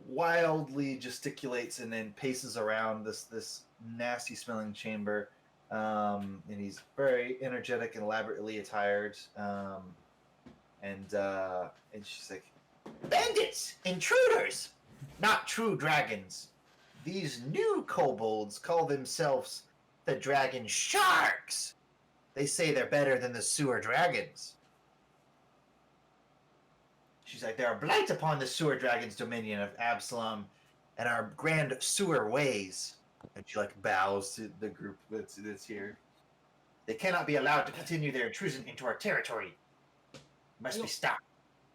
wildly gesticulates and then paces around this nasty smelling chamber. And he's very energetic and elaborately attired. And she's like, "Bandits, intruders, not true dragons. These new kobolds call themselves the Dragon Sharks. They say they're better than the sewer dragons." She's like, "They're a blight upon the sewer dragon's dominion of Absalom and our grand sewer ways." And she like bows to the group that's here. "They cannot be allowed to continue their intrusion into our territory. Must be stopped."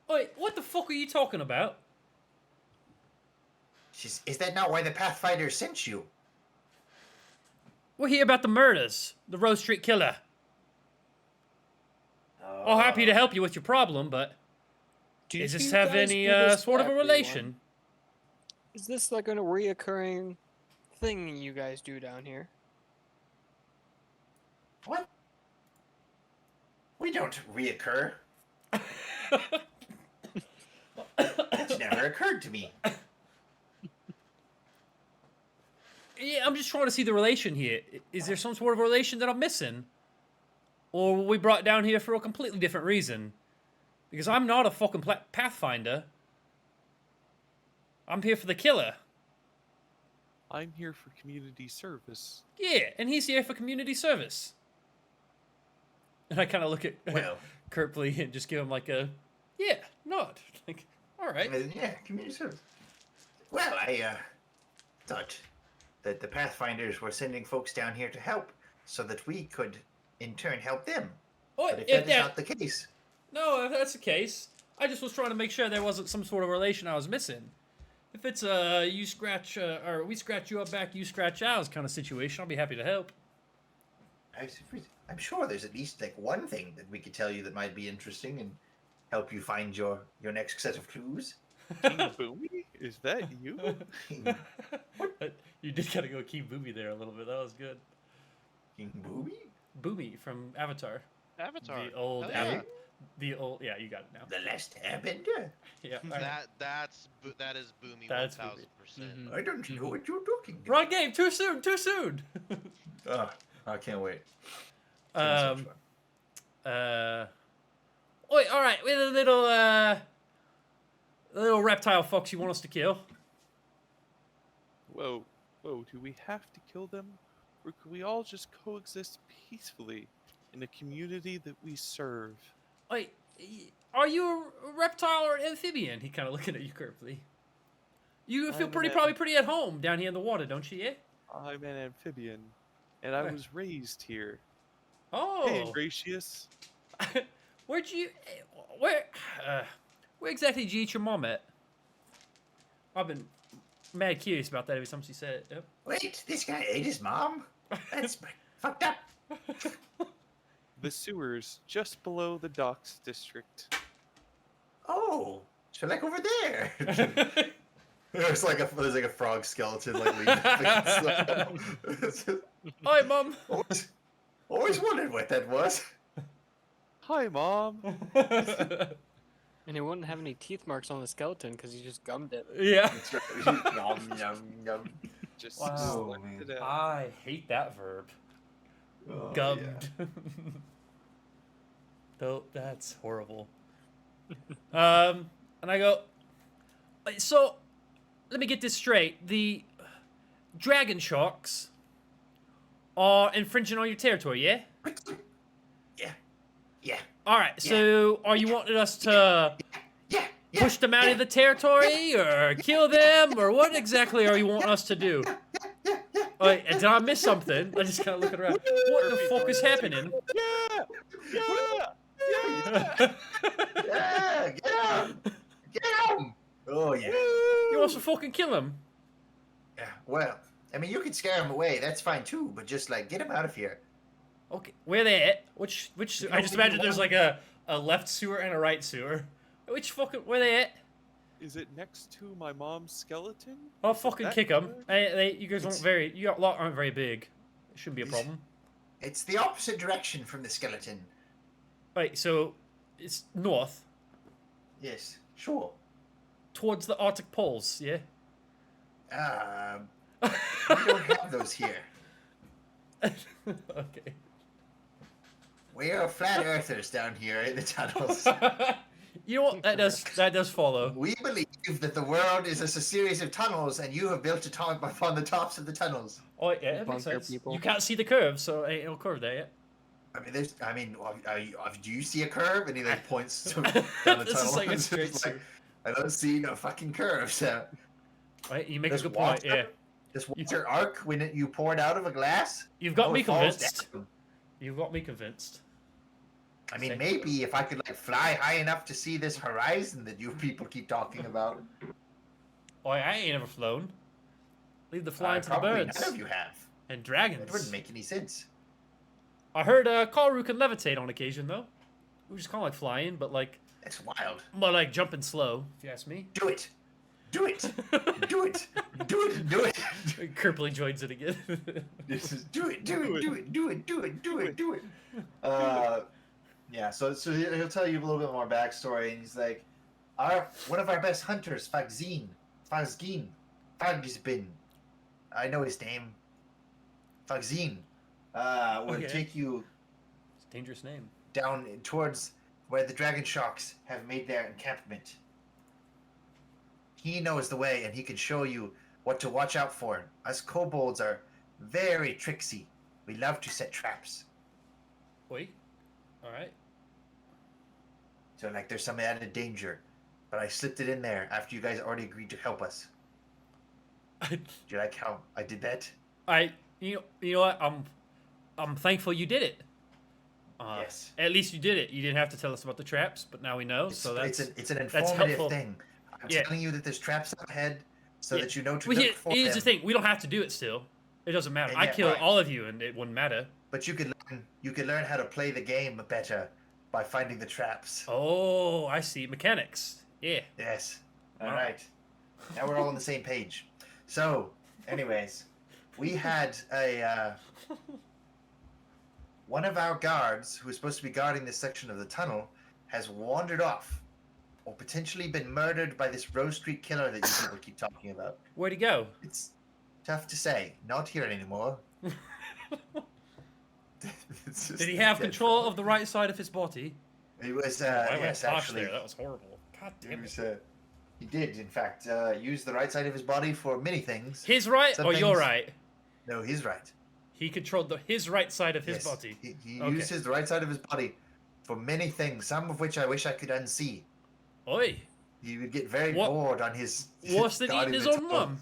Wait, what the fuck are you talking about? Is that not why the Pathfinder sent you? We're here about the murders. The Rose Street Killer. All happy to help you with your problem, but Do does you this have guys any do this sort for of a everyone? relation? Is this like a reoccurring thing you guys do down here? What? We don't reoccur. It's never occurred to me. Yeah, I'm just trying to see the relation here. Is there some sort of relation that I'm missing? Or were we brought down here for a completely different reason? Because I'm not a fucking Pathfinder. I'm here for the killer. I'm here for community service. Yeah, and he's here for community service. And I kind of look at Well, Kirpley and just give him like a, yeah, nod. Like, all right. yeah, community service. Well, I thought that the Pathfinders were sending folks down here to help so that we could, in turn, help them. Oh, But if that is not the case, no, if that's the case, I just was trying to make sure there wasn't some sort of relation I was missing. If it's you scratch or we scratch your back, you scratch ours kind of situation, I'll be happy to help. I'm sure there's at least like one thing that we could tell you that might be interesting and help you find your next set of clues. King Boomy? Is that you? You did kind of go Key Booby there a little bit. That was good. King Booby? Boomy from Avatar. Avatar. The old, Hell yeah. the old. Yeah, you got it now. The last airbender? Yeah. all right. That is Boomy That's 1000%. Mhm. I don't know what you're talking about. Wrong game. Too soon. Too soon. I can't wait. It's gonna be so fun. Wait. All right. We have a little reptile fox you want us to kill. Whoa, do we have to kill them? Or could we all just coexist peacefully in the community that we serve? Wait. Are you a reptile or an amphibian? He kind of looking at you curtly. You feel I'm probably pretty at home down here in the water, don't you? Yeah. I'm an amphibian, and I Right. was raised here. Oh. Hey, Ingratius. Where'd you? Where exactly did you eat your mom at? I've been mad curious about that every time she said it. Yep. Wait, this guy ate his mom? That's fucked up. The sewers just below the docks district. Oh, so like over there. There's like a frog skeleton like leaning. Hi, mom. Always wondered what that was. Hi, Mom. And he wouldn't have any teeth marks on the skeleton because he just gummed it. Yeah. Yum, yum, yum. Just Wow. slipped it out. I hate that verb. Oh, Gummed. Though that's horrible. And I go. "Wait, so, let me get this straight. The dragon sharks are infringing on your territory, yeah? Yeah. Yeah. All right. So, are you wanting us to Yeah. push them out of the territory, or kill them, or what exactly are you wanting us to do? Wait, did I miss something? I just kind of looking around. What the fuck is happening? Yeah! Yeah, get him! Get him! Oh, yeah. You want to fucking kill him? Yeah, well, I mean, you can scare him away. That's fine, too. But just, like, get him out of here. Okay, where they at? Which? I just imagine there's like a left sewer and a right sewer. Which fucking? Where they at? Is it next to my mom's skeleton? I'll Is it fucking that kick them. far? You guys aren't It's- very. You lot aren't very big. It shouldn't be a It's- problem. It's the opposite direction from the skeleton. Right, so it's north Yes, sure. towards the Arctic poles. Yeah. We don't have those here. Okay. We are flat earthers down here in the tunnels. You know what? That does follow. We believe that the world is a series of tunnels, and you have built a tunnel upon the tops of the tunnels. Oh yeah, that makes Bunker sense. people. You can't see the curve, so ain't no curve there yet. Do you see a curve? And he like points to down the This tunnel. is like a It's straight like, I don't see no fucking curve. So Right, you make Does a good point. water- Yeah, does water arc when you pour it out of a glass? you've got Oh, me it falls convinced. down. You've got me convinced. I mean, Same. maybe if I could like fly high enough to see this horizon that you people keep talking about. Oh, I ain't never flown. Leave the flying to the Probably birds none of you have. and It dragons. wouldn't make any sense. I heard Karu can levitate on occasion though, which is kind of like flying, but like That's wild. more like jumping slow. If you ask me. Do it. Do it. Do it. Do it. Do it. Kirpley joins it again. This is do it. Do it. Do it. Do it. Do it. Do it. Do it. Yeah. So he'll tell you a little bit more backstory, and he's like, one of our best hunters, Fagzin, Fagsbin. I know his name. Fagzin. Will Okay. take you It's a dangerous name. down towards where the dragon sharks have made their encampment. He knows the way, and he can show you what to watch out for. Us kobolds are very tricksy. We love to set traps. Wait. All right. So, like, there's some added danger. But I slipped it in there after you guys already agreed to help us. Do you like how I did that? You know what? I'm thankful you did it. Yes. At least you did it. You didn't have to tell us about the traps, but now we know. It's, So that's it's an that's informative helpful. thing. I'm Yeah. telling you that there's traps up ahead so Yeah. that you know to Well, look for here's them. the thing. We don't have to do it still. It doesn't matter. Yeah, I yeah, kill right. all of you, and it wouldn't matter. But you can learn how to play the game better by finding the traps. Oh, I see. Mechanics. Yeah. Yes. All Wow. right. Now we're all on the same page. So, anyways, we had a one of our guards, who is supposed to be guarding this section of the tunnel, has wandered off, or potentially been murdered by this Rose Street killer that you people keep talking about. Where'd he go? It's tough to say. Not here anymore. It's just Did he have dead control for- of the right side of his body? He was, Oh, I went yes, harsh actually. there. That was horrible. God He, damn was, it. he did, in fact, use the right side of his body for many things. His right Some or your things- right? No, he's right. He controlled his right side of his Yes, body. He Okay. used the right side of his body for many things, some of which I wish I could unsee. Oi, He would get very What- bored on his. worse than guarding eating his the own tunnel.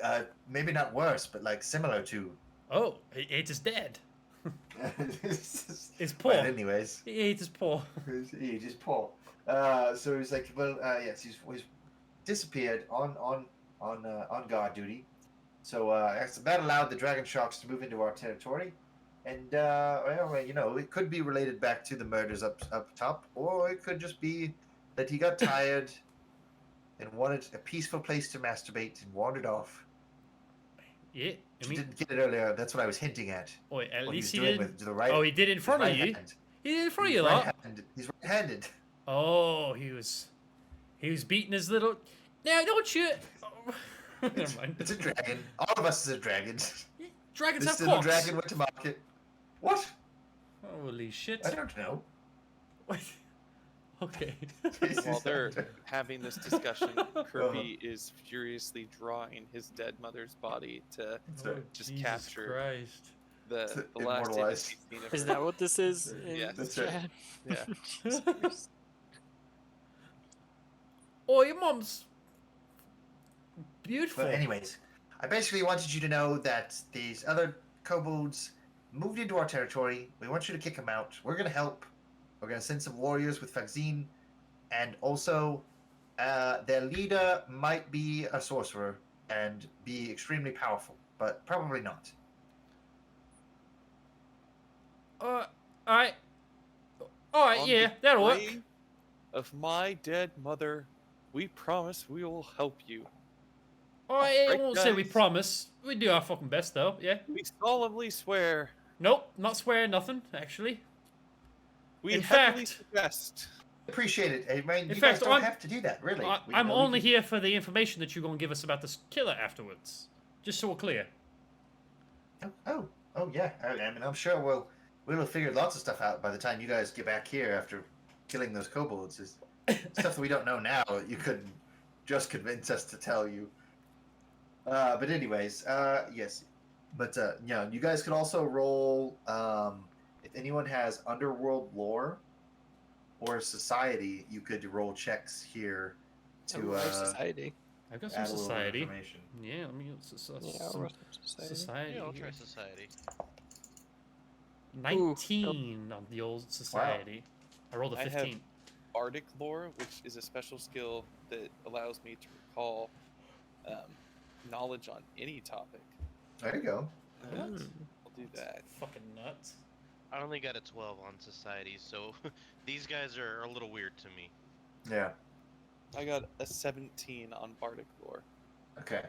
mum. Maybe not worse, but like similar to. Oh, he ate his dad. His paw. But anyways, He ate his paw. he just paw. So he's like, well, yes, he's disappeared on guard duty. So that allowed the dragon sharks to move into our territory, and well, you know, it could be related back to the murders up top, or it could just be that he got tired and wanted a peaceful place to masturbate and wandered off. Yeah, I You mean, didn't get it earlier. That's what I was hinting at. oi, at What least he he was doing did. with the right. Oh, he did in his front of right you. hand. He did in front of He's you, lot. right-handed. He's right-handed. Oh, he was beating his little. Now, don't you? Oh. Never mind. It's a dragon. All of us is a dragon. Dragons This have little cocks. dragon went to market. What? Holy shit! I don't know. What? Okay. While they're having this discussion, Kirby is furiously drawing his dead mother's body to Sorry. just Jesus capture Christ. the last image Immortalized. he's seen of Is her. that what this is in Yeah, that's right. chat? Yeah. Oh, your mom's beautiful. But anyways, I basically wanted you to know that these other kobolds moved into our territory. We want you to kick them out. We're gonna help. We're gonna send some warriors with Fagzine, and also their leader might be a sorcerer and be extremely powerful, but probably not. Alright. Alright, On yeah, the that'll work. grave Of my dead mother, we promise we will help you. Alright, I Right, won't say we guys. promise. We do our fucking best, though, yeah. We solemnly swear. Nope, not swearing nothing, actually. We In heavily fact- suggest. Appreciate it. I mean, you In guys fact, don't I'm- have to do that, really. I'm only here for the information that you're going to give us about this killer afterwards. Just so we're clear. Oh, yeah. I mean, I'm sure we'll have figured lots of stuff out by the time you guys get back here after killing those kobolds. Is stuff that we don't know now. You couldn't just convince us to tell you. But anyways, yes. But yeah, you guys could also roll. If anyone has underworld lore or society, you could roll checks here to Ooh, society. I've got some add a little bit of society. information. Yeah, let me get Yeah, I'll some roll some society. society. Yeah, I'll here. try society. 19 on the old society. I rolled a I have- 15. Bardic lore, which is a special skill that allows me to recall knowledge on any topic. There you go. What? I'll do that. Fucking nuts. I only got a 12 on society, so these guys are a little weird to me. Yeah. I got a 17 on Bardic lore. Okay.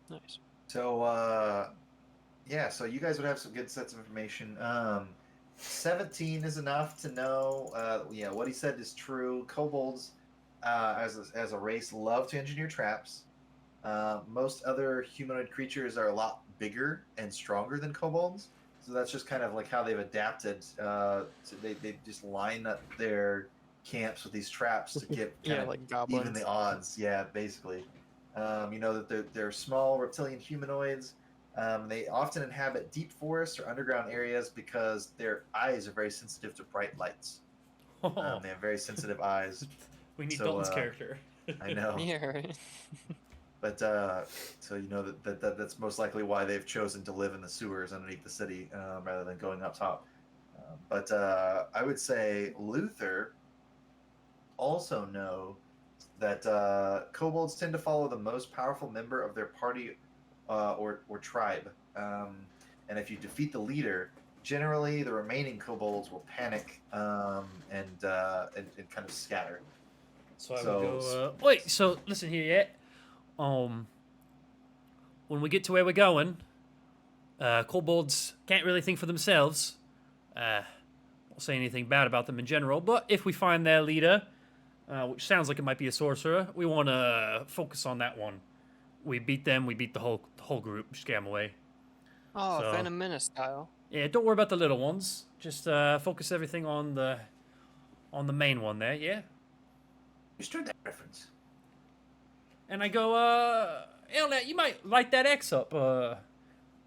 Nice. So yeah, so you guys would have some good sets of information. 17 is enough to know. Yeah, what he said is true. Kobolds, as a race, love to engineer traps. Most other humanoid creatures are a lot bigger and stronger than kobolds, so that's just kind of like how they've adapted. They just line up their camps with these traps to get Yeah, kind of like goblins. even the odds. Yeah, basically. You know that they're small reptilian humanoids. They often inhabit deep forests or underground areas because their eyes are very sensitive to bright lights. Oh, They have very sensitive eyes. we need so, Dalton's character. I know. Yeah, right. But so you know that's most likely why they've chosen to live in the sewers underneath the city rather than going up top. But I would say Luther also know that kobolds tend to follow the most powerful member of their party or tribe, and if you defeat the leader, generally the remaining kobolds will panic and kind of scatter. So I So- would go. Wait. So listen here, yeah. When we get to where we're going, Kobolds can't really think for themselves. Won't say anything bad about them in general, but if we find their leader, which sounds like it might be a sorcerer, we want to focus on that one. We beat them, we beat the whole group, scare them away. Oh, So- Phantom Menace style. Yeah, don't worry about the little ones. Just focus everything on the main one there, yeah? Understood that reference. And I go, Elnet, you might light that X up.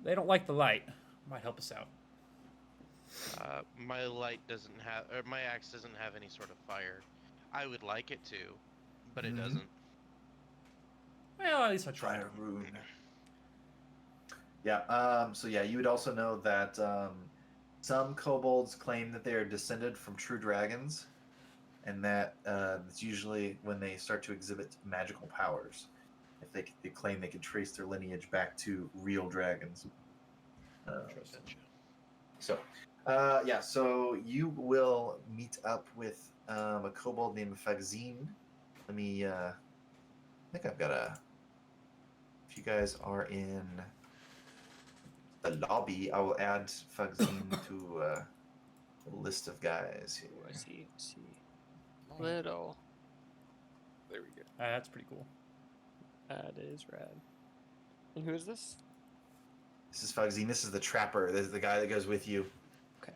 They don't like the light. Might help us out. My light doesn't have, or my axe doesn't have any sort of fire. I would like it to, but it Mhm. doesn't. Well, at least I tried. Fire rune. Yeah. So yeah, you would also know that some kobolds claim that they are descended from true dragons, and that it's usually when they start to exhibit magical powers. If they claim they can trace their lineage back to real dragons. Interesting. Gotcha. So, yeah. So you will meet up with a kobold named Fagzine. Let me. I think I've got a. If you guys are in the lobby, I will add Fagzine to a list of guys here. Ooh, I see. Little. There we go. That's pretty cool. That is rad. And who is this? This is Fagzine. This is the trapper. This is the guy that goes with you. Okay.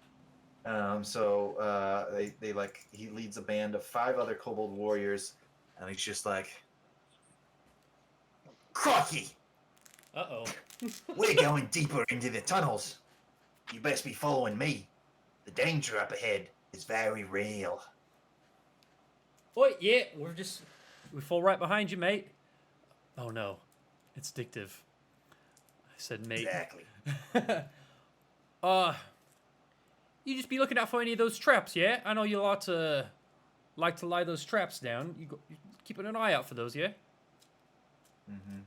So they like he leads a band of 5 other kobold warriors, and he's just like, "Crikey, Uh-oh. we're going deeper into the tunnels. You best be following me. The danger up ahead is very real." Oh, yeah, we fall right behind you, mate. Oh, no. It's addictive. I said mate. Exactly. You just be looking out for any of those traps, yeah? I know you like to lie those traps down. You keeping an eye out for those, yeah? Mm-hmm.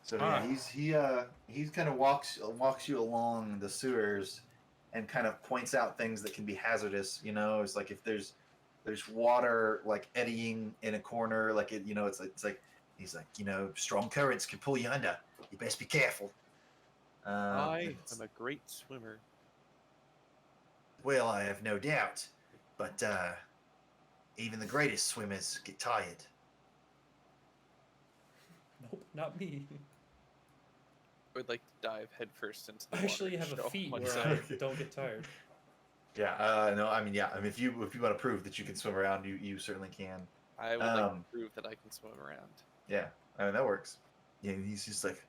So yeah, he kind of walks you along the sewers, and kind of points out things that can be hazardous. You know, it's like if there's water like eddying in a corner, like it's like he's like, strong currents can pull you under. You best be careful. I am a great swimmer. Well, I have no doubt, but even the greatest swimmers get tired. Nope, not me. I would like to dive headfirst into the I actually water have and a show feat myself. where I don't get tired. Yeah, no, I mean, yeah, I mean, if you want to prove that you can swim around, you certainly can. I would like to prove that I can swim around. Yeah, I mean, that works. Yeah, he's just like,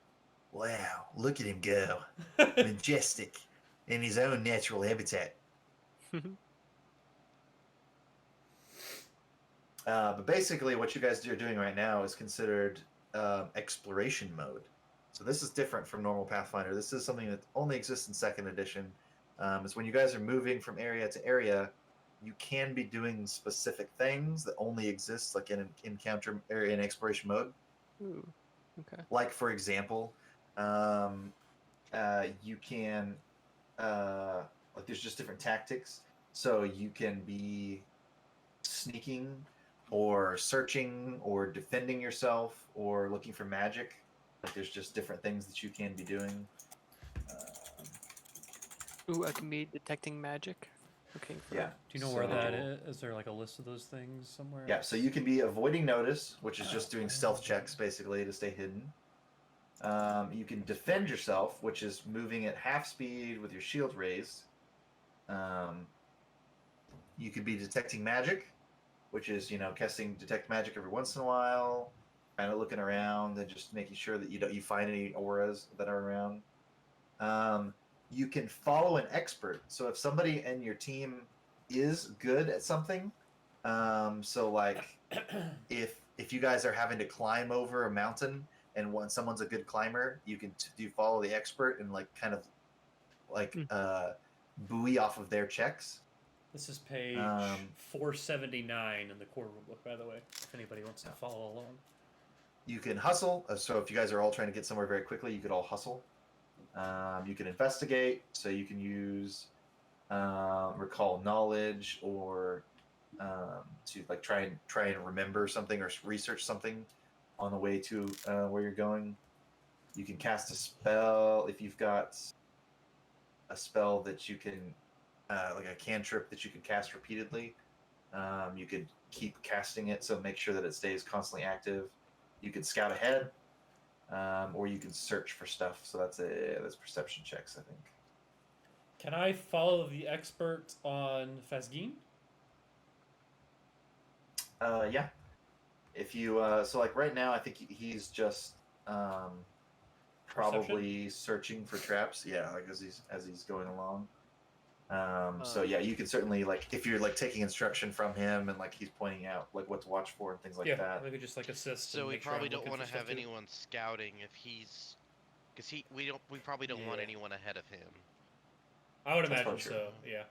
wow, look at him go, majestic, in his own natural habitat. But basically, what you guys are doing right now is considered exploration mode. So this is different from normal Pathfinder. This is something that only exists in 2nd edition. Is when you guys are moving from area to area, you can be doing specific things that only exist like in an encounter or in exploration mode. Ooh. Okay. Like for example, you can like there's just different tactics. So you can be sneaking, or searching, or defending yourself, or looking for magic. Like there's just different things that you can be doing. Ooh, I can be detecting magic. Okay. Yeah. Do you know where that So- is? Is there like a list of those things somewhere? Yeah, so you can be avoiding notice, which is just doing stealth checks basically to stay hidden. You can defend yourself, which is moving at half speed with your shield raised. You could be detecting magic, which is casting detect magic every once in a while, kind of looking around and just making sure that you find any auras that are around. You can follow an expert. So if somebody in your team is good at something, so like if you guys are having to climb over a mountain and when someone's a good climber, you can follow the expert and like kind of like buoy off of their checks. This is page 479 in the core rulebook, by the way, if anybody wants to follow along. You can hustle. So if you guys are all trying to get somewhere very quickly, you could all hustle. You can investigate. So you can use recall knowledge, or to like try and remember something or research something on the way to where you're going. You can cast a spell if you've got a spell that you can, like a cantrip that you can cast repeatedly. You could keep casting it, so make sure that it stays constantly active. You can scout ahead, or you can search for stuff. So that's perception checks, I think. Can I follow the expert on Fazgin? Yeah. If you so like right now, I think he's just probably searching for traps. Yeah, like as he's going along. So yeah, you can certainly like if you're like taking instruction from him and like he's pointing out like what to watch for and things like Yeah, that. we could just like assist. So and we make sure probably I'm don't looking want for to stuff have too. anyone scouting if he's, because we probably don't want Yeah. anyone ahead of him. I would That's imagine probably true. so. Yeah.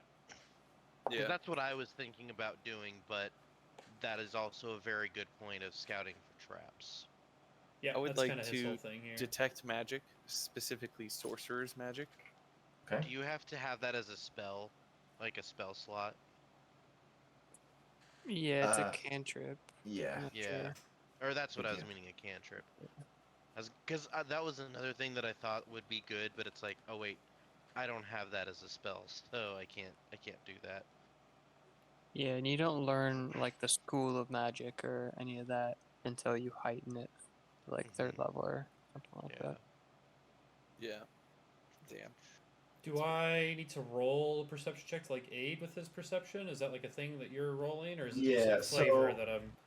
'Cause Yeah. that's what I was thinking about doing, but that is also a very good point of scouting for traps. Yeah, I would that's like kind of his whole to thing here. detect magic, specifically sorcerer's magic. Okay. Do you have to have that as a spell, like a spell slot? Yeah, it's a Uh, cantrip. Yeah. I'm not Yeah. sure. Or that's what I was Yeah. meaning, a cantrip. Because that was another thing that I thought would be good, but it's like, oh wait, I don't have that as a spell, so I can't do that. Yeah, and you don't learn like the school of magic or any of that until you heighten it to like third level or something like Yeah. that. Yeah. Damn. Do I need to roll a perception check to like aid with his perception? Is that like a thing that you're rolling, or is it just Yeah, like flavor so- that I'm?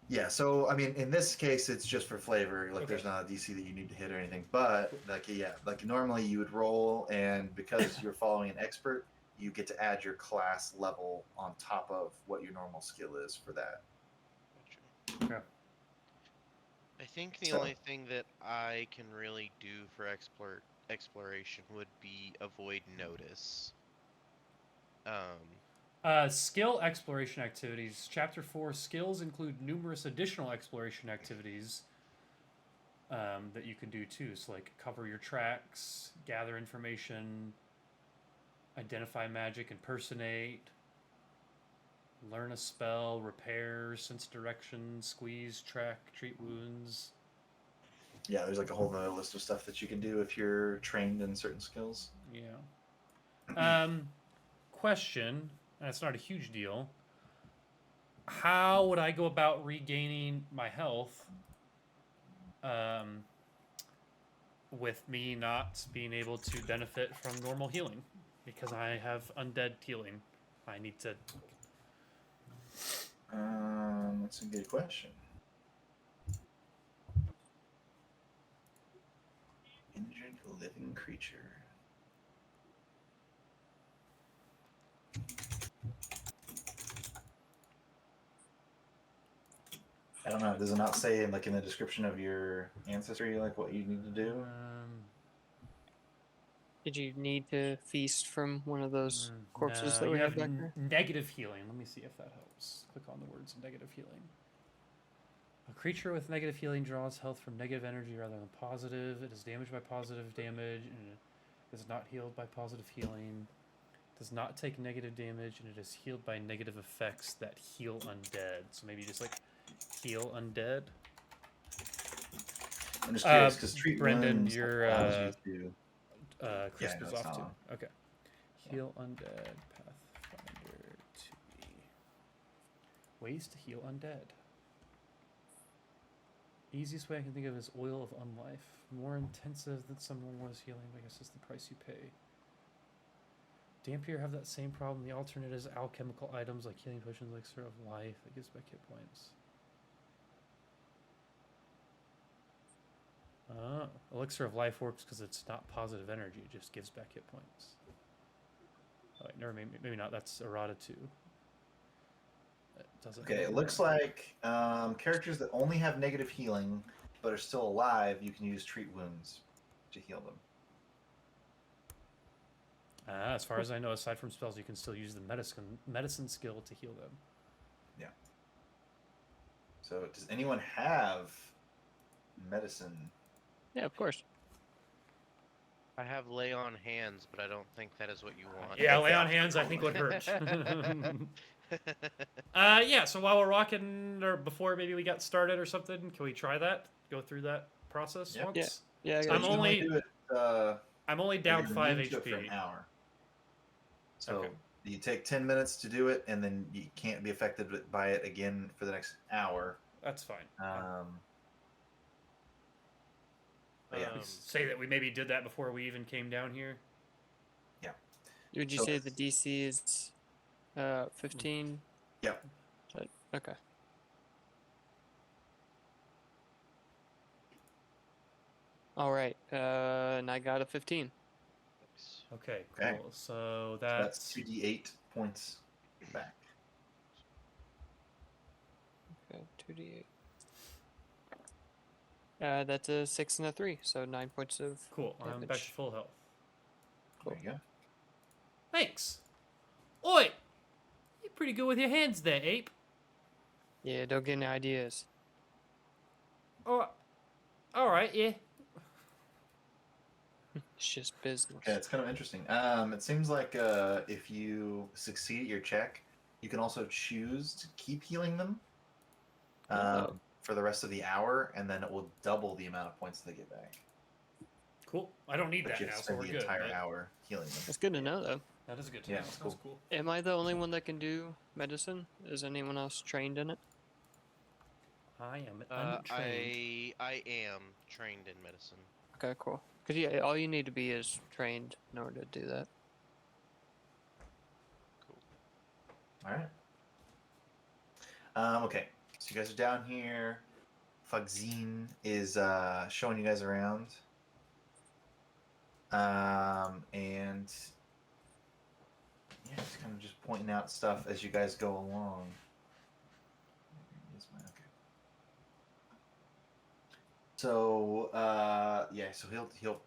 Yeah, so I mean, in this case, it's just for flavor. Like, Okay. there's not a DC that you need to hit or anything. But like, yeah, like normally you would roll, and because you're following an expert, you get to add your class level on top of what your normal skill is for that. Gotcha. Okay. I think the So- only thing that I can really do for exploration would be avoid notice. Skill exploration activities. Chapter 4 skills include numerous additional exploration activities that you can do too. So, like, cover your tracks, gather information, identify magic, impersonate, learn a spell, repair, sense direction, squeeze, track, treat wounds. Yeah, there's like a whole other list of stuff that you can do if you're trained in certain skills. Yeah. Question. And it's not a huge deal. How would I go about regaining my health with me not being able to benefit from normal healing? Because I have undead healing. I need to... That's a good question. Injured living creature. I don't know. Does it not say like in the description of your ancestry like what you need to do? Did you need to feast from one of those corpses no, that we you have have back there? negative healing. Let me see if that helps. Click on the words negative healing. A creature with negative healing draws health from negative energy rather than positive. It is damaged by positive damage and it is not healed by positive healing. It does not take negative damage and it is healed by negative effects that heal undead. So maybe just like heal undead. I'm just curious because treat Brendan, wounds your allows you to. Crisp no, is it's off not too. on. Okay. Heal undead. Pathfinder 2E. Ways to heal undead. Easiest way I can think of is oil of unlife. More intensive than some was healing, but I guess it's the price you pay. Dampier have that same problem. The alternate is alchemical items like healing potions, elixir of life that gives back hit points. Elixir of life works because it's not positive energy; it just gives back hit points. Oh, wait, never maybe not. That's errata too. It doesn't. Okay, it looks like characters that only have negative healing but are still alive, you can use treat wounds to heal them. As far as I know, aside from spells, you can still use the medicine skill to heal them. Yeah. So, does anyone have medicine? Yeah, of course. I have lay on hands, but I don't think that is what you want. Yeah, lay on hands I think would hurt. Yeah, so while we're walking, or before maybe we got started or something, can we try that? go through that process Yep. once? Yeah, I So got I'm you you. can only- do it. I'm only You're down 5 immune to it for an HP. hour. So Okay. you take 10 minutes to do it, and then you can't be affected by it again for the next hour. That's fine. But yeah. Say that we maybe did that before we even came down here. Would you So say it's- the DC is 15? Yep. Okay. All right. And I got a 15. Okay, Okay. cool. So That's that's 2d8 points back. Okay, 2d8. That's a 6 and a 3, so 9 points of cool. I'm back to damage. full health. Cool. There you go. Thanks. Oi! You're pretty good with your hands there, ape. Yeah, don't get any ideas. Oh, all right, yeah. It's just business. Okay, it's kind of interesting. It seems like if you succeed at your check, you can also choose to keep healing them Oh. for the rest of the hour, and then it will double the amount of points they get back. Cool. I don't need But that you now, have to so spend we're the good. entire but hour healing them. That's good to know, though. That is good to Yeah, know. it's That's cool. cool. Am I the only one that can do medicine? Is anyone else trained in it? I am untrained. I am trained in medicine. Okay, cool. Because, yeah, all you need to be is trained in order to do that. All right. Okay, so you guys are down here. Fugzine is showing you guys around. And yeah, it's kind of just pointing out stuff as you guys go along. Okay. So yeah, so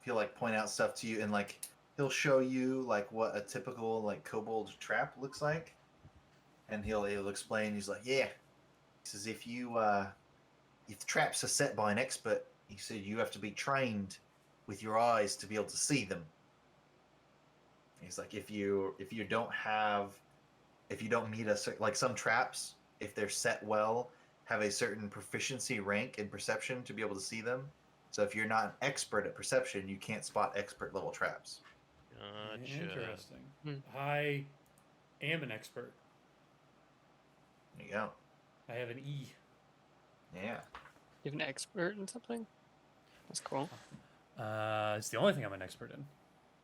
he'll like point out stuff to you, and like he'll show you like what a typical like kobold trap looks like, and he'll explain. He's like, yeah, he says if the traps are set by an expert, he said you have to be trained with your eyes to be able to see them. He's like, if you don't meet like some traps, if they're set well, have a certain proficiency rank in perception to be able to see them. So if you're not an expert at perception, you can't spot expert level traps. Gotcha. Interesting. Hmm. I am an expert. There you go. I have an E. Yeah. You have an expert in something? That's cool. It's the only thing I'm an expert in.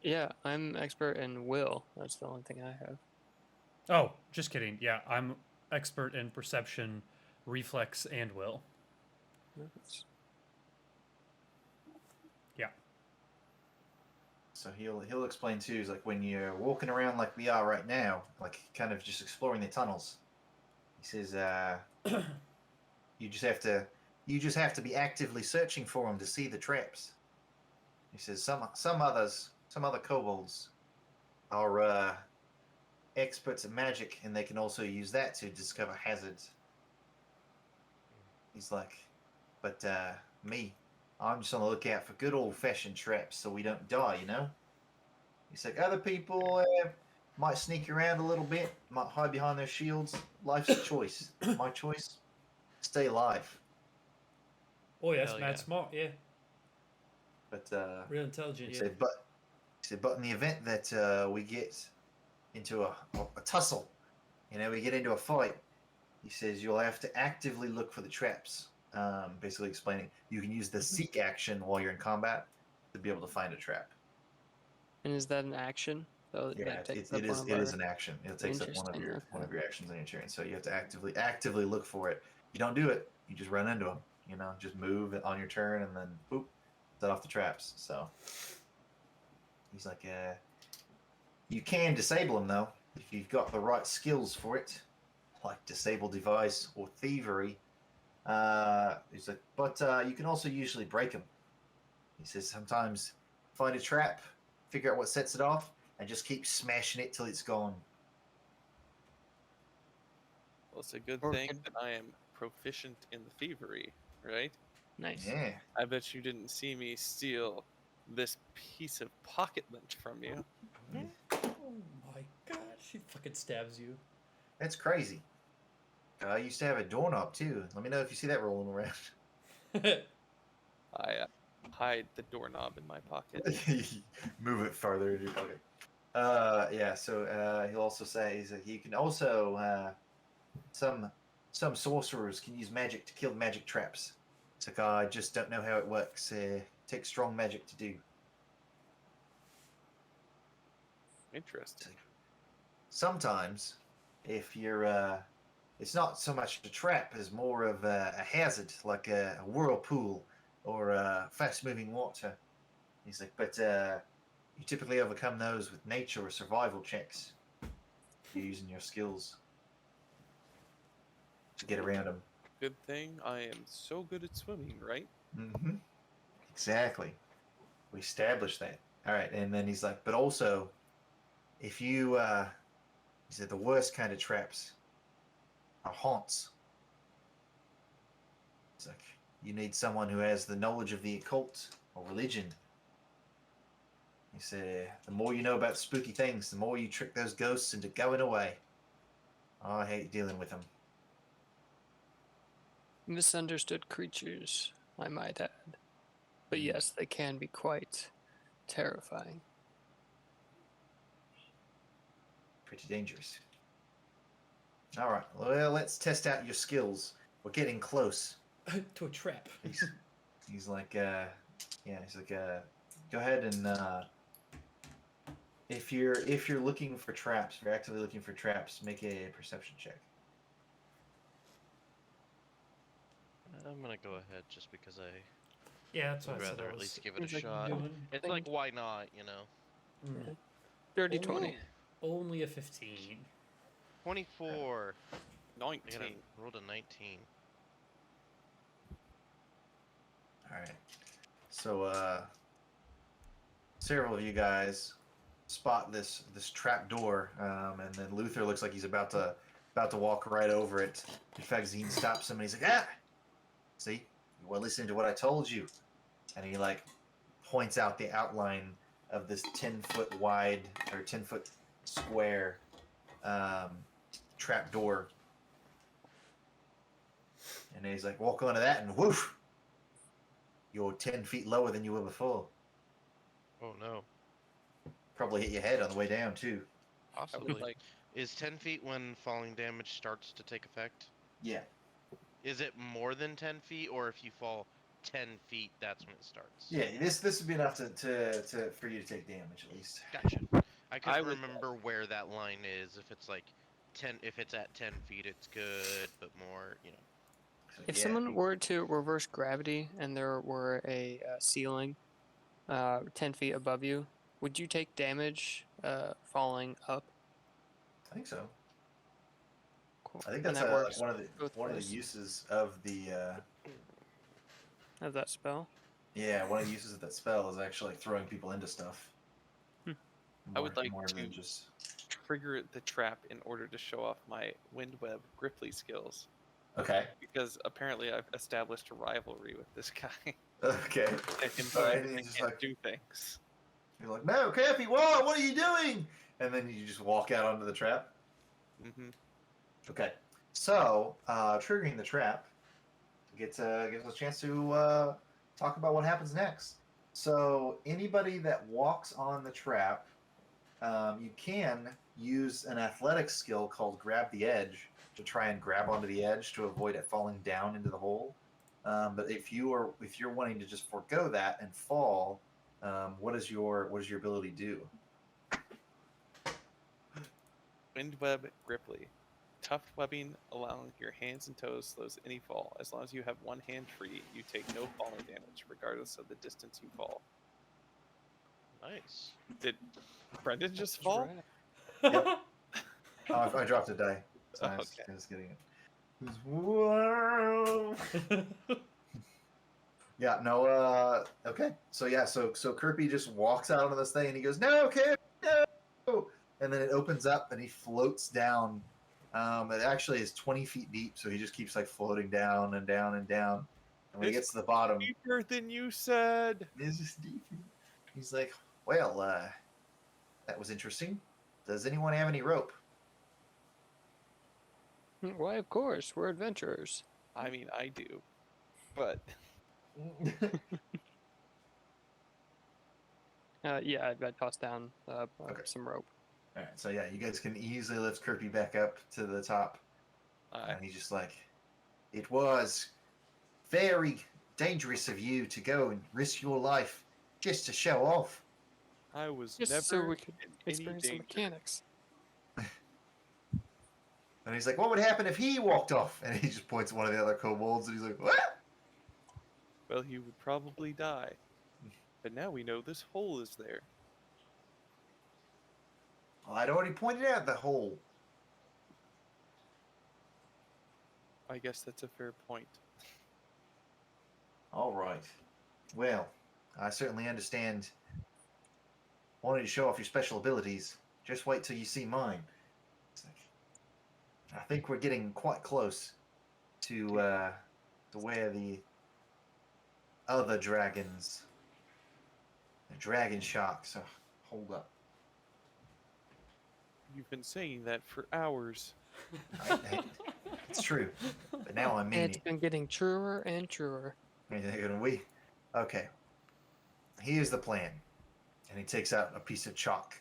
Yeah, I'm expert in will. That's the only thing I have. Oh, just kidding. Yeah, I'm expert in perception, reflex, and will. Nice. Yeah. So he'll explain too. Is like when you're walking around like we are right now, like kind of just exploring the tunnels. He says, you just have to be actively searching for them to see the traps. He says some other kobolds are experts at magic, and they can also use that to discover hazards. He's like, but me, I'm just on the lookout for good old-fashioned traps so we don't die, you know? He's like, other people might sneak around a little bit, might hide behind their shields. Life's a choice. My choice, stay alive. Oh, yes, Hell mad yeah. smart, yeah. But Real intelligent, he yeah. said, but in the event that we get into a tussle, we get into a fight, he says you'll have to actively look for the traps. Basically explaining you can use the seek action while you're in combat to be able to find a trap. And is that an action? So Yeah, that takes it up is one it of is our- an action. It takes up one of Interesting, okay. your actions on your turn. So you have to actively look for it. You don't do it, you just run into them. Just move it on your turn and then boop, set off the traps. So he's like, you can disable them though if you've got the right skills for it, like disable device or thievery. He's like, but you can also usually break them. He says sometimes find a trap, figure out what sets it off, and just keep smashing it till it's gone. Well, it's a good Or thing could- that I am proficient in the thievery, right? Nice. Yeah. I bet you didn't see me steal this piece of pocket lint from you. Oh my god, she fucking stabs you. That's crazy. I used to have a doorknob too. Let me know if you see that rolling around. I hide the doorknob in my pocket. Move it farther into your pocket. Yeah. So he'll also say he's like, you can also some sorcerers can use magic to kill magic traps. It's like, I just don't know how it works. Takes strong magic to do. Interesting. Sometimes, if you're, it's not so much a trap as more of a hazard, like a whirlpool or fast-moving water. He's like, but you typically overcome those with nature or survival checks. You're using your skills to get around them. Good thing I am so good at swimming, right? Mm-hmm. Exactly. We established that. All right, and then he's like, but also, if you, he said, the worst kind of traps are haunts. It's like you need someone who has the knowledge of the occult or religion. He said, the more you know about spooky things, the more you trick those ghosts into going away. Oh, I hate dealing with them. Misunderstood creatures, I might add. But yes, they can be quite terrifying. Pretty dangerous. All right, well, let's test out your skills. We're getting close. To a trap. He's like, yeah, he's like, go ahead and if you're looking for traps, if you're actively looking for traps, make a perception check. I'm gonna go ahead just because I Yeah, that's what would I said. rather I at was least give it a Seems like shot. doing. It's like, why not, you know? Mm. Dirty Only- 20. Only a 15. 24. I 19. rolled a 19. All right. So several of you guys spot this trap door, and then Luther looks like he's about to walk right over it. In fact, Zine stops him and he's like, ah, see, you were listening to what I told you, and he like points out the outline of this 10-foot wide or 10-foot square trap door, and he's like, walk onto that, and whoosh, you're 10 feet lower than you were before. Oh no. Probably hit your head on the way down too. I Possibly. would like Is 10 feet when falling damage starts to take effect? Yeah. Is it more than 10 feet, or if you fall 10 feet, that's when it starts? Yeah, this would be enough to for you to take damage at least. Gotcha. I couldn't would- remember where that line is. If it's like 10, if it's at 10 feet, it's good, but more, you know. So, If yeah, someone were to reverse gravity and there were a ceiling 10 feet above you, would you take damage falling up? I think so. Cool. I think And that's that works one of both the ways. uses of the Of that spell. one of the uses of that spell is actually throwing people into stuff. Hmm. I would like more to- than just trigger the trap in order to show off my Windweb Gripply skills. okay. Because apparently I've established a rivalry with this guy. Okay. I can Alright, I and he's just can't like- do things. You're like, no, Cappy, whoa, what are you doing? And then you just walk out onto the trap. Hmm Okay. So, triggering the trap gives us a chance to talk about what happens next. So, anybody that walks on the trap, you can use an athletics skill called Grab the Edge to try and grab onto the edge to avoid it falling down into the hole. But if you're wanting to just forego that and fall, what does your ability do? Windweb Gripply. Tuft webbing allowing your hands and toes slows any fall. As long as you have one hand free, you take no falling damage, regardless of the distance you fall. Nice. Did Brendan just That's fall? right. Yep. Oh, I dropped a die. So I was Okay. just getting it. Whoa. Yeah, no, okay. So yeah, so Kirby just walks out onto this thing and he goes, no, Kirby, no! And then it opens up and he floats down. It actually is 20 feet deep, so he just keeps like floating down and down and down. And when he It's gets to the bottom, Deeper than you said. it's just deep. He's like, well, that was interesting. Does anyone have any rope? Why, of course, we're adventurers. I mean, I do. But Yeah, I tossed down Okay. some rope. All right, so yeah, you guys can easily lift Kirby back up to the top, I, and he's just like, "It was very dangerous of you to go and risk your life just to show off." I was Just never so we could in any experience some danger. mechanics. And he's like, "What would happen if he walked off?" And he just points at one of the other kobolds, and he's like, "What?" Well, he would probably die. But now we know this hole is there. Well, I'd already pointed out the hole. I guess that's a fair point. All right. Well, I certainly understand wanting to show off your special abilities. Just wait till you see mine. It's like, I think we're getting quite close to where the other dragons, the dragon sharks, are holed up. You've been saying that for hours. It's true, but now I mean And it's it. been getting truer and truer. We, okay. Here's the plan, and he takes out a piece of chalk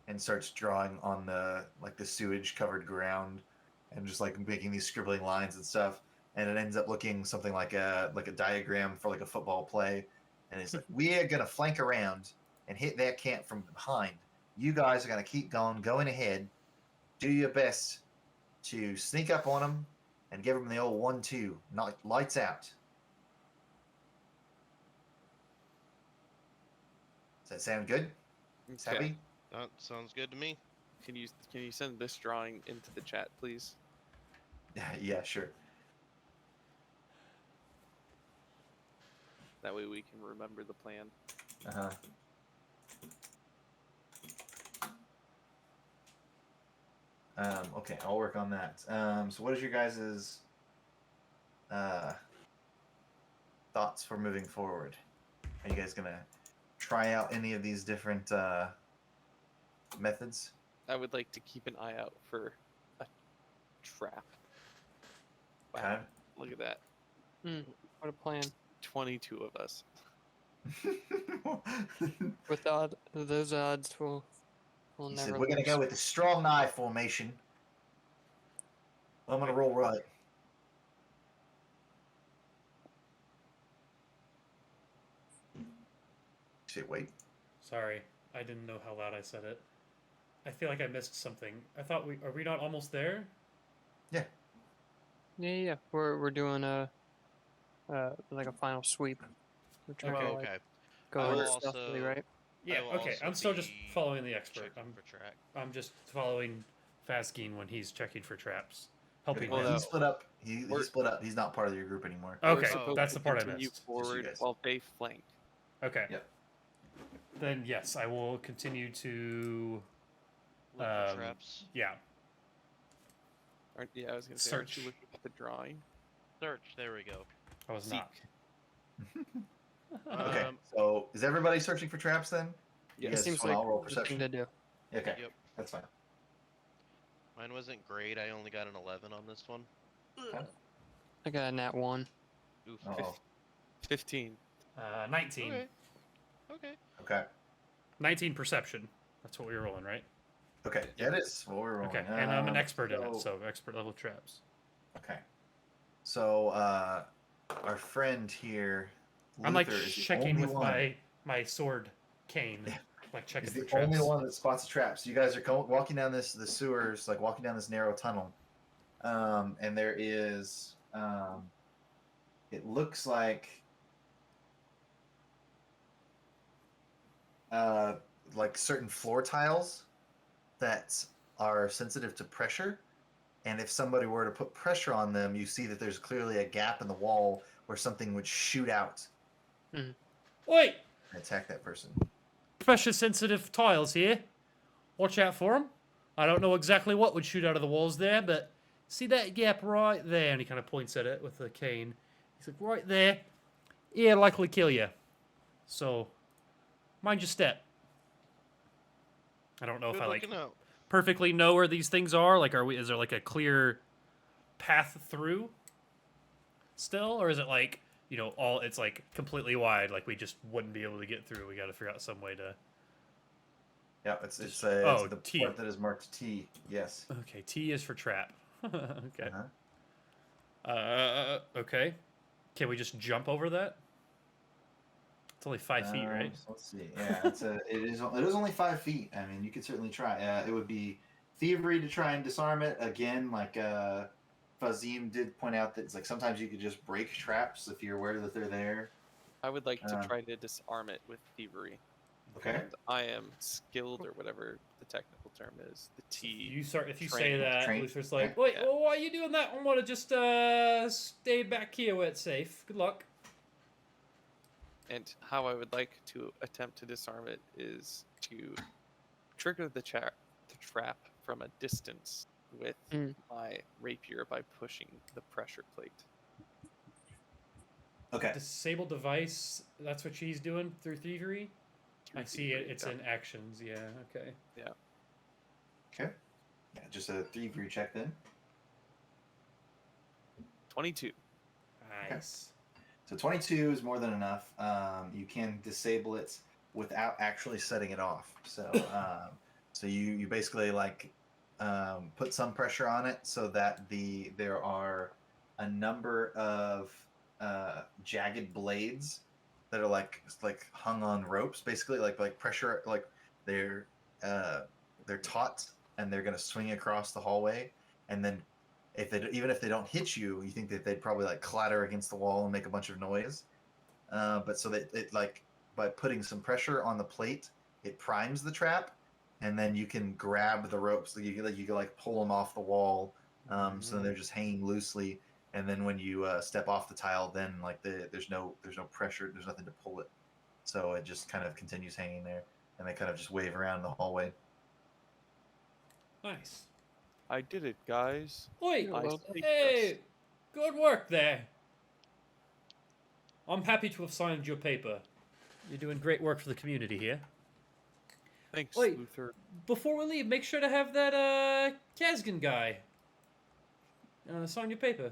and starts drawing on the sewage covered ground, and just like making these scribbling lines and stuff. And it ends up looking something like a diagram for like a football play. And it's like, we're gonna flank around and hit that camp from behind. You guys are gonna keep going ahead. Do your best to sneak up on them and give them the old 1-2, not lights out. Does that sound good? Okay. Happy? That sounds good to me. Can you send this drawing into the chat, please? Yeah, sure. That way we can remember the plan. Uh-huh. Okay, I'll work on that. So what is your guys' thoughts for moving forward? Are you guys gonna try out any of these different methods? I would like to keep an eye out for a trap. Wow, Okay. look at that. What a plan. 22 of us. With those odds, we'll He never said, we're gonna lose. go with the strong eye formation. I'm gonna roll right. Shit, wait. Sorry, I didn't know how loud I said it. I feel like I missed something. I thought are we not almost there? Yeah. We're doing like a final sweep. We're trying Okay. to like Okay. go I in will stealthily, also- right? Yeah, will okay. also I'm still just be following the expert. Checking for track. I'm just following Fazgeen when he's checking for traps. Helping Well, him. no. He split up. He We're- split up. He's not part of your group anymore. We're Okay, supposed that's to the part I continue missed. forward guys. while they flank. Okay. Yep. Then yes, I will continue to Look for traps. yeah. Yeah, I was gonna say, aren't you Search. looking at the drawing? Search. There we go. I was Seek. not. Okay. Um, So is everybody searching for traps then? You Yes. guys Seems just wanna like all roll the thing perception. to do. Okay. Yep. That's fine. Mine wasn't great. I only got an 11 on this one. I got a nat 1. Oof. Oh. 15. 19. Okay. Okay. Okay. 19 perception. That's what we were rolling, right? Okay. Yeah, it is. What we're rolling. Okay. And I'm an Um, expert in it, so- so expert level traps. Okay. So our friend here, I'm like Luther, is the checking only with one. my sword cane, like checking He's for the traps. only one that spots traps. You guys are walking down the sewers, like walking down this narrow tunnel, and there is it looks like certain floor tiles that are sensitive to pressure, and if somebody were to put pressure on them, you see that there's clearly a gap in the wall where something would shoot out Wait, and attack that person. pressure sensitive tiles here. Watch out for them. I don't know exactly what would shoot out of the walls there, but see that gap right there? And he kind of points at it with the cane. He's like, right there. Yeah, likely kill you. So, mind your step. I don't know Good if I like looking out. perfectly know where these things are. Like, is there like a clear path through still, or is it like, you know, it's like completely wide, like we just wouldn't be able to get through? We got to figure out some way to Yeah, it's Just- it's oh, the T. part that is marked T. Yes. Okay, T is for trap. Okay. Uh-huh. Okay. Can we just jump over that? It's only 5 feet, right? So let's see. Yeah, it is only 5 feet. I mean, you could certainly try. It would be thievery to try and disarm it. Again, like Fazim did point out that it's like sometimes you could just break traps if you're aware that they're there. I would like to try to disarm it with thievery. Okay. And I am skilled, or whatever the technical term is. The T. You start if you say trained- that, trained, Luther's like, okay. wait, Yeah. well, why are you doing that? I want to just stay back here where it's safe. Good luck. And how I would like to attempt to disarm it is to trigger the trap from a distance with my rapier by pushing the pressure plate. Okay. Disable device. That's what she's doing through thievery. I see it. It's in actions. Yeah. Okay. Okay. Yeah, just a thievery check then. 22. Nice. So 22 is more than enough. You can disable it without actually setting it off. So so you basically like put some pressure on it so that there are a number of jagged blades that are like hung on ropes, basically like pressure, like they're taut and they're gonna swing across the hallway, and then even if they don't hit you, you think that they'd probably like clatter against the wall and make a bunch of noise. But so that it like by putting some pressure on the plate, it primes the trap, and then you can grab the ropes. You can like pull them off the wall, so they're just hanging loosely. And then when you step off the tile, then like there's no pressure, there's nothing to pull it, so it just kind of continues hanging there, and they kind of just wave around the hallway. Nice. I did it, guys. Wait. I welcome. saved Hey, us. good work there. I'm happy to have signed your paper. You're doing great work for the community here. Thanks, Wait. Luther. Before we leave, make sure to have that Kazgan guy sign your paper.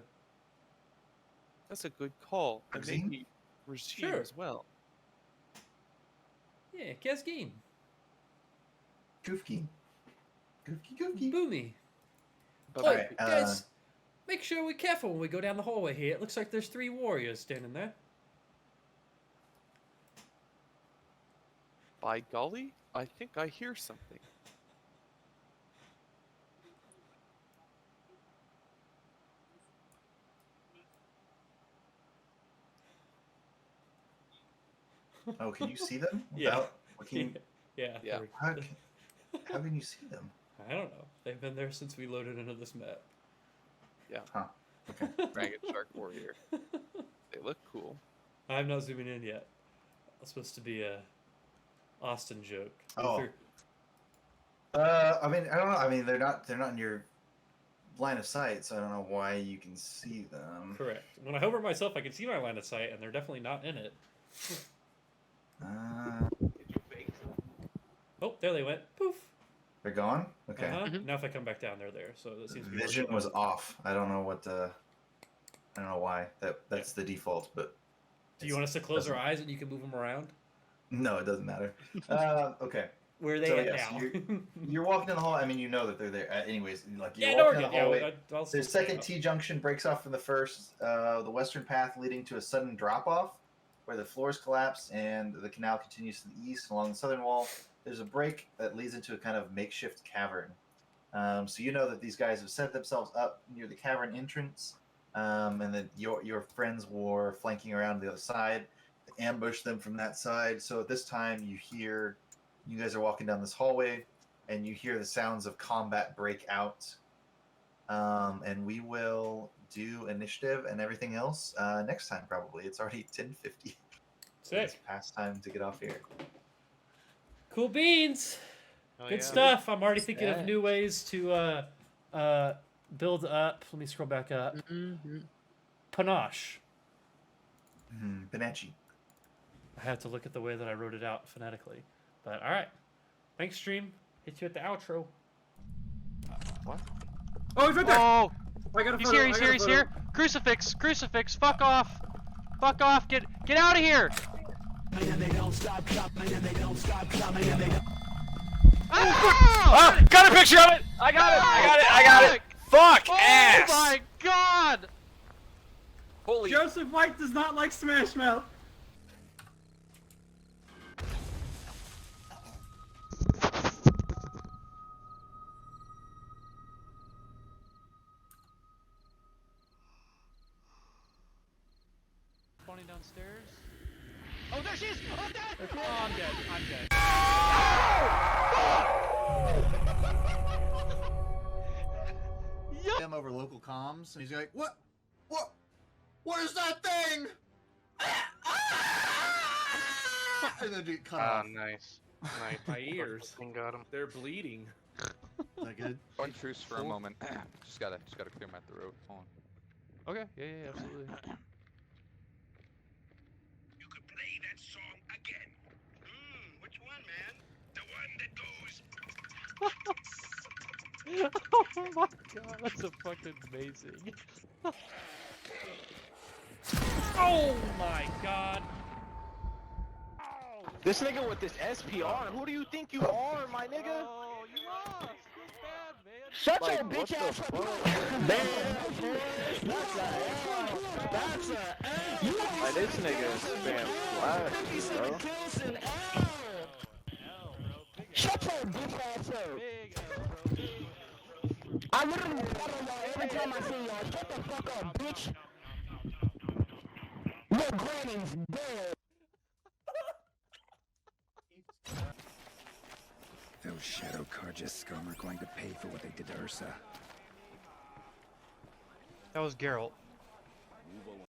That's a good call. And Regine? maybe Regine Sure. as well. Yeah, Kazgan. Goofy. Boomy. But Wait, Alright, guys, make sure we're careful when we go down the hallway here. It looks like there's 3 warriors standing there. by golly, I think I hear something. Oh, can you see them Yeah. without looking? Yeah. Yeah. How can you see them? I don't know. They've been there since we loaded into this map. Okay. Dragon Shark Warrior. They look cool. I'm not zooming in yet. That's supposed to be a Austin joke. Oh. Luther- I mean, I don't know. I mean, they're not in your line of sight, so I don't know why you can see them. Correct. When I hover myself, I can see my line of sight, and they're definitely not in it. Oh, there they went. Poof. They're gone. Okay. Uh-huh. Mhm. Now if I come back down, they're there. So that seems to be Vision working was out. off. I don't know what. I don't know why. That's the default, but. Do you want us to close our eyes and you can move them around? No, it doesn't matter. Okay. Where are they So, at yes, now? You're walking down the hall. I mean, you know that they're there. Anyways, like you're Yeah, no, we're walking down good. the hallway. Yeah, I'll The second T junction breaks off from the first, the western path leading to a sudden drop off where the floors collapse and the canal continues to the east. Along the southern wall, there's a break that leads into a kind of makeshift cavern. So you know that these guys have set themselves up near the cavern entrance, and that your friends were flanking around the other side to ambush them from that side. So at this time, you guys are walking down this hallway, and you hear the sounds of combat break out. And we will do initiative and everything else next time, probably. It's already 10:50. Sick. It's past time to get off here. Cool beans. Oh, Good yeah. stuff. I'm already thinking of Yeah. new ways to build up. Let me scroll back up. Mm-hmm. Panache. Benechi. I have to look at the way that I wrote it out phonetically. But all right. Thanks, stream. Hit you at the outro. What? Oh, he's right there! Oh, I got a he's photo, here, I he's got a here, he's photo. here. Crucifix, crucifix, fuck off. Fuck off, get out of here. Oh, got a picture of it! I got it! Fuck ass! Oh my god! Holy Joseph White does not like Smash Mouth. Spawning downstairs. Oh, there she is! Oh, dead! Oh, I'm dead. I'm dead. Him over local comms, and he's like, "What? What is that thing?" And then dude cut off. Nice. Nice. My ears. Thing got him. They're bleeding. Is that good? Untruce for a moment. just gotta clear my throat. Hold on. Okay, yeah, absolutely. You could play that song again. Which one, man? The one that goes. Oh my god, that's a fucking amazing. Oh my god. This nigga with this SPR, who do you think you are, my nigga? Oh, you lost. That's bad, man. Shut Like, your bitch ass up. That's a L. Like, this nigga is spam flash, bro. Shut your bitch ass up. Big L, bro. I literally follow y'all every time I see y'all. Shut the fuck up, bitch. Your granny's dead. Those Shadow Carja scum are going to pay for what they did to Ursa. That was Geralt. Move